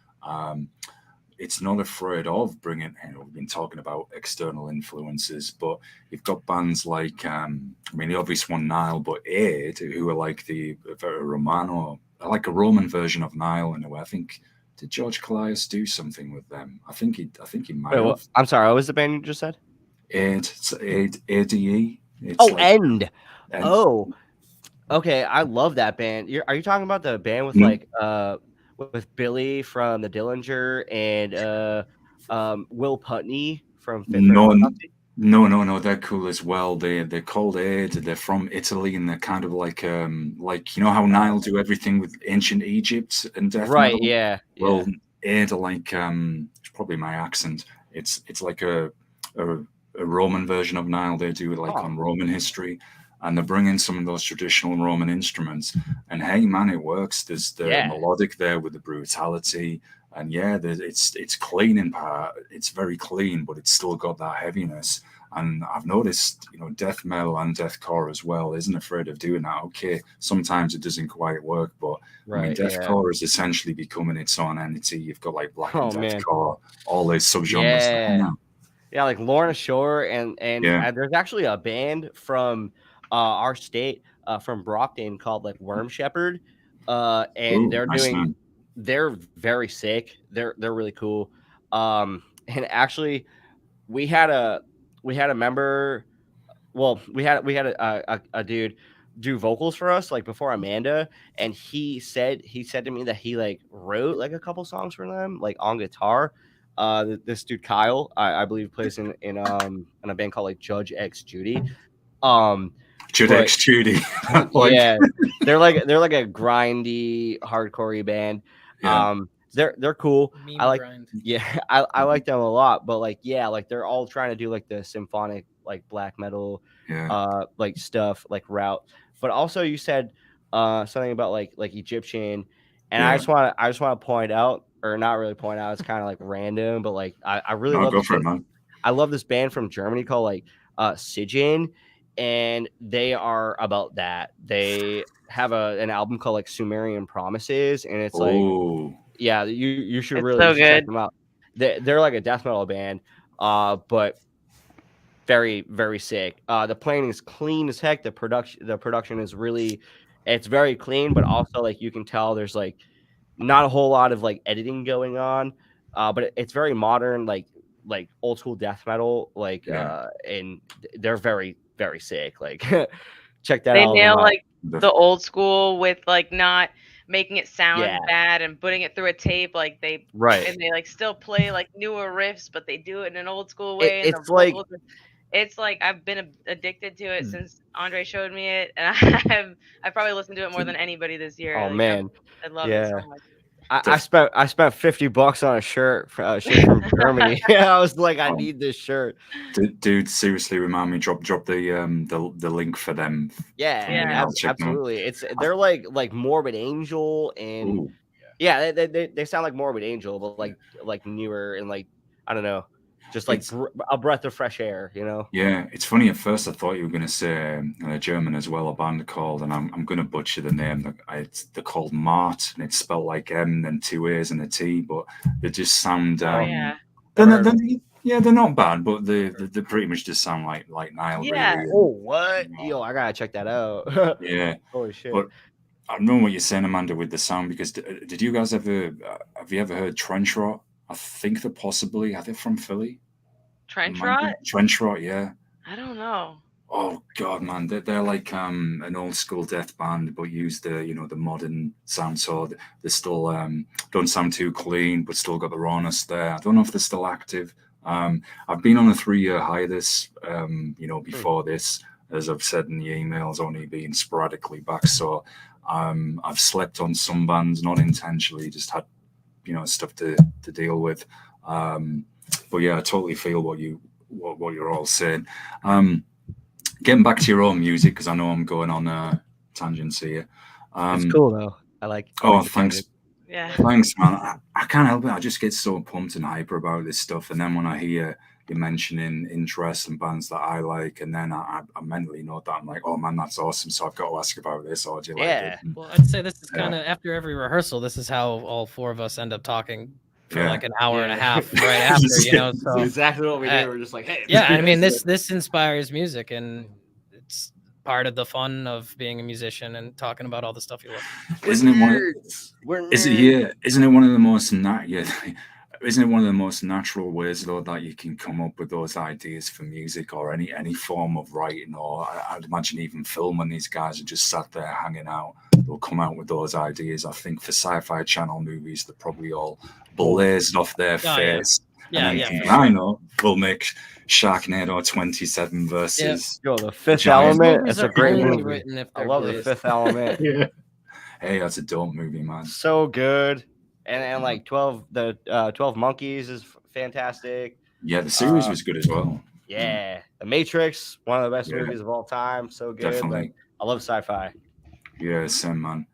it's not afraid of bringing, we've been talking about external influences, but you've got bands like, the obvious one, Nile, but Aid, who are like the Romano, like a Roman version of Nile in a way. I think, did George Callias do something with them? I think he might have. I'm sorry, what was the band you just said? Aid, ADE. End. Oh, okay. I love that band. Are you talking about the band with with Billy from the Dillinger and Will Putney from Fifth No, they're cool as well. They're called Aid. They're from Italy, and they're kind of like how Nile do everything with ancient Egypt and death metal. Yeah. Well, Aid are like it's probably my accent. It's like a Roman version of Nile. They do it like on Roman history, and they're bringing some of those traditional Roman instruments. And hey, man, it works. There's the melodic there with the brutality, and it's clean in part. It's very clean, but it's still got that heaviness. And I've noticed, death metal and deathcore as well isn't afraid of doing that. Okay, sometimes it doesn't quite work, but deathcore is essentially becoming its own entity. You've got like black and deathcore, all those subgenres. Yeah, like Lorna Shore, and there's actually a band from our state, from Brockton, called like Worm Shepherd, and they're very sick. They're really cool. And actually, we had a member. Well, we had a dude do vocals for us like before Amanda, and he said to me that he like wrote like a couple songs for them like on guitar. This dude Kyle, I believe, plays in a band called like Judge X Judy. Judge X Judy. Yeah, they're like a grindy, hardcore band. Yeah. They're cool. I like them a lot. But like they're all trying to do like the symphonic like black metal, like stuff like route. But also you said something about like Egyptian, and I just want to point out. Or not really point out, it's kind of like random, but like I really love go for it, man. I love this band from Germany called like Sijin, and they are about that. They have an album called like Sumerian Promises, and it's like you should really check them out. They're like a death metal band, but very, very sick. The playing is clean as heck. The production is really, it's very clean, but also like you can tell there's like not a whole lot of like editing going on, but it's very modern, like old school death metal, and they're very, very sick. Like check that out. They nail like the old school with like not making it sound bad and putting it through a tape, like and they like still play like newer riffs, but they do it in an old school way. It's like I've been addicted to it since Andre showed me it, and I probably listened to it more than anybody this year. Oh man, I love it so much. I spent $50 on a shirt from Germany. I was like, I need this shirt. Dude, seriously, remind me, drop the link for them. Yeah, absolutely. They're like Morbid Angel, and they sound like Morbid Angel, but like newer and like I don't know. Just like a breath of fresh air, Yeah, it's funny. At first, I thought you were going to say German as well. A band called, and I'm going to butcher the name. They're called Mart, and it's spelled like M, then 2 A's and a T. But they just sound. They're not bad, but they pretty much just sound like Nile. Yeah. Really. Oh, what? Yo, I gotta check that out. Yeah. Holy shit. But I know what you're saying, Amanda, with the sound, because did you guys have you ever heard Trench Rot? I think they're from Philly. Trench Rot? Trench Rot, yeah. I don't know. Oh God, man, they're like an old school death band, but use the modern sound. So they still don't sound too clean, but still got the rawness there. I don't know if they're still active. I've been on a 3-year hiatus, before this, as I've said in the emails, only being sporadically back. So I've slept on some bands, not intentionally, just had stuff to deal with. But yeah, I totally feel what you're all saying. Getting back to your own music, because I know I'm going on tangents here. It's cool though. I like. Thanks. Yeah. Thanks, man. I can't help it. I just get so pumped and hyper about this stuff, and then when I hear you mentioning interests and bands that I like, and then I mentally note that I'm like, oh man, that's awesome. So I've got to ask about this. Or do you like it? Well, I'd say this is kind of after every rehearsal. This is how all four of us end up talking for like an hour and a half right after. So that's exactly what we do. We're just like, hey. Yeah, I mean this inspires music, and it's part of the fun of being a musician and talking about all the stuff you love. Isn't it one of the most isn't it one of the most natural ways though that you can come up with those ideas for music or any form of writing, or I'd imagine even film when these guys are just sat there hanging out, they'll come out with those ideas. I think for Sci-Fi Channel movies, they're probably all blazed off their face. I know we'll make Sharknado 27 versus The Fifth Element. It's a great movie. I love The Fifth Element. Hey, that's a dope movie, man. So good. And like 12 Monkeys is fantastic. Yeah, the series was good as well. Yeah, The Matrix, one of the best movies of all time. So good. Definitely. Like, I love sci-fi. Yeah, same man.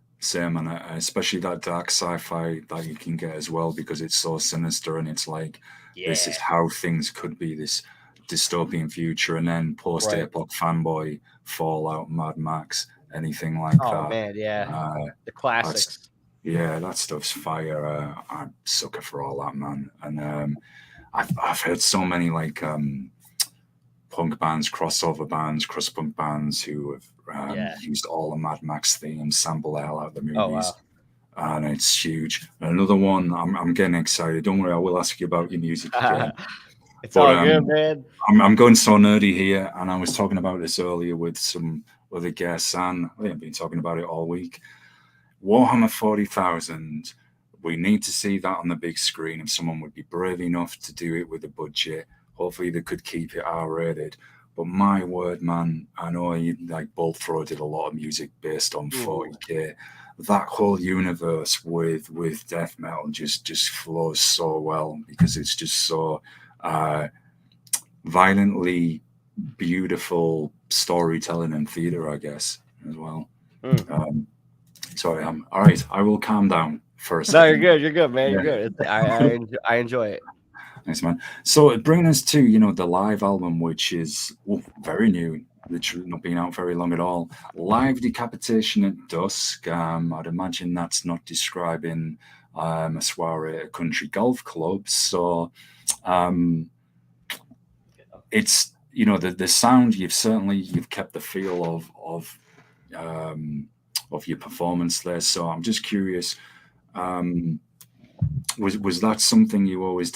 Especially that dark sci-fi that you can get as well, because it's so sinister and it's like this is how things could be, this dystopian future, and then post-apoc fanboy, Fallout, Mad Max, anything like that. Oh man, the classics. Yeah, that stuff's fire. I'm a sucker for all that, man. And I've heard so many like punk bands, crossover bands, crust-punk bands who have used all the Mad Max themes, sample the hell out of the movies. Oh, wow. And it's huge. Another one, I'm getting excited. Don't worry, I will ask you about your music again. It's all good, man. I'm going so nerdy here, and I was talking about this earlier with some other guests, and we have been talking about it all week. Warhammer 40,000, we need to see that on the big screen. If someone would be brave enough to do it with a budget, hopefully they could keep it R-rated. But my word, man, I know Bolt Thrower did a lot of music based on 40K. That whole universe with death metal just flows so well, because it's just so violently beautiful storytelling and theater, I guess, as well. Sorry, all right. I will calm down for a second. No, you're good, man. You're good. I enjoy it. Thanks, man. So bringing us to the live album, which is very new, literally not been out very long at all. Live Decapitation at Dusk. I'd imagine that's not describing a soiree at a country golf club. So it's the sound. You've kept the feel of your performance there. So I'm just curious, was that something you always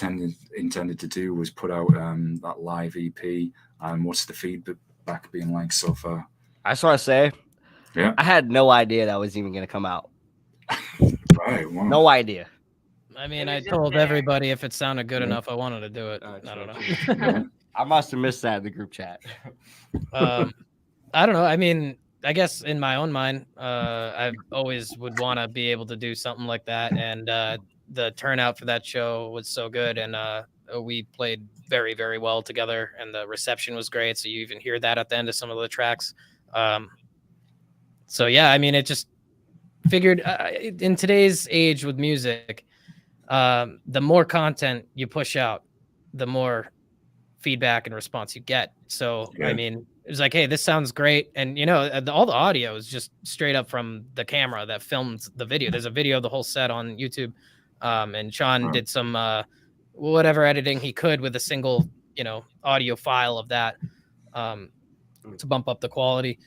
intended to do, was put out that live EP? And what's the feedback been like so far? I just want to say, I had no idea that was even going to come out. Right. Wow. No idea. I mean, I told everybody if it sounded good enough, I wanted to do it. I don't know. I must have missed that in the group chat. I don't know. I mean, I guess in my own mind, I always would want to be able to do something like that. And the turnout for that show was so good. And we played very, very well together. And the reception was great. So you even hear that at the end of some of the tracks. So, yeah, I mean, it just figured in today's age with music, the more content you push out, the more feedback and response you get. So, I mean, it was like, hey, this sounds great. And, all the audio is just straight up from the camera that filmed the video. There's a video of the whole set on YouTube. And Sean did some whatever editing he could with a single, audio file of that to bump up the quality.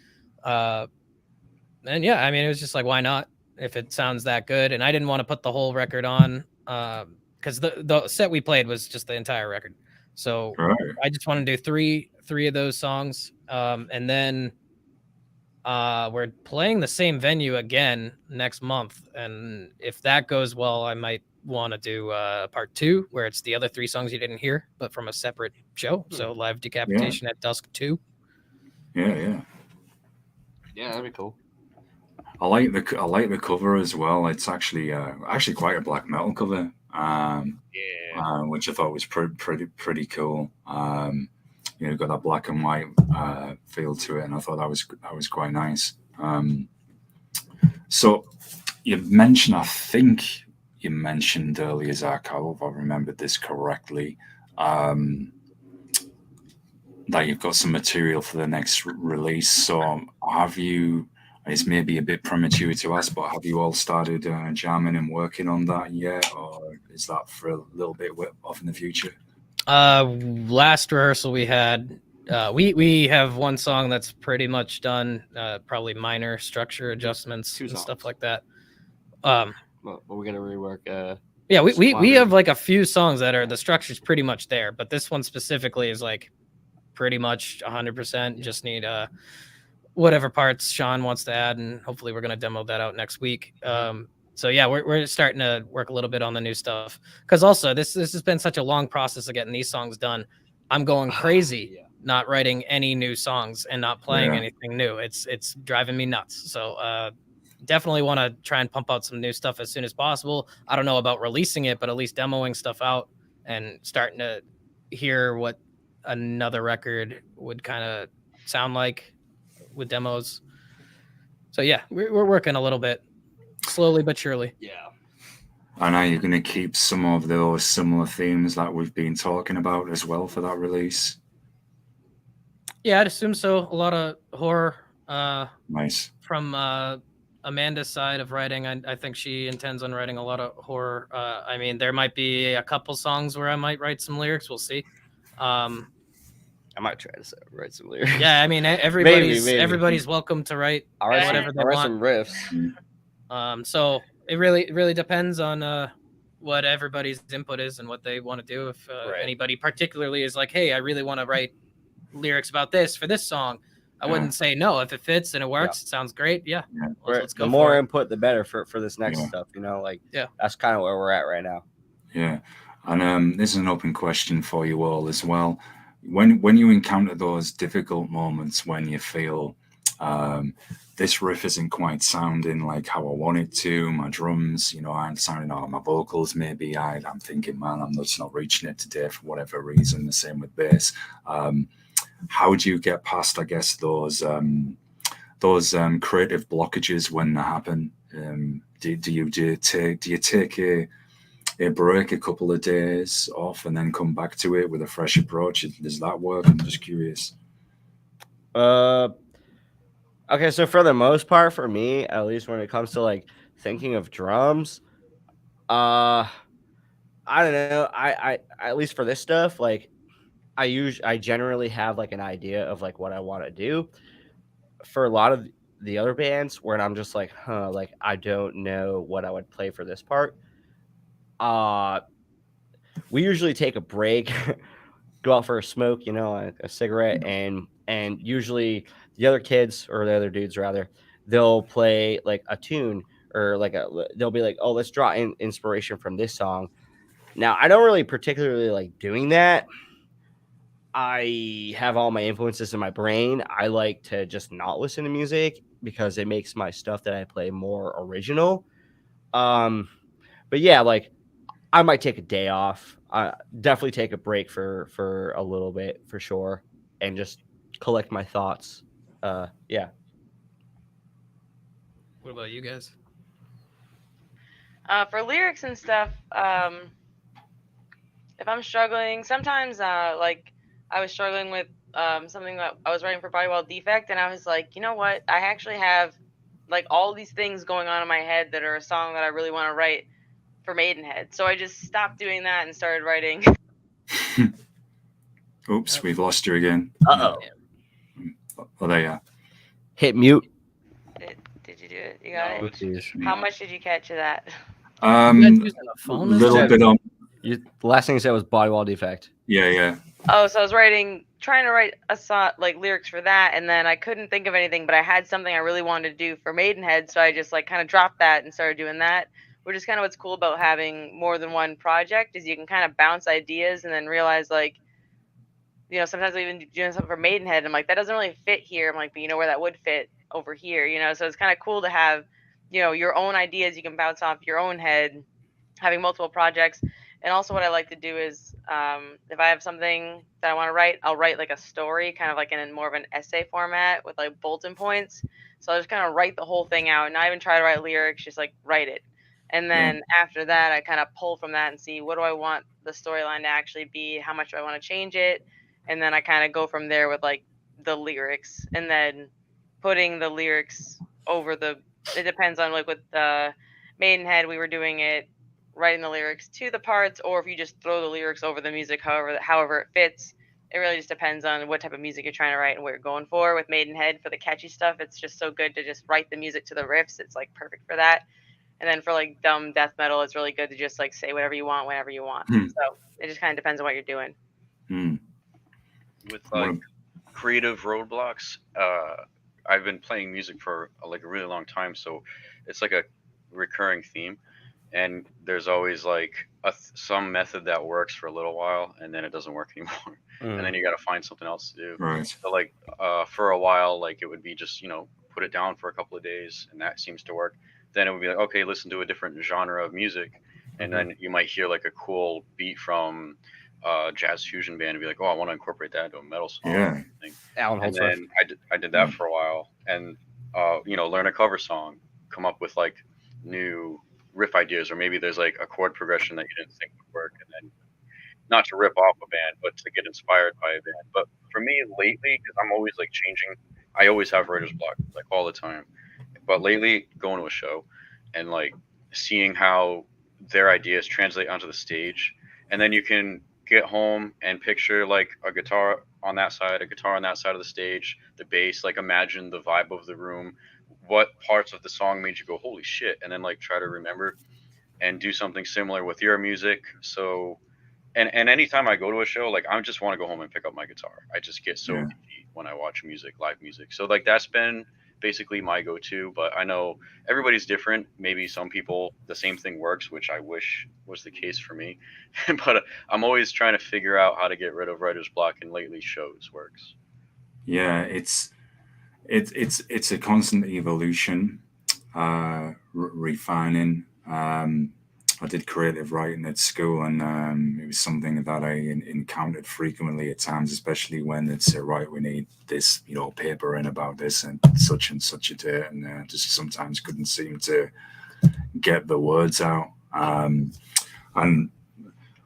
And yeah, I mean, it was just like, why not? If it sounds that good. And I didn't want to put the whole record on because the set we played was just the entire record. So I just want to do three of those songs. And then we're playing the same venue again next month. And if that goes well, I might want to do part 2, where it's the other 3 songs you didn't hear, but from a separate show. So Live Decapitation at Dusk 2. Yeah, that'd be cool. I like the cover as well. It's actually quite a black metal cover, which I thought was pretty cool. Got that black and white feel to it, and I thought that was quite nice. So you mentioned, I think you mentioned earlier, Zach, if I remembered this correctly, that you've got some material for the next release. So have you? It's maybe a bit premature to ask, but have you all started jamming and working on that yet, or is that for a little bit off in the future? Last rehearsal we had, we have one song that's pretty much done, probably minor structure adjustments and stuff like that. Well, we're gonna rework. Yeah, we have like a few songs that are the structure's pretty much there, but this one specifically is like pretty much 100%. Just need whatever parts Sean wants to add, and hopefully we're gonna demo that out next week. So yeah, we're starting to work a little bit on the new stuff, because also this has been such a long process of getting these songs done. I'm going crazy not writing any new songs and not playing anything new. It's driving me nuts. So definitely want to try and pump out some new stuff as soon as possible. I don't know about releasing it, but at least demoing stuff out and starting to hear what another record would kind of sound like with demos. So yeah, we're working a little bit, slowly but surely. Yeah. I know you're going to keep some of those similar themes that we've been talking about as well for that release. Yeah, I'd assume so. A lot of horror. Nice. From Amanda's side of writing, I think she intends on writing a lot of horror. I mean, there might be a couple songs where I might write some lyrics. We'll see. I might try to write some lyrics. Yeah, I mean, everybody's welcome to write whatever they want. Some riffs. So it really depends on what everybody's input is and what they want to do. If anybody particularly is like, hey, I really want to write lyrics about this for this song, I wouldn't say no. If it fits and it works, it sounds great. Yeah. Let's go. The more input, the better for this next stuff. That's kind of where we're at right now. Yeah, and this is an open question for you all as well. When you encounter those difficult moments when you feel this riff isn't quite sounding like how I want it to, my drums, aren't sounding out, my vocals maybe, I'm thinking, man, I'm just not reaching it today for whatever reason. The same with bass. How do you get past, I guess, those creative blockages when they happen? Do you take a break, a couple of days off, and then come back to it with a fresh approach? Does that work? I'm just curious. Okay, so for the most part, for me, at least when it comes to like thinking of drums, I don't know. I at least for this stuff, like I generally have like an idea of like what I want to do. For a lot of the other bands, where I'm just like, like I don't know what I would play for this part. We usually take a break, go out for a smoke, a cigarette, and usually the other kids, or the other dudes rather, they'll play like a tune, or they'll be like, oh, let's draw inspiration from this song. Now, I don't really particularly like doing that. I have all my influences in my brain. I like to just not listen to music because it makes my stuff that I play more original. But yeah, like I might take a day off. Definitely take a break for a little bit for sure, and just collect my thoughts. Yeah. What about you guys? For lyrics and stuff, if I'm struggling, sometimes like I was struggling with something that I was writing for Bodywell Defect, and I was like, you know what? I actually have like all these things going on in my head that are a song that I really want to write for Maidenhead. So I just stopped doing that and started writing. Oops, we've lost you again. Uh-oh. Oh, there you are. Hit mute. Did you do it? You got it? Geez. How much did you catch of that? Little bit on. The last thing you said was Bodywall Defect. Yeah. Oh, so I was trying to write a song, like lyrics for that, and then I couldn't think of anything, but I had something I really wanted to do for Maidenhead, so I just like kind of dropped that and started doing that, which is kind of what's cool about having more than one project, is you can kind of bounce ideas and then realize like, sometimes I even doing something for Maidenhead, I'm like, that doesn't really fit here. I'm like, but you know where that would fit? over here, you know. So it's kind of cool to have, you know, your own ideas you can bounce off your own head, having multiple projects. And also what I like to do is, if I have something that I want to write, I'll write like a story, kind of like in more of an essay format with like bulletin points. So I'll just kind of write the whole thing out, not even try to write lyrics, just like write it. And then after that, I kind of pull from that and see what do I want the storyline to actually be, how much do I want to change it, and then I kind of go from there with like the lyrics, and then putting the lyrics over the. It depends on like with the Maidenhead, we were doing it writing the lyrics to the parts, or if you just throw the lyrics over the music, however it fits. It really just depends on what type of music you're trying to write and what you're going for. With Maidenhead, for the catchy stuff, it's just so good to just write the music to the riffs. It's like perfect for that. And then for like dumb death metal, it's really good to just like say whatever you want whenever you want. So it just kind of depends on what you're doing. With like creative roadblocks, I've been playing music for like a really long time, so it's like a recurring theme. And there's always like some method that works for a little while, and then it doesn't work anymore, and then you got to find something else to do. Right. So like for a while, like it would be just, you know, put it down for a couple of days, and that seems to work. Then it would be like, okay, listen to a different genre of music, and then you might hear like a cool beat from jazz fusion band and be like, oh, I want to incorporate that into a metal song. Yeah. Alan And Holdsworth. then I did that for a while, and you know, learn a cover song, come up with like new riff ideas, or maybe there's like a chord progression that you didn't think would work, and then not to rip off a band, but to get inspired by a band. But for me lately, because I'm always like changing, I always have writer's block like all the time. But lately, going to a show and like seeing how their ideas translate onto the stage, and then you can get home and picture like a guitar on that side, a guitar on that side of the stage, the bass, like imagine the vibe of the room, what parts of the song made you go holy shit, and then like try to remember and do something similar with your music. So and anytime I go to a show, like I just want to go home and pick up my guitar. I just get so giddy when I watch music, live music. So like that's been basically my go-to, but I know everybody's different. Maybe some people the same thing works, which I wish was the case for me. But I'm always trying to figure out how to get rid of writer's block, and lately shows works. Yeah, it's a constant evolution, refining. I did creative writing at school, and it was something that I encountered frequently at times, especially when it's right. We need this, you know, paper in about this and such a date, and just sometimes couldn't seem to get the words out.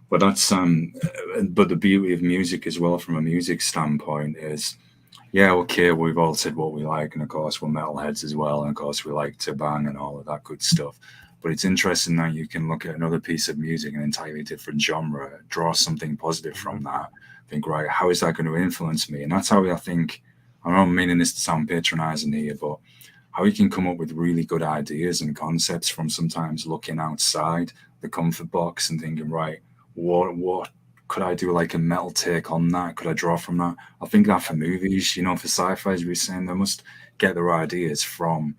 But that's but the beauty of music as well, from a music standpoint, is yeah, okay, we've all said what we like, and of course we're metalheads as well, and of course we like to bang and all of that good stuff. But it's interesting that you can look at another piece of music, an entirely different genre, draw something positive from that, think, right, how is that going to influence me? And that's how I think, I'm not meaning this to sound patronizing here, but how you can come up with really good ideas and concepts from sometimes looking outside the comfort box and thinking, right, what could I do, like a metal take on that? Could I draw from that? I think that for movies, you know, for sci-fi, as we were saying, they must get their ideas from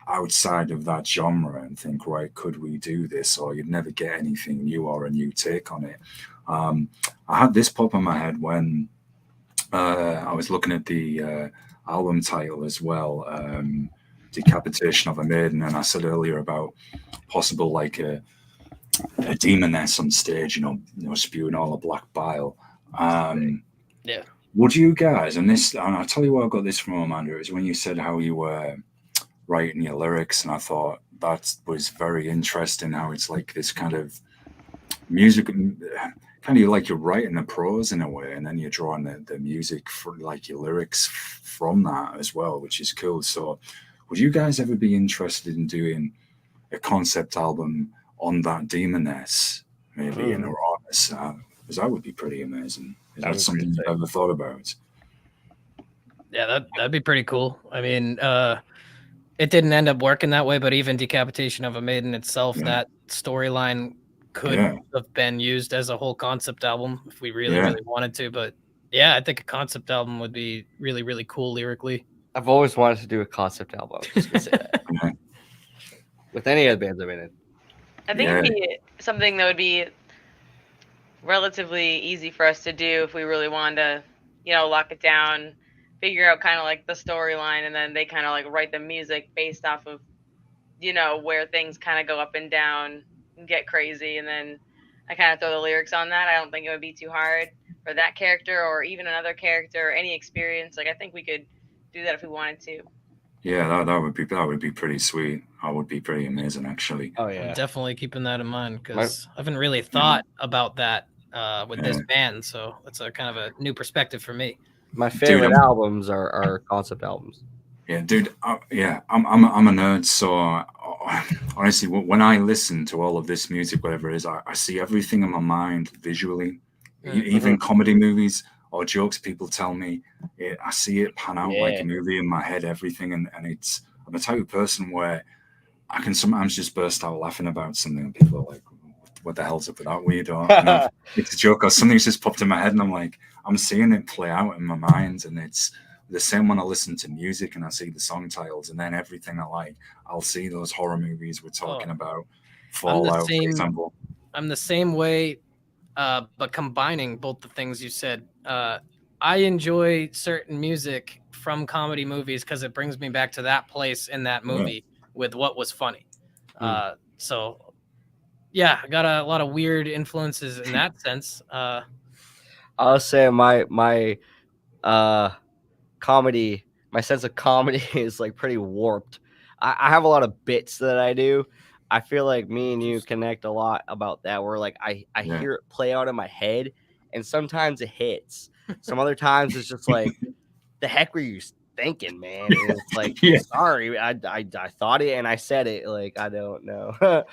outside of that genre and think, right, could we do this? Or you'd never get anything new or a new take on it. I had this pop in my head when I was looking at the album title as well, Decapitation of a Maiden, and I said earlier about possible like a demoness on stage, you know, spewing all the black bile. Yeah. Would you guys, and I'll tell you where I got this from, Amanda, is when you said how you were writing your lyrics, and I thought that was very interesting, how it's like this kind of music, kind of like you're writing the prose in a way, and then you're drawing the music for like your lyrics from that as well, which is cool. So would you guys ever be interested in doing a concept album on that demoness, maybe in Uranus? Because that would be pretty amazing. Is that something you've ever thought about? Yeah, that'd be pretty cool. I mean, it didn't end up working that way, but even Decapitation of a Maiden itself, that storyline could have been used as a whole concept album if we really wanted to. But yeah, I think a concept album would be really, really cool lyrically. I've always wanted to do a concept album. I'm just gonna say that. With any of the bands I've been in. I think it'd be something that would be relatively easy for us to do if we really wanted to, you know, lock it down. figure out kind of like the storyline, and then they kind of like write the music based off of, where things kind of go up and down and get crazy, and then I kind of throw the lyrics on that. I don't think it would be too hard for that character or even another character or any experience. Like, I think we could do that if we wanted to. Yeah, that would be pretty sweet. That would be pretty amazing, actually. Oh I'm yeah. definitely keeping that in mind because I haven't really thought about that with this band, so it's a kind of a new perspective for me. My favorite albums are concept albums. Yeah, dude. I'm a nerd, so honestly, when I listen to all of this music, whatever it is, I see everything in my mind visually. Even comedy movies or jokes people tell me, I see it pan out like a movie in my head. Everything, and I'm the type of person where I can sometimes just burst out laughing about something, and people are like, "What the hell's up with that weird?" Or it's a joke or something's just popped in my head, and I'm seeing it play out in my mind, and it's the same when I listen to music and I see the song titles, and then everything I like, I'll see those horror movies we're talking about, Fallout, for example. I'm the same way, but combining both the things you said. I enjoy certain music from comedy movies because it brings me back to that place in that movie with what was funny. So, yeah, I got a lot of weird influences in that sense. I'll say my comedy, my sense of comedy is like pretty warped. I have a lot of bits that I do. I feel like me and you connect a lot about that, where like I hear it play out in my head, and sometimes it hits. Some other times it's just like, the heck were you thinking, man? And it's like, sorry, I thought it and I said it. Like, I don't know.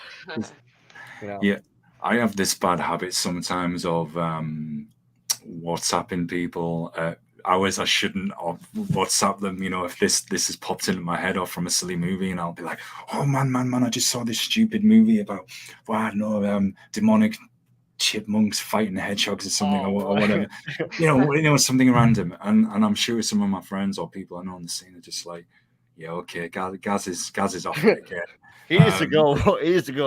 Yeah, I have this bad habit sometimes of WhatsApping people hours I shouldn't WhatsApp them, if this has popped into my head or from a silly movie, and I'll be like, oh man, I just saw this stupid movie about, well, I don't know, demonic chipmunks fighting hedgehogs or something, or whatever. Something random, and I'm sure some of my friends or people I know on the scene are just like, yeah, okay, Gaz is off it again. He needs to go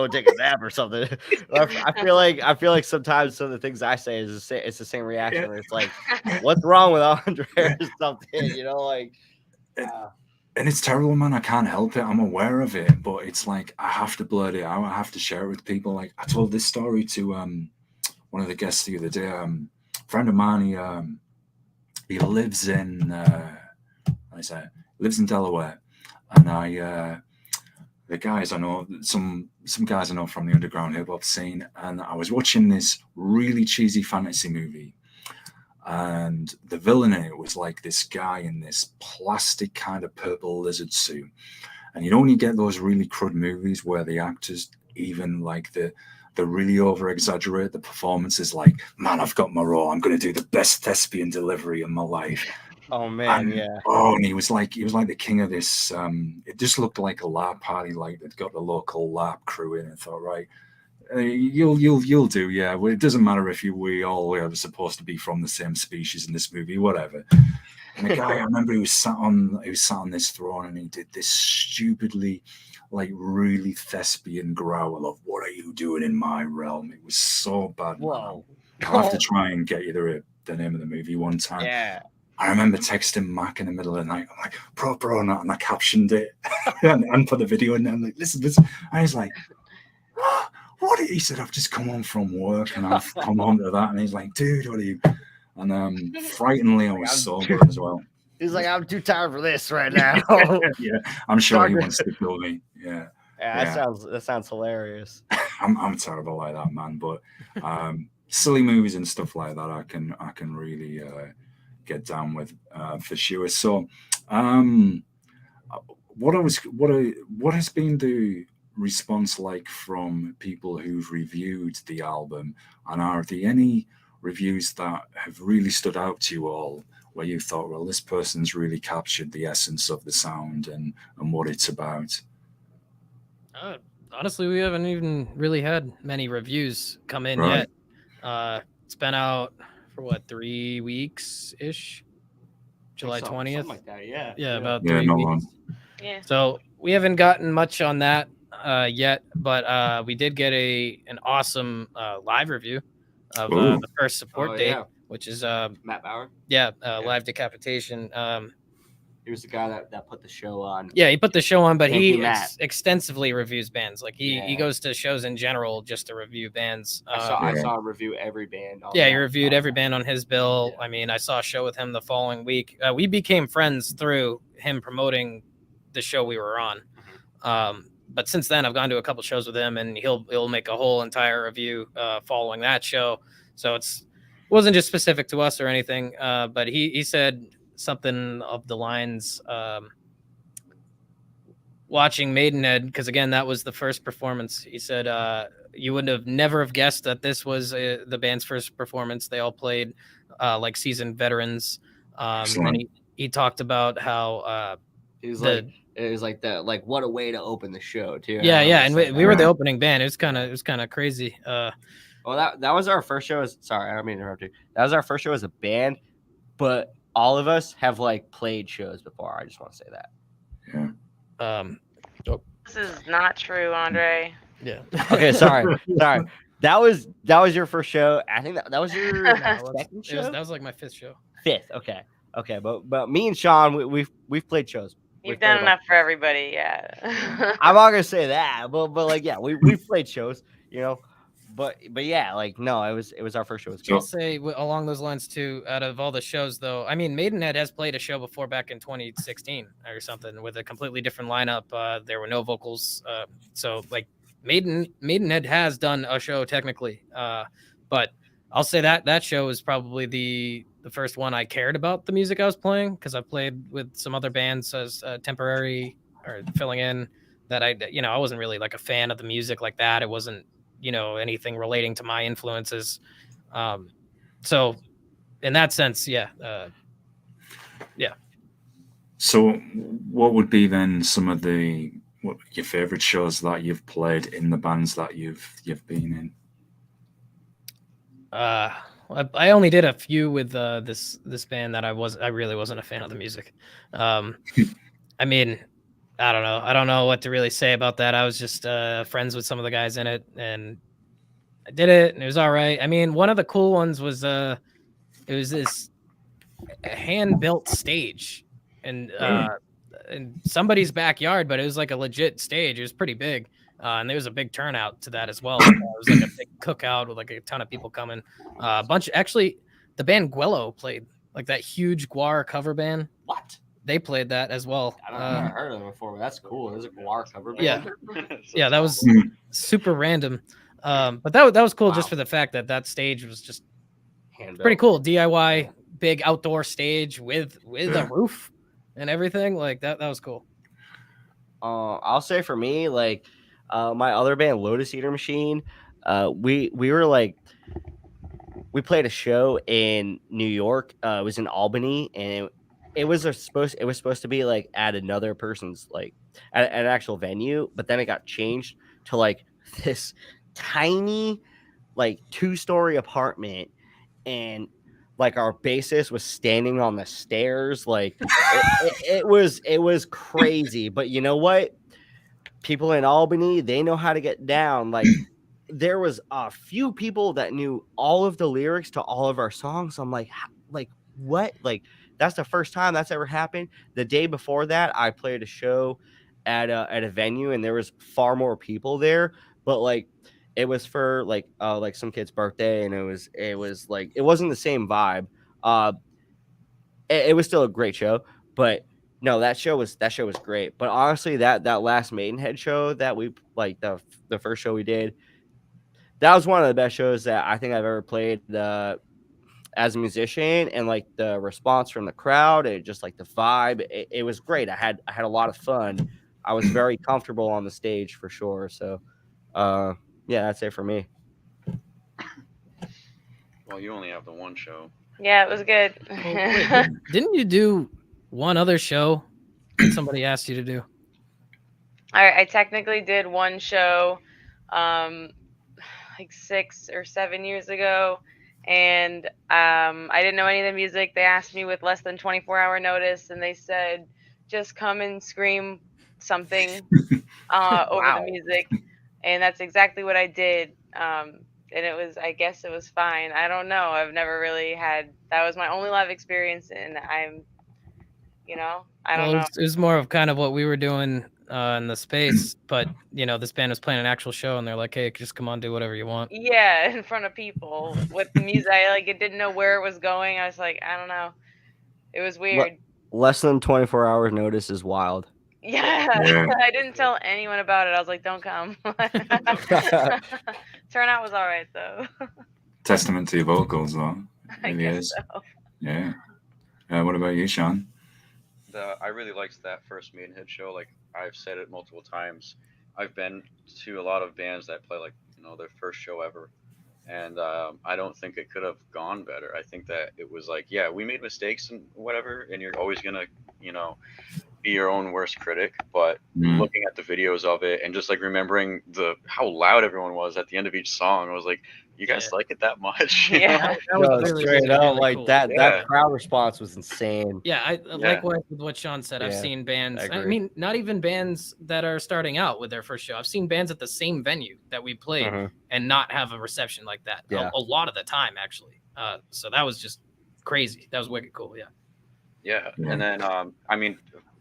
take a nap or something. I feel like sometimes some of the things I say it's the same reaction. Where it's like, what's wrong with Andre or something, like. And it's terrible, man. I can't help it. I'm aware of it, but it's like I have to blurt it out. I have to share it with people. Like, I told this story to one of the guests the other day. A friend of mine, he lives in Delaware, and the guys I know, some guys I know from the underground hip hop scene, and I was watching this really cheesy fantasy movie, and the villain in it was like this guy in this plastic kind of purple lizard suit. And when you get those really crud movies where the actors even like the really over exaggerate the performances, like, man, I've got my role, I'm going to do the best thespian delivery of my life. Oh man, and he was like the king of this. It just looked like a LARP party, like they'd got the local LARP crew in and thought, right, you'll do, yeah. Well, it doesn't matter if we all are supposed to be from the same species in this movie, whatever. And the guy, I remember, he was sat on this throne, and he did this stupidly, like, really thespian growl of, "What are you doing in my realm?" It was so bad. Whoa. I'll have to try and get you the name of the movie one time. Yeah. I remember texting Mac in the middle of the night. I'm like, bro, and I captioned it and put the video in there. I'm like, listen. I was like, what? He said, I've just come home from work and I've come home to that. And he's like, dude, what are you? And frighteningly, I was sober as well. He's like, I'm too tired for this right now. Yeah, I'm sure he wants to kill me. Yeah. That sounds hilarious. I'm terrible like that, man. But silly movies and stuff like that, I can really get down with for sure. So, what has been the response like from people who've reviewed the album, and are there any reviews that have really stood out to you all, where you thought, well, this person's really captured the essence of the sound and what it's about? Honestly, we haven't even really had many reviews come in yet. It's been out for 3 weeks ish. July 20th. Something like that, yeah, about 3 weeks. Yeah. So we haven't gotten much on that yet, but we did get an awesome live review of the first support date, which is Matt Bauer. Live Decapitation. He was the guy that put the show on. Yeah, he put the show on, but Thank he you, Matt. extensively reviews bands. Like he Yeah. goes to shows in general just to review bands. I saw him review every band. Yeah, he reviewed every band on his bill. Yeah. I mean, I saw a show with him the following week. We became friends through him promoting the show we were on. But since then, I've gone to a couple shows with him, and he'll make a whole entire review following that show. So it wasn't just specific to us or anything. But he said something of the lines, watching Maidenhead, because again, that was the first performance. He said you would have never guessed that this was the band's first performance. They all played like seasoned veterans. And he talked about how it was like that, like what a way to open the show too. Yeah, and we were the opening band. It was kind of crazy. Well, that was our first show. Sorry, I don't mean to interrupt you. That was our first show as a band, but all of us have like played shows before. I just want to say that. Yeah. This is not true, Andre. Yeah. Okay, sorry. That was your first show. I think that was your second show. That was like my fifth show. Fifth. Okay. But me and Sean, we've played shows. You've done enough for everybody, yeah. I'm not gonna say that, but like yeah, we've played shows, you know. But yeah, like no, it was our first show. I'll say along those lines too. Out of all the shows, though, I mean, Maidenhead has played a show before back in 2016 or something with a completely different lineup. There were no vocals, so like Maidenhead has done a show technically. But I'll say that show is probably the first one I cared about the music I was playing, because I played with some other bands as temporary or filling in. That I wasn't really like a fan of the music like that. It wasn't anything relating to my influences. So in that sense, yeah. So what would be then some of your favorite shows that you've played in the bands that you've been in? I only did a few with this band that I really wasn't a fan of the music. I mean, I don't know what to really say about that. I was just friends with some of the guys in it, and I did it, and it was all right. I mean, one of the cool ones was it was this hand-built stage in somebody's backyard, but it was like a legit stage. It was pretty big, and there was a big turnout to that as well. It was like a big cookout with like a ton of people coming. Actually, the band Guello played, like that huge Guar cover band. What? They played that as well. I don't know. I've never heard of them before, but that's cool. There's a Guar cover band. Yeah, that was super random. But that was cool just for the fact that stage was just pretty cool. DIY big outdoor stage with a roof and everything. Like that was cool. I'll say for me, like my other band, Lotus Eater Machine, we were like, we played a show in New York. It was in Albany, and it was supposed to be like at another person's, like at an actual venue, but then it got changed to like this tiny like 2-story apartment, and like our bassist was standing on the stairs. Like it was crazy. But you know what, people in Albany, they know how to get down. Like there was a few people that knew all of the lyrics to all of our songs. I'm like what? Like that's the first time that's ever happened. The day before that, I played a show at a venue, and there was far more people there, but like it was for like some kid's birthday, and it was like it wasn't the same vibe. It was still a great show, but no, that show was great. But honestly, that last Maidenhead show that we like the first show we did, that was one of the best shows that I think I've ever played as a musician, and like the response from the crowd, and just like the vibe, it was great. I had a lot of fun. I was very comfortable on the stage for sure. So, yeah, that's it for me. Well, you only have the one show. Yeah, it was good. Wait, didn't you do one other show that somebody asked you to do? I technically did one show like 6 or 7 years ago, and I didn't know any of the music. They asked me with less than 24-hour notice, and they said, just come and scream something over the music. And that's exactly what I did. and I guess it was fine. I don't know. I've never really that was my only live experience, and I don't know. It was more of kind of what we were doing in the space, but this band was playing an actual show, and they're like, "Hey, just come on, do whatever you want." Yeah, in front of people with the music. I didn't know where it was going. I was like, I don't know. It was weird. Less than 24 hours notice is wild. Yeah. I didn't tell anyone about it. I was like, don't come. Turnout was all right though. Testament to your vocals, though. I guess so. Yeah. What about you, Sean? I really liked that first Maidenhead show. Like I've said it multiple times. I've been to a lot of bands that play their first show ever, and I don't think it could have gone better. I think that it was we made mistakes and whatever, and you're always gonna be your own worst critic. But looking at the videos of it and just remembering how loud everyone was at the end of each song, I was like, you guys like it that much? Yeah. That was really, straight really, up, really cool. that crowd response was insane. Yeah, likewise with what Sean said. I've seen bands. I mean, not even bands that are starting out with their first show. I've seen bands at the same venue that we played and not have a reception like that. Yeah. A lot of the time, actually. So that was just crazy. That was wicked cool. Yeah. Yeah, and then I mean,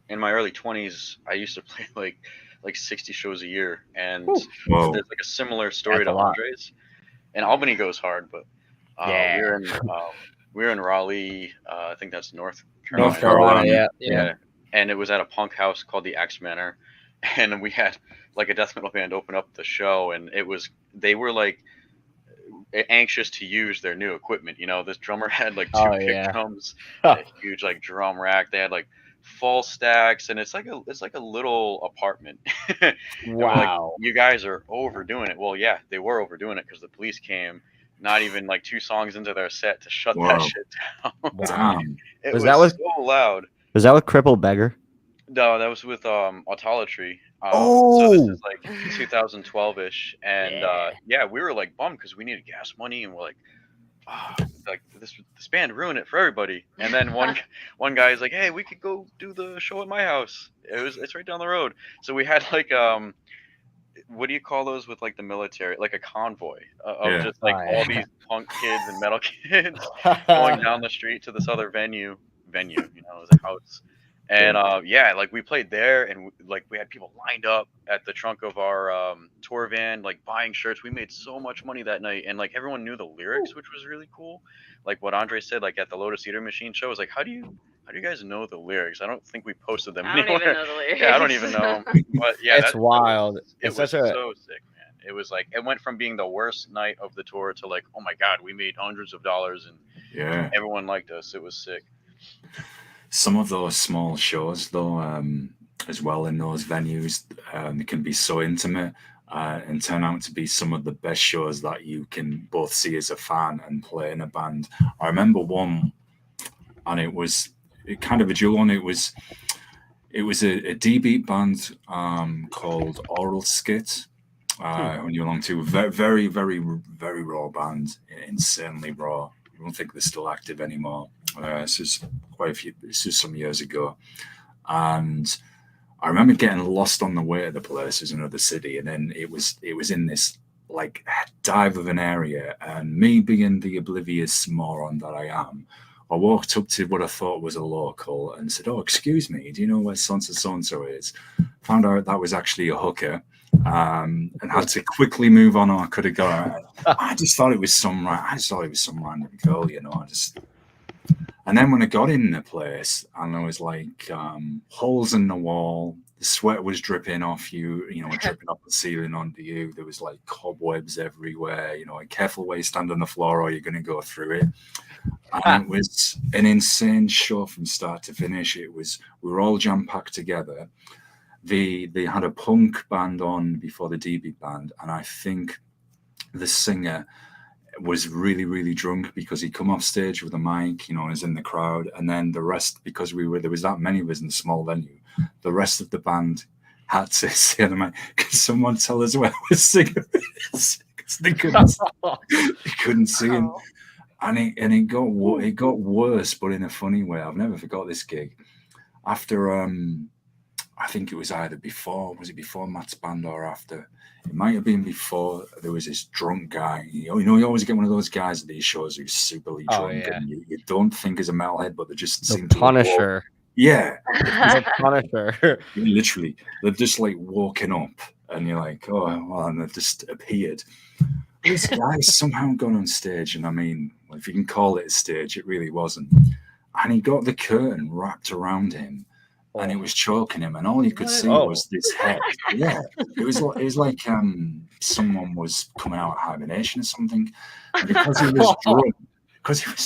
in my early 20s, I used to play like 60 shows a year, and there's a similar story to Andre's. And Albany goes hard, but we were in Raleigh. I think that's North Carolina. North Carolina, yeah. And it was at a punk house called the Axe Manor, and we had a death metal band open up the show, and they were anxious to use their new equipment. This drummer had two kick drums, a huge drum rack. They had full stacks, and it's like a little apartment. Wow. You guys are overdoing it. Well, yeah, they were overdoing it because the police came not even 2 songs into their set to shut that shit down. It was so loud. Was that with Crippled Beggar? No, that was with Autolatry. So this is 2012-ish, and we were bummed because we needed gas money, and we're this band ruined it for everybody. And then one guy is like, hey, we could go do the show at my house. It's right down the road. So we had what do you call those with the military, a convoy of just all these punk kids and metal kids going down the street to this other venue, it was a house. And we played there, and we had people lined up at the trunk of our tour van, buying shirts. We made so much money that night, and everyone knew the lyrics, which was really cool. What Andre said, at the Lotus Theater Machine show, was how do you guys know the lyrics? I don't think we posted them anywhere. I don't even know the lyrics. Yeah, I don't even know. But yeah, it's wild. It was so sick, man. It was it went from being the worst night of the tour to oh my god, we made hundreds of dollars, and everyone liked us. It was sick. Some of those small shows, though, as well in those venues, they can be so intimate and turn out to be some of the best shows that you can both see as a fan and play in a band. I remember one, and it was kind of a dual one. It was a D-beat band called Oral Skit. When you belong to a very, very, very raw band, insanely raw. I don't think they're still active anymore. This is some years ago, and I remember getting lost on the way to the place. There's another city, and then it was in this dive of an area, and me being the oblivious moron that I am, I walked up to what I thought was a local and said, "Oh, excuse me, do you know where so-and-so is?" Found out that was actually a hooker. And had to quickly move on, or I could have gone. I just thought it was some random girl, And then when I got in the place, and there was holes in the wall, the sweat was dripping off you, dripping off the ceiling onto you. There was cobwebs everywhere. Careful where you stand on the floor, or you're going to go through it. And it was an insane show from start to finish. We were all jam packed together. They had a punk band on before the DB band, and I think the singer was really, really drunk because he come off stage with a mic, is in the crowd, and then the rest, because there was that many of us in a small venue, the rest of the band had to say on the mic, "Can someone tell us where we're singing?" Because they couldn't see him, and it got worse, but in a funny way. I've never forgot this gig. After I think it was either before. Was it before Matt's band or after? It might have been before. There was this drunk guy. You know, you always get one of those guys at these shows who's superly drunk, and you don't think is a metalhead, but they just seem to Punisher. Yeah, The Punisher. literally, they've just like woken up, and you're like, oh, well, and they've just appeared. This guy's somehow gone on stage, and I mean, if you can call it a stage, it really wasn't. And he got the curtain wrapped around him, and it was choking him, and all you could see was this head. Yeah, it was like someone was coming out of hibernation or something. And because he was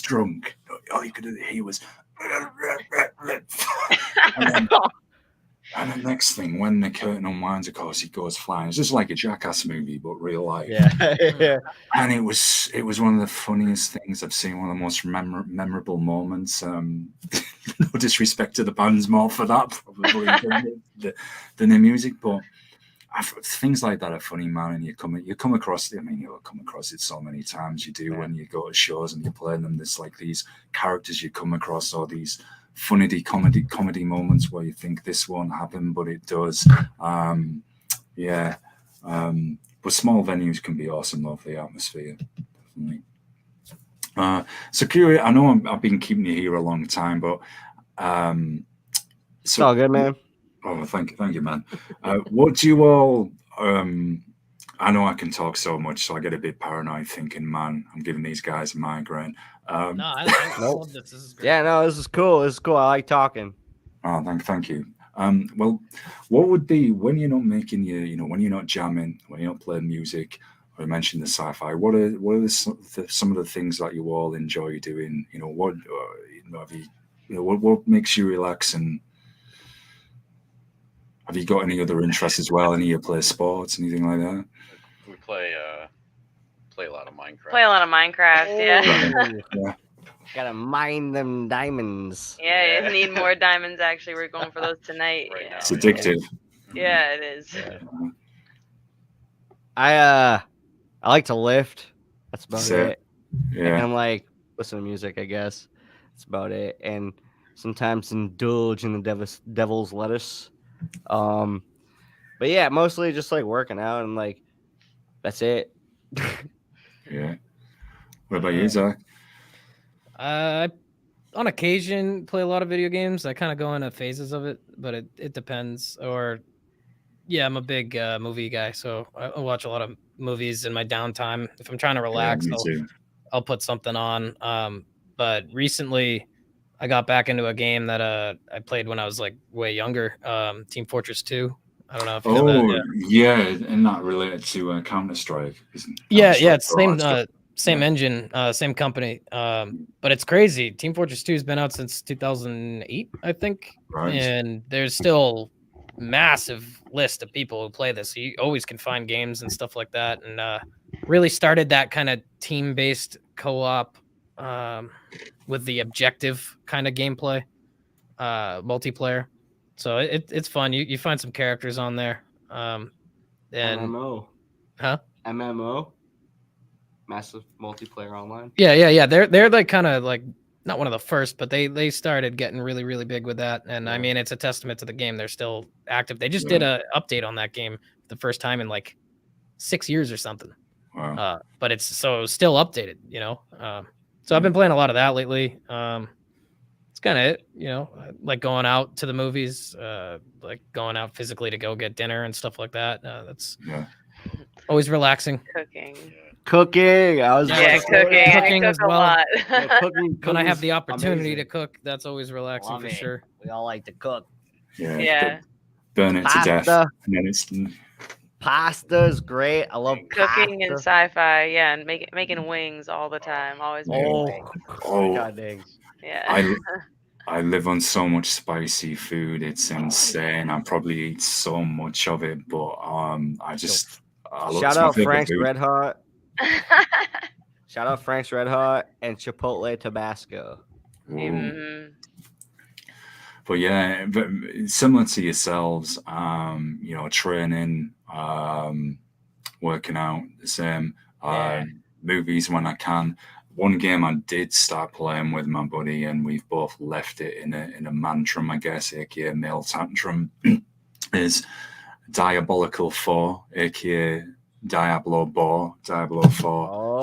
drunk, all you could hear was. And the next thing, when the curtain unwinds, of course, he goes flying. It's just like a Jackass movie, but real life. Yeah. And it was one of the funniest things I've seen. One of the most memorable moments. No disrespect to the bands more for that, probably than the music, but things like that are funny, man. And you come across it. I mean, you'll come across it so many times. You do when you go to shows and you play them. There's like these characters you come across, or these funny comedy moments where you think this won't happen, but it does. But small venues can be awesome, love the atmosphere. Definitely. So curious, I know I've been keeping you here a long time, but it's all good, man. Oh, thank you, man. What do you all? I know I can talk so much, so I get a bit paranoid, thinking, man, I'm giving these guys a migraine. No, I love this. This is great. Yeah, no, this is cool. This is cool. I like talking. Oh, thank you. Well, what would be when you're not making when you're not jamming, when you're not playing music, or you mentioned the sci-fi? What are some of the things that you all enjoy doing? What makes you relax, and have you got any other interests as well? Any of you play sports, anything like that? We play a lot of Minecraft. Play a lot of Minecraft, Yeah. Gotta mine them diamonds. Yeah, you need more diamonds. Actually, we're going for those tonight. Right now, It's addictive. Yeah, it is. Yeah. I like to lift. That's about Sick. it. Yeah. And I'm like listen to music, I guess. That's about it. And sometimes indulge in the devil's lettuce. But yeah, mostly just like working out and like that's it. Yeah. What about you, Zach? I, on occasion, play a lot of video games. I kind of go into phases of it, but it depends. Or, yeah, I'm a big movie guy, so I watch a lot of movies in my downtime. If I'm trying to relax, I'll put something on. But recently, I got back into a game that I played when I was like way younger. Team Fortress 2. I don't know if you know that. Yeah, and not related to Counter-Strike. Yeah, it's same engine, same company. But it's crazy. Team Fortress 2 has been out since 2008, I think. Right. And there's still massive list of people who play this. So you always can find games and stuff like that. And really started that kind of team-based co-op with the objective kind of gameplay, multiplayer. So it's fun. You find some characters on there. And MMO. Huh? MMO. Massive multiplayer online. Yeah. They're like kind of like not one of the first, but they started getting really, really big with that. And I mean, it's a testament to the game. They're still active. They just did a update on that game the first time in like 6 years or something. Wow. But it's still updated, you know. So I've been playing a lot of that lately. It's kind of it, you know, like going out to the movies, like going out physically to go get dinner and stuff like that. That's always relaxing. Cooking. I was cooking. Cooking I as cook a well. lot. Cooking when I have the opportunity amazing. to cook, that's always relaxing. Love for it. sure. We all like to cook. Yeah. Burn it to death. Pasta. And then it's Pasta's great. I love Cooking pasta. and sci-fi, yeah, and making wings all the time. Always making wings. God dang. Yeah. I live on so much spicy food. It's insane. I probably eat so much of it, but I love Shout out Frank's Red Hot. Shout out Frank's Red Hot and Chipotle Tabasco. Mm-hmm. But yeah, but similar to yourselves, training, working out, the same. Movies when I can. One game I did start playing with my buddy, and we've both left it in a mantrum, I guess, aka male tantrum. is Diabolical 4, aka Diablo 4.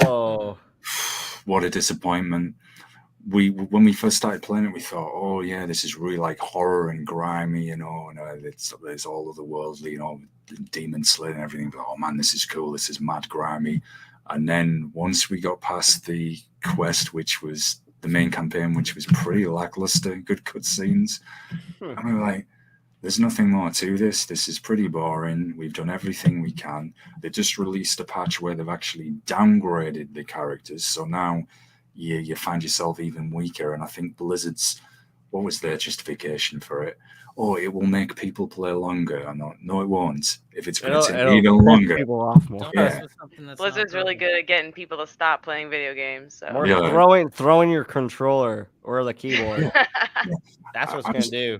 Oh, What a disappointment. When we first started playing it, we thought, oh yeah, this is really like horror and grimy, and there's all of the worldly, demon slaying and everything. But oh man, this is cool. This is mad grimy. And then once we got past the quest, which was the main campaign, which was pretty lackluster, good cutscenes, and we were like, there's nothing more to this. This is pretty boring. We've done everything we can. They just released a patch where they've actually downgraded the characters. So now you find yourself even weaker. And I think Blizzard's, what was their justification for it? Oh, it will make people play longer. I know, no, it won't. If it's going to take even longer. People off more. Blizzard's really good at getting people to stop playing video games. So. Or throwing your controller or the keyboard. That's what it's going to do.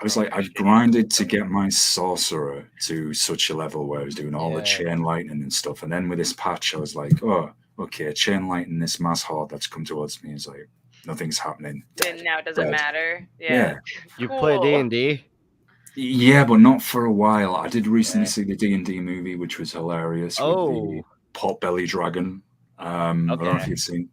I was like, I've grinded to get my sorcerer to such a level where I was doing all the chain lightning and stuff. And then with this patch, I was like, oh, okay, chain lightning this mass horde that's come towards me is like, nothing's happening. And now it doesn't matter. Yeah. You play D&D? Yeah, but not for a while. I did recently see the D&D movie, which was hilarious. With the pot-belly dragon. I don't know if you've seen.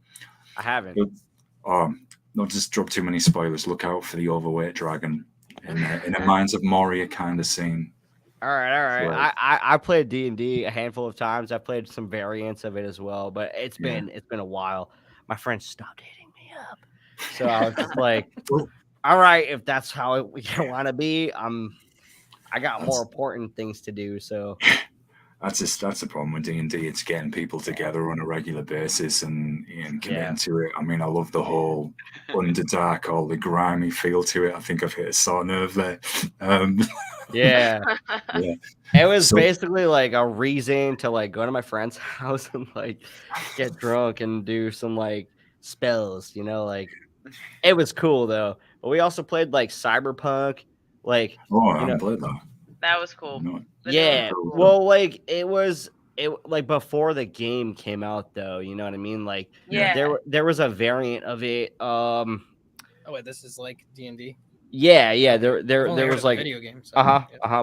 I haven't. But, not just drop too many spoilers. Look out for the overweight dragon. In the Mines of Moria kind of scene. All right. So, I played D&D a handful of times. I played some variants of it as well, but it's been a while. My friends stopped hitting me up, so I was just like, all right, if that's how we want to be, I got more important things to do. So that's the problem with D&D. It's getting people together on a regular basis and committing to it. I mean, I love the whole Underdark, all the grimy feel to it. I think I've hit a sore nerve there. Yeah. It was basically like a reason to like go to my friend's house and like get drunk and do some like spells, like it was cool though. But we also played like Cyberpunk, like I haven't played that. That was cool. No. Well, like it like before the game came out though, you know what I mean? Like there was a variant of it. Oh wait, this is like D&D. Yeah. There was like video games.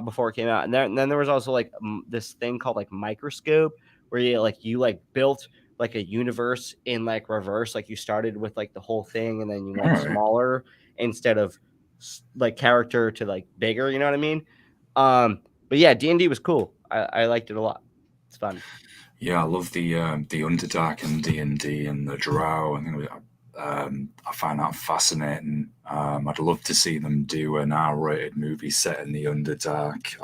Before it came out, and then there was also like this thing called like Microscope, where you built like a universe in like reverse. Like you started with like the whole thing, and then you went smaller instead of like character to like bigger. You know what I mean? But yeah, D&D was cool. I liked it a lot. It's fun. Yeah, I love the Underdark and D&D and the Drow. I think I find that fascinating. I'd love to see them do an R-rated movie set in the Underdark.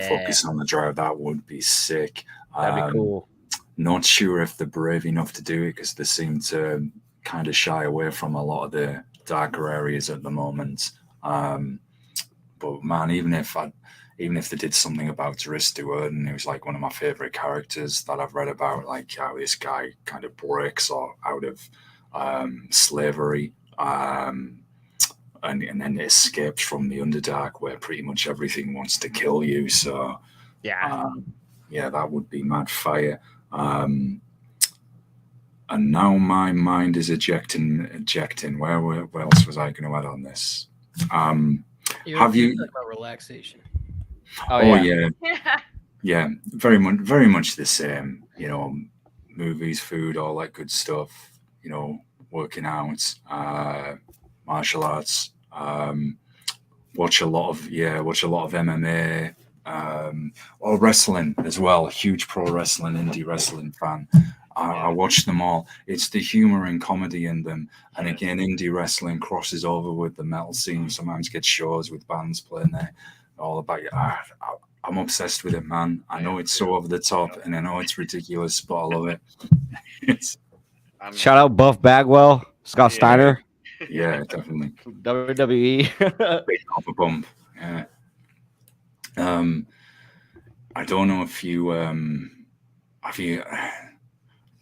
Focus on the Drow. That would be sick. That'd be cool. Not sure if they're brave enough to do it because they seem to kind of shy away from a lot of the darker areas at the moment. But man, even if they did something about Drizzt Do'Urden, he was like one of my favorite characters that I've read about, like how this guy kind of breaks out of slavery and then escaped from the Underdark where pretty much everything wants to kill you. So that would be mad fire. And now my mind is ejecting. Where else was I going to add on this? Have you talk about relaxation? Yeah, very much the same. Movies, food, all that good stuff. Working out, martial arts. Watch a lot of MMA. Or wrestling as well. A huge pro wrestling, indie wrestling fan. I watch them all. It's the humor and comedy in them. And again, indie wrestling crosses over with the metal scene. Sometimes get shows with bands playing there. All about it. I'm obsessed with it, man. I know it's so over the top and I know it's ridiculous, but I love it. Shout out Buff Bagwell, Scott Steiner. Yeah, definitely. WWE. Big off a bump. Yeah. I don't know if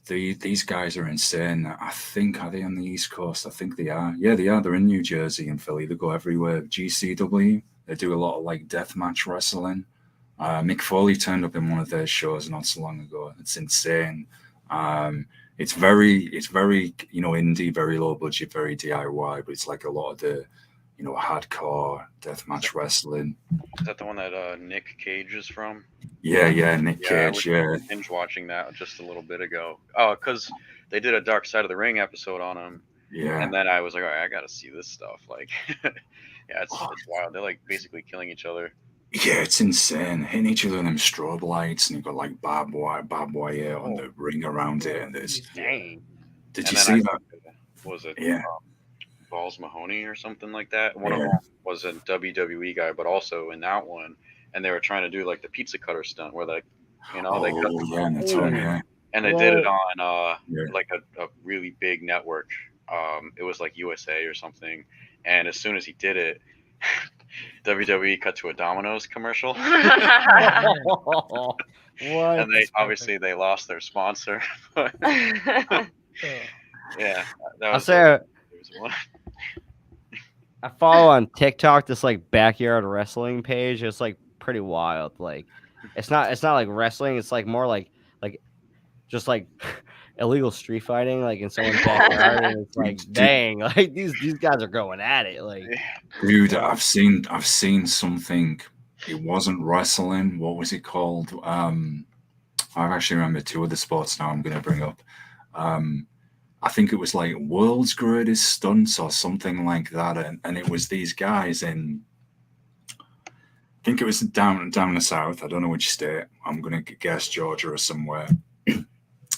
these guys are insane. I think, are they on the East Coast? I think they are. Yeah, they are. They're in New Jersey and Philly. They go everywhere. GCW. They do a lot of like deathmatch wrestling. Mick Foley turned up in one of their shows not so long ago. It's insane. It's very indie, very low budget, very DIY, but it's like a lot of the hardcore deathmatch wrestling. Is that the one that Nick Cage is from? Yeah, Nick Yeah, I Cage. was Yeah, binge watching that just a little bit ago. Oh, because they did a Dark Side of the Ring episode on him, yeah. and then I was like, all right, I gotta see this stuff. Like, yeah, it's wild. They're like basically killing each other. Yeah, it's insane. Hitting each other with them strobe lights, and you've got like barbed wire on the ring around it, and there's. Dang. Did And you then see that? Was it Yeah. Balls Mahoney or something like that? One of Yeah. them was a WWE guy, but also in that one, and they were trying to do like the pizza cutter stunt where they cut Oh, yeah, and the tongue, yeah. and they did it Whoa. on Yeah. like a really big network. It was like USA or something, and as soon as he did it, WWE cut to a Domino's commercial, What? and they obviously they lost their sponsor. But yeah, that I'll was say there was one. I follow on TikTok this like backyard wrestling page. It's like pretty wild. Like it's not like wrestling. It's like more like just like illegal street fighting, like in someone's backyard. And it's like, dang, like these guys are going at it. Like, dude, I've seen something. It wasn't wrestling. What was it called? I actually remember two of the sports now I'm going to bring up. I think it was like World's Greatest Stunts or something like that, and it was these guys in. I think it was down the south. I don't know which state. I'm going to guess Georgia or somewhere.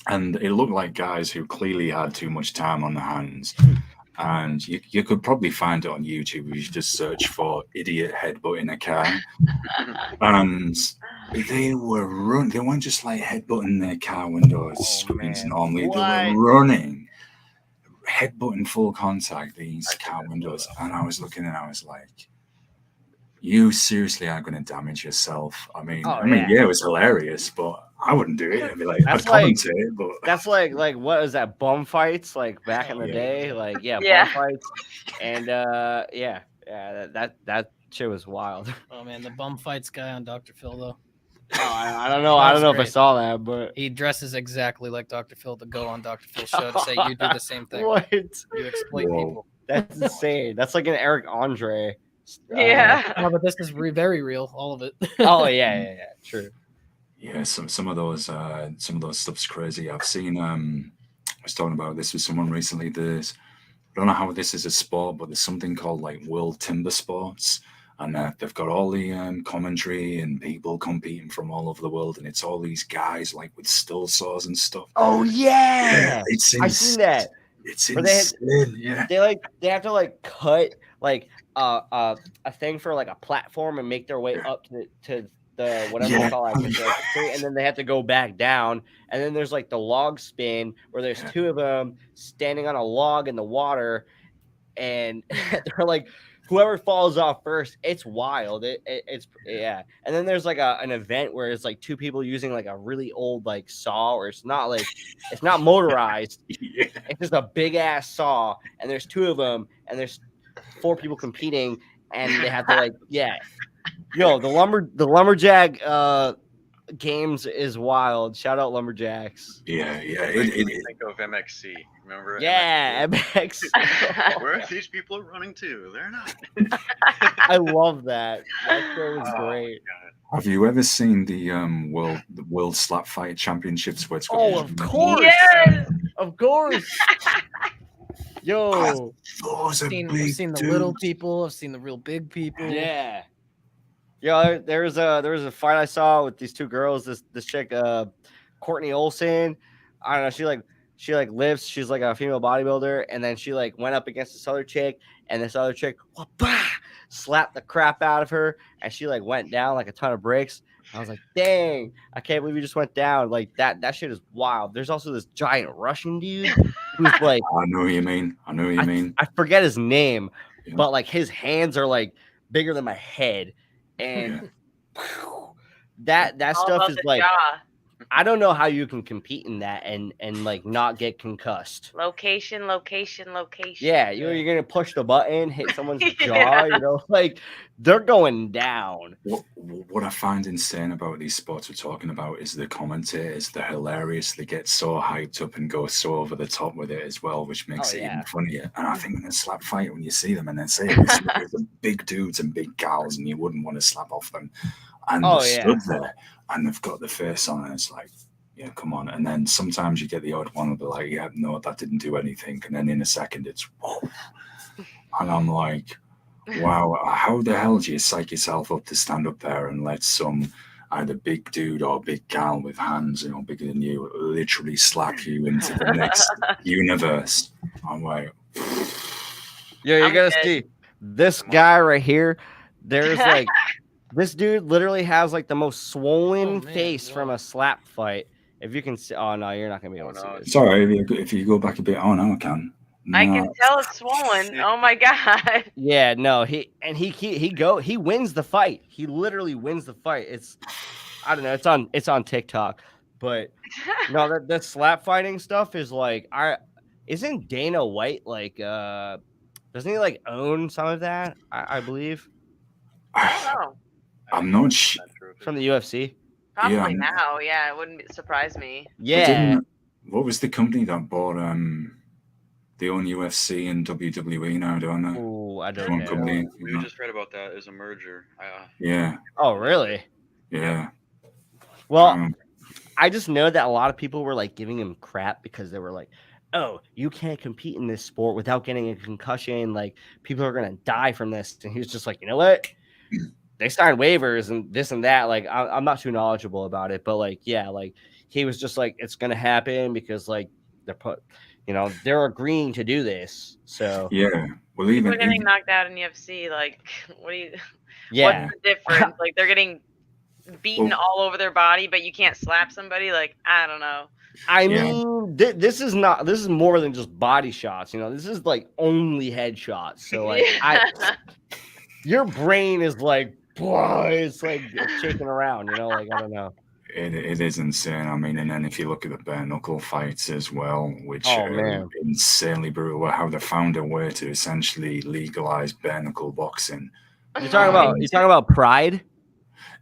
And it looked like guys who clearly had too much time on their hands. And you could probably find it on YouTube if you just search for idiot headbutting a car. And they were they weren't just like headbutting their car windows, screens normally. What? They were running, headbutting full contact these car windows. And I was looking and I was like, you seriously are going to damage yourself. I mean, yeah, it was hilarious, but I wouldn't do it. I'd be like, I'd commentate, but that's like what is that? Bum fights, like back in the day, like Yeah. bum fights, and that shit was wild. Oh man, the bum fights guy on Dr. Phil though. Oh, I don't know. I don't know if I great. saw that, but He dresses exactly like Dr. Phil to go on Dr. Phil's show to say you do the same thing. what? You exploit Whoa. people. That's insane. That's like an Eric Andre. Yeah. No, but this is very real, all of it. Oh yeah, true. yeah, some of those stuff's crazy. I've seen. I was talking about this with someone recently. I don't know how this is a sport, but there's something called like World Timber Sports, and they've got all the commentary and people competing from all over the world, and it's all these guys like with still saws and stuff. Oh yeah, it's I seen that. It's Where insane. Yeah. They have to like cut like a thing for like a platform and make their way up to the whatever they call it, and then they have to go back down, and then there's like the log spin where there's two of them standing on a log in the water, and they're like whoever falls off first, it's wild. It's and then there's like an event where it's like two people using like a really old like saw, or it's not motorized. It's just a big ass saw, and there's two of them, and there's 4 people competing, and they have to like yo, the lumberjack games is wild. Shout out lumberjacks. Yeah. Think of MXC. Remember? Yeah, MX. Where these people are running to? They're not. I love that. That show was great. Have you ever seen the World Slap Fight Championships? Where it's got Of course. Yes. Of course. Yo. Those are I've big seen the dudes. little people. I've seen the real big people. Yeah. Yo, there was a fight I saw with these two girls. This chick, Courtney Olsen. I don't know. She lifts. She's like a female bodybuilder, and then she like went up against this other chick, and this other chick slapped the crap out of her, and she like went down like a ton of bricks. I was like, dang, I can't believe you just went down. Like that shit is wild. There's also this giant Russian dude who's like, I know what you mean. I forget his name, Yeah. but like his hands are like bigger than my head. And that All stuff about is the like jaw. I don't know how you can compete in that and like not get concussed. Location. Yeah, you're gonna push the button, hit someone's Yeah. jaw, like they're going down. What I find insane about these sports we're talking about is the commentators. They're hilarious. They get so hyped up and go so over the top with it as well, which makes it even funnier. And I think in a slap fight, when you see them and they say it's big dudes and big gals, and you wouldn't want to slap off them, and they're stood there and they've got the face on, and it's like, yeah, come on. And then sometimes you get the odd one will be like, yeah, no, that didn't do anything. And then in a second, it's whoa. And I'm like, wow, how the hell do you psych yourself up to stand up there and let some either big dude or big gal with hands, bigger than you, literally slap you into the next universe? I'm like, yeah, you gotta see this guy right here. There's like, this dude literally has like the most swollen face from a slap fight. If you can see, oh no, you're not gonna be able to see this. Sorry, if you go back a bit, oh no, I can. No. I can tell it's swollen. Oh my god. Yeah, no, he wins the fight. He literally wins the fight. I don't know, it's on TikTok, but no, that slap fighting stuff is like, isn't Dana White like doesn't he like own some of that? I believe. I'm not sure. From the UFC. Probably now, yeah, it wouldn't surprise me. Yeah. What was the company that bought they own UFC and WWE now, don't they? Oh, I don't know. Company, we just read about that as a merger. Yeah. Oh, really? Yeah. Well, I just know that a lot of people were like giving him crap because they were like, oh, you can't compete in this sport without getting a concussion. Like, people are going to die from this. And he was just like, you know what? They signed waivers and this and that. Like, I'm not too knowledgeable about it, but like, yeah, like he was just like, it's going to happen because like they're agreeing to do this. So yeah, well, people are getting knocked out in UFC. Like, what's the difference? Like, they're getting beaten all over their body, but you can't slap somebody. Like, I don't know. I mean, this is more than just body shots. This is like only headshots. So like, your brain is like, it's like shaking around. Like, I don't know. It is insane. I mean, and then if you look at the bare knuckle fights as well, which are insanely brutal, how they found a way to essentially legalize bare knuckle boxing. You're talking about Pride?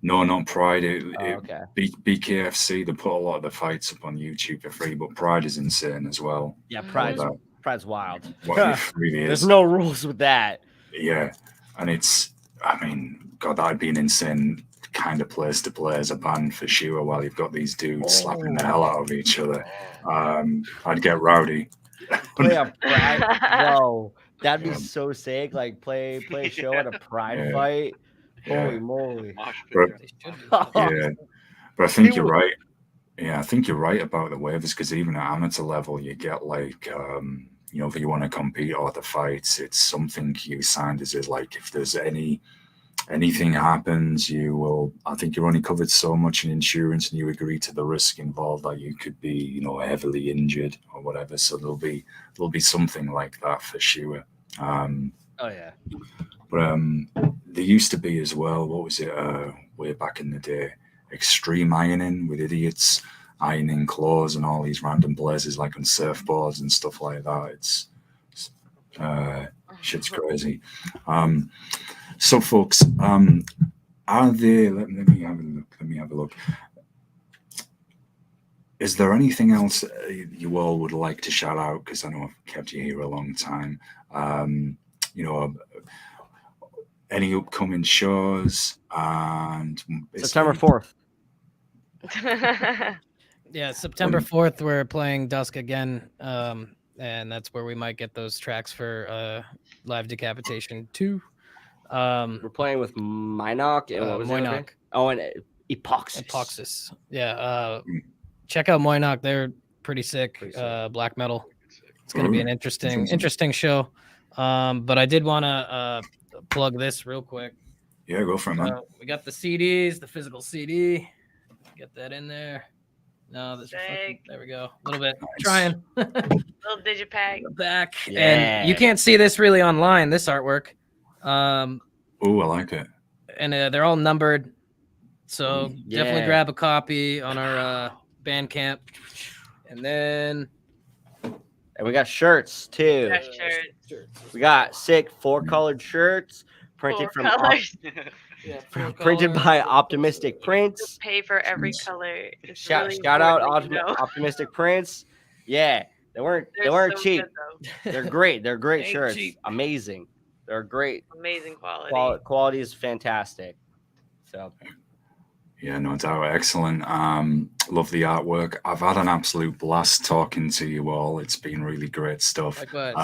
No, not Pride. Okay. BKFC, they put a lot of the fights up on YouTube for free, but Pride is insane as well. Yeah, Pride's wild. There's no rules with that. Yeah, and God, that'd be an insane kind of place to play as a band for sure, while you've got these dudes slapping the hell out of each other. I'd get rowdy. Play a Pride, bro. That'd be so sick. Like play a show at a Pride fight. Holy moly! But I think you're right. Yeah, I think you're right about the waivers, because even at amateur level, you get like, if you want to compete or the fights, it's something you signed as it, like, if there's anything happens, I think you're only covered so much in insurance, and you agree to the risk involved that you could be, heavily injured or whatever. So there'll be something like that for sure. But there used to be as well, what was it, way back in the day, extreme ironing with idiots ironing clothes and all these random places, like on surfboards and stuff like that. It's shit's crazy. So folks, are there, let me have a look. Is there anything else you all would like to shout out? Because I know I've kept you here a long time. Any upcoming shows? And September 4th. Yeah, September 4th, we're playing Dusk again. And that's where we might get those tracks for live Decapitation 2. We're playing with Minoc and what was Moinoc. And Epoxis. Epoxis. Yeah. Check out Moinoc. They're pretty sick. Black metal. It's going to be an interesting show. But I did want to plug this real quick. Yeah, go for it, man. We got the CDs, the physical CD. Get that in there. No, there we go. A little bit. Nice. Trying. Little digipack. Back. Yeah. And you can't see this really online, this artwork. I like it. And they're all numbered. So definitely grab a copy on our Bandcamp, and then And we got shirts too. Fresh shirt. We got sick 4-colored shirts printed 4 from colors. printed by Optimistic Prints. Pay for every Nice. color. It's Shout really out important that you know. Optimistic Prints. Yeah, they weren't They're so cheap. good, though. They're great. They're great Ain't shirts. cheap. Amazing. They're great. Amazing quality. Quality is fantastic. So Yeah, no doubt. Excellent. Love the artwork. I've had an absolute blast talking to you all. It's been really great stuff. Likewise.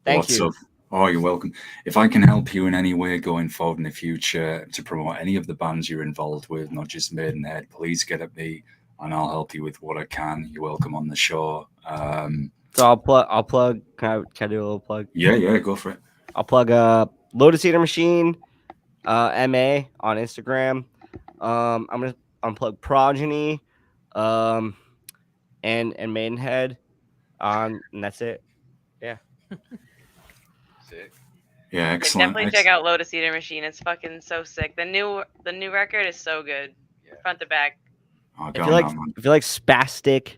Thank you. Oh, you're welcome. If I can help you in any way going forward in the future to promote any of the bands you're involved with, not just Maidenhead, please get at me and I'll help you with what I can. You're welcome on the show. So I'll plug. Can I do a little plug? Yeah, go for it. I'll plug Lotus Eater Machine, MA on Instagram. I'm gonna unplug Progeny, and Maidenhead, and that's it. Yeah. Sick. Yeah, Yeah, excellent. definitely check out Lotus Eater Machine. It's fucking so sick. The new record is so good, front to back. Oh, If go you on, like man. spastic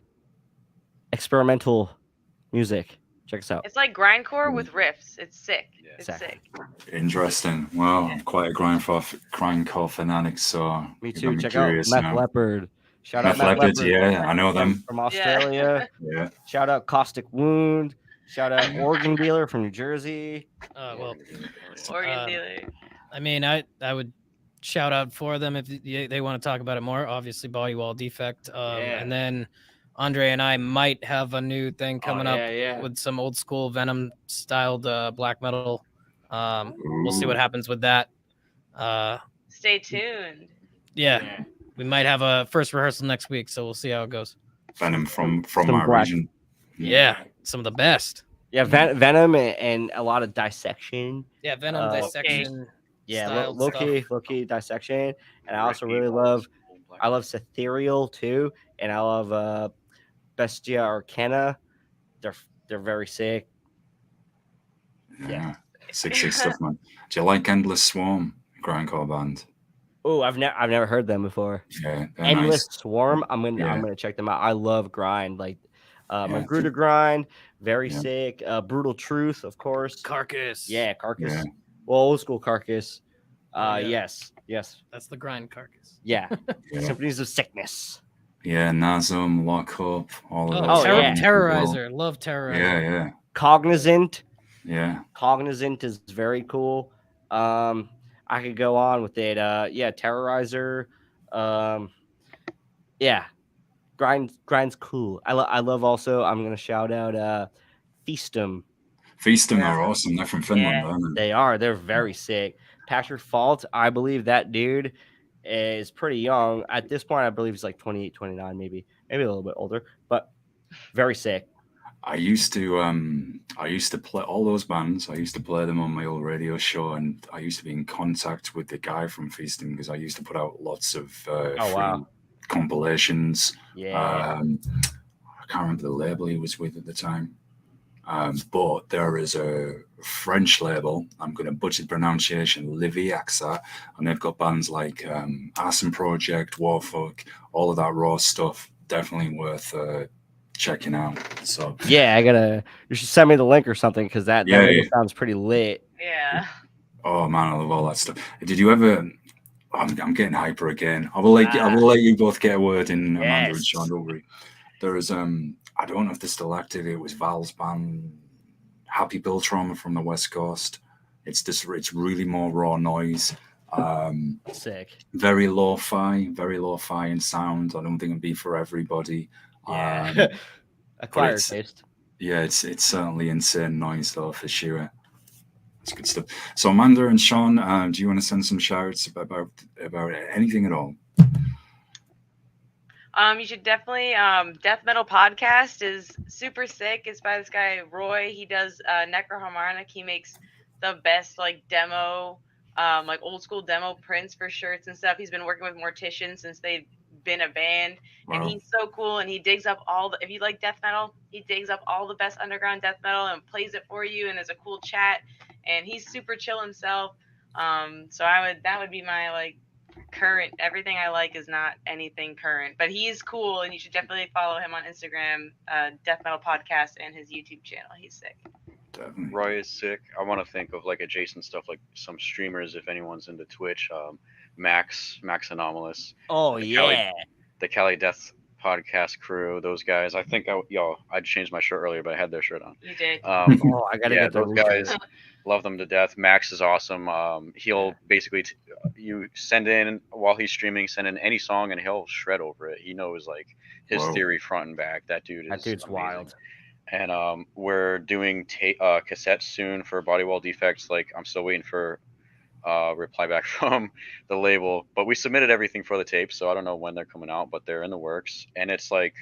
experimental music, check us out. It's like grindcore with riffs. It's sick. Yeah. It's Exactly. sick. Interesting. Well, I'm quite a grindcore fanatic, so Me you too. got me Check curious out Meth now. Leopard. Shout Meth out Meth Leopard, Leopard. yeah, I know them. From Australia. Yeah. Shout out Caustic Wound. Shout out Organ Dealer from New Jersey. Well, Organ dealer. I mean, I would shout out for them if they want to talk about it more. Obviously, Body Wall Defect, and then Andre and I might have a new thing coming up with some old school Venom styled black metal. We'll see what happens with that. Stay tuned. Yeah, we might have a first rehearsal next week, so we'll see how it goes. Venom from Some my black- region. Yeah, some of the best. Yeah, Venom and a lot of dissection. Yeah, Venom dissection. Yeah, styled low key dissection. And I also really love Cethereal too, and I love Bestia Arcana. They're very sick. Yeah. Sick stuff, man. Do you like Endless Swarm, grindcore band? Oh, I've never heard them before. Yeah, they're Endless nice. Swarm. I'm Yeah. gonna check them out. I love grind, like Yeah. Magruder grind, very Yeah. sick. Brutal Truth, of course. Carcass. Yeah, Carcass. Yeah. Well, old school Carcass. Yeah. Yes. That's the grind Carcass. Yeah. Yeah. Symphonies of Sickness. Yeah, Nazum, Lock Up, all of Oh, those. yeah. Terrorizer. Love Terrorizer. Yeah. Cognizant. Yeah. Cognizant is very cool. I could go on with it. Terrorizer. Grind's cool. I love also. I'm gonna shout out Feastum. Feastum are awesome. They're from Finland, aren't they? They are. They're very sick. Patrick Fault. I believe that dude is pretty young at this point. I believe he's like 28, 29, maybe a little bit older, but very sick. I used to play all those bands. I used to play them on my old radio show, and I used to be in contact with the guy from Feasting because I used to put out lots of free compilations. Yeah. I can't remember the label he was with at the time, but there is a French label. I'm going to butcher the pronunciation, Liviaxa, and they've got bands like Arson Project, Warfuck, all of that raw stuff. Definitely worth checking out. So Yeah, you should send me the link or something because that sounds pretty lit. Yeah. oh man, I love all that stuff. Did you ever? I'm getting hyper again. I will let you both get a word in, Amanda and Sean. Don't worry. There is I don't know if they're still active. It was Val's band, Happy Bill Trauma from the West Coast. It's really more raw noise. Sick. Very lo-fi in sound. I don't think it'd be for everybody. Yeah. Acquired it's- taste. Yeah, it's certainly insane noise though, for sure. It's good stuff. So Amanda and Sean, do you want to send some shouts about anything at all? You should definitely Death Metal Podcast is super sick. It's by this guy Roy. He does Necroharmonic. He makes the best like demo, like old school demo prints for shirts and stuff. He's been working with Mortician since they've been a band, and he's so cool. And he digs up if you like death metal, he digs up all the best underground death metal and plays it for you. And there's a cool chat, and he's super chill himself. So that would be my like current. Everything I like is not anything current, but he's cool, and you should definitely follow him on Instagram, Death Metal Podcast, and his YouTube channel. He's sick. Definitely. Roy is sick. I want to think of like adjacent stuff, like some streamers, if anyone's into Twitch. Max Anomalous. Oh The yeah. The Cali Death Podcast crew, those guys. I think I changed my shirt earlier, but I had their shirt on. You did. Oh, I gotta Yeah, get that those new guys. shirt. Love them to death. Max is awesome. He'll basically you send in while he's streaming, send in any song and he'll shred over it. He knows like his Whoa. theory front and back. That dude's amazing. wild. And we're doing cassettes soon for Bodywall Defects. Like I'm still waiting for reply back from the label, but we submitted everything for the tape, so I don't know when they're coming out, but they're in the works. And it's like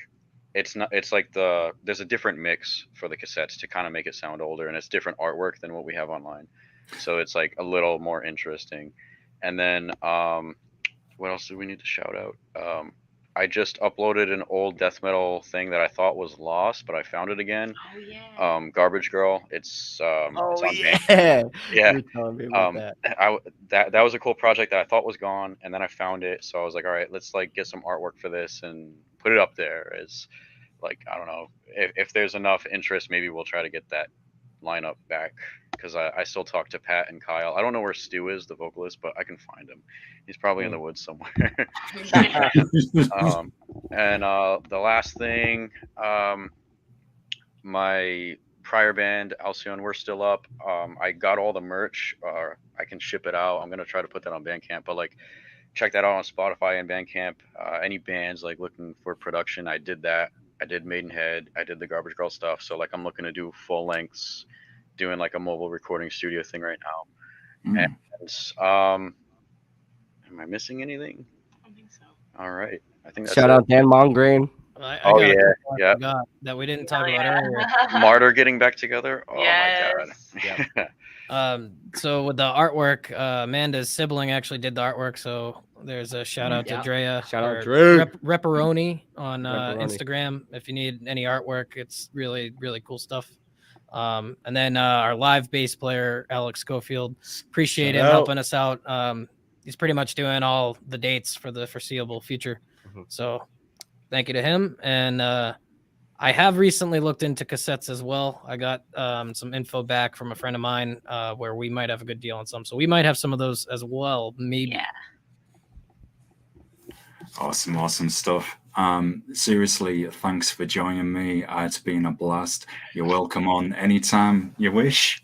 there's a different mix for the cassettes to kind of make it sound older, and it's different artwork than what we have online, so it's like a little more interesting. And then what else do we need to shout out? I just uploaded an old death metal thing that I thought was lost, but I found it again. Oh yeah. Garbage Girl. It's on Bandcamp. yeah. Yeah. You're telling me about that. That was a cool project that I thought was gone, and then I found it, so I was like, all right, let's like get some artwork for this and put it up there. As like, I don't know if there's enough interest, maybe we'll try to get that lineup back, because I still talk to Pat and Kyle. I don't know where Stu is, the vocalist, but I can find him. He's probably in the woods somewhere. And the last thing, my prior band Alcyon, we're still up. I got all the merch. I can ship it out. I'm gonna try to put that on Bandcamp, but like check that out on Spotify and Bandcamp. Any bands like looking for production, I did that. I did Maidenhead. I did the Garbage Girl stuff. So like I'm looking to do full lengths, doing like a mobile recording studio thing right now. And am I missing anything? I don't think so. All right. I think that's Shout it. out Dan Mongrain. I Oh, got a yeah, couple I yeah. forgot that we didn't talk Oh, about yeah. earlier. Martyr getting back together. Oh Yes. my god. So with the artwork, Amanda's sibling actually did the artwork. So there's a shout out to Yeah. Drea. Shout out or Dre. Reparoni on Reparoni. Instagram. If you need any artwork, it's really, really cool stuff. And then our live bass player, Alex Schofield, appreciate Shout him out. helping us out. He's pretty much doing all the dates for the foreseeable future. Mhm. So thank you to him. And I have recently looked into cassettes as well. I got some info back from a friend of mine where we might have a good deal on some. So we might have some of those as well, maybe. Yeah. Awesome stuff. Seriously, thanks for joining me. It's been a blast. You're welcome on anytime you wish.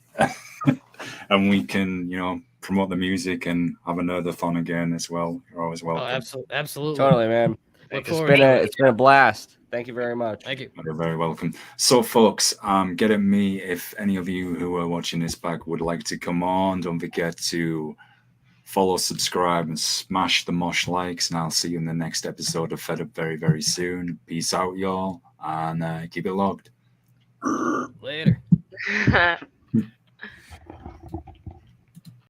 And we can, promote the music and have another fun again as well. You're always Oh, welcome. absolutely. Totally, man. Look It's forward been to a it. it's been a blast. Thank you very much. Thank you. You're very welcome. So, folks, get at me if any of you who are watching this back would like to come on. Don't forget to follow, subscribe, and smash the Mosh likes. And I'll see you in the next episode of Fed Up very, very soon. Peace out, y'all, and keep it logged. Later.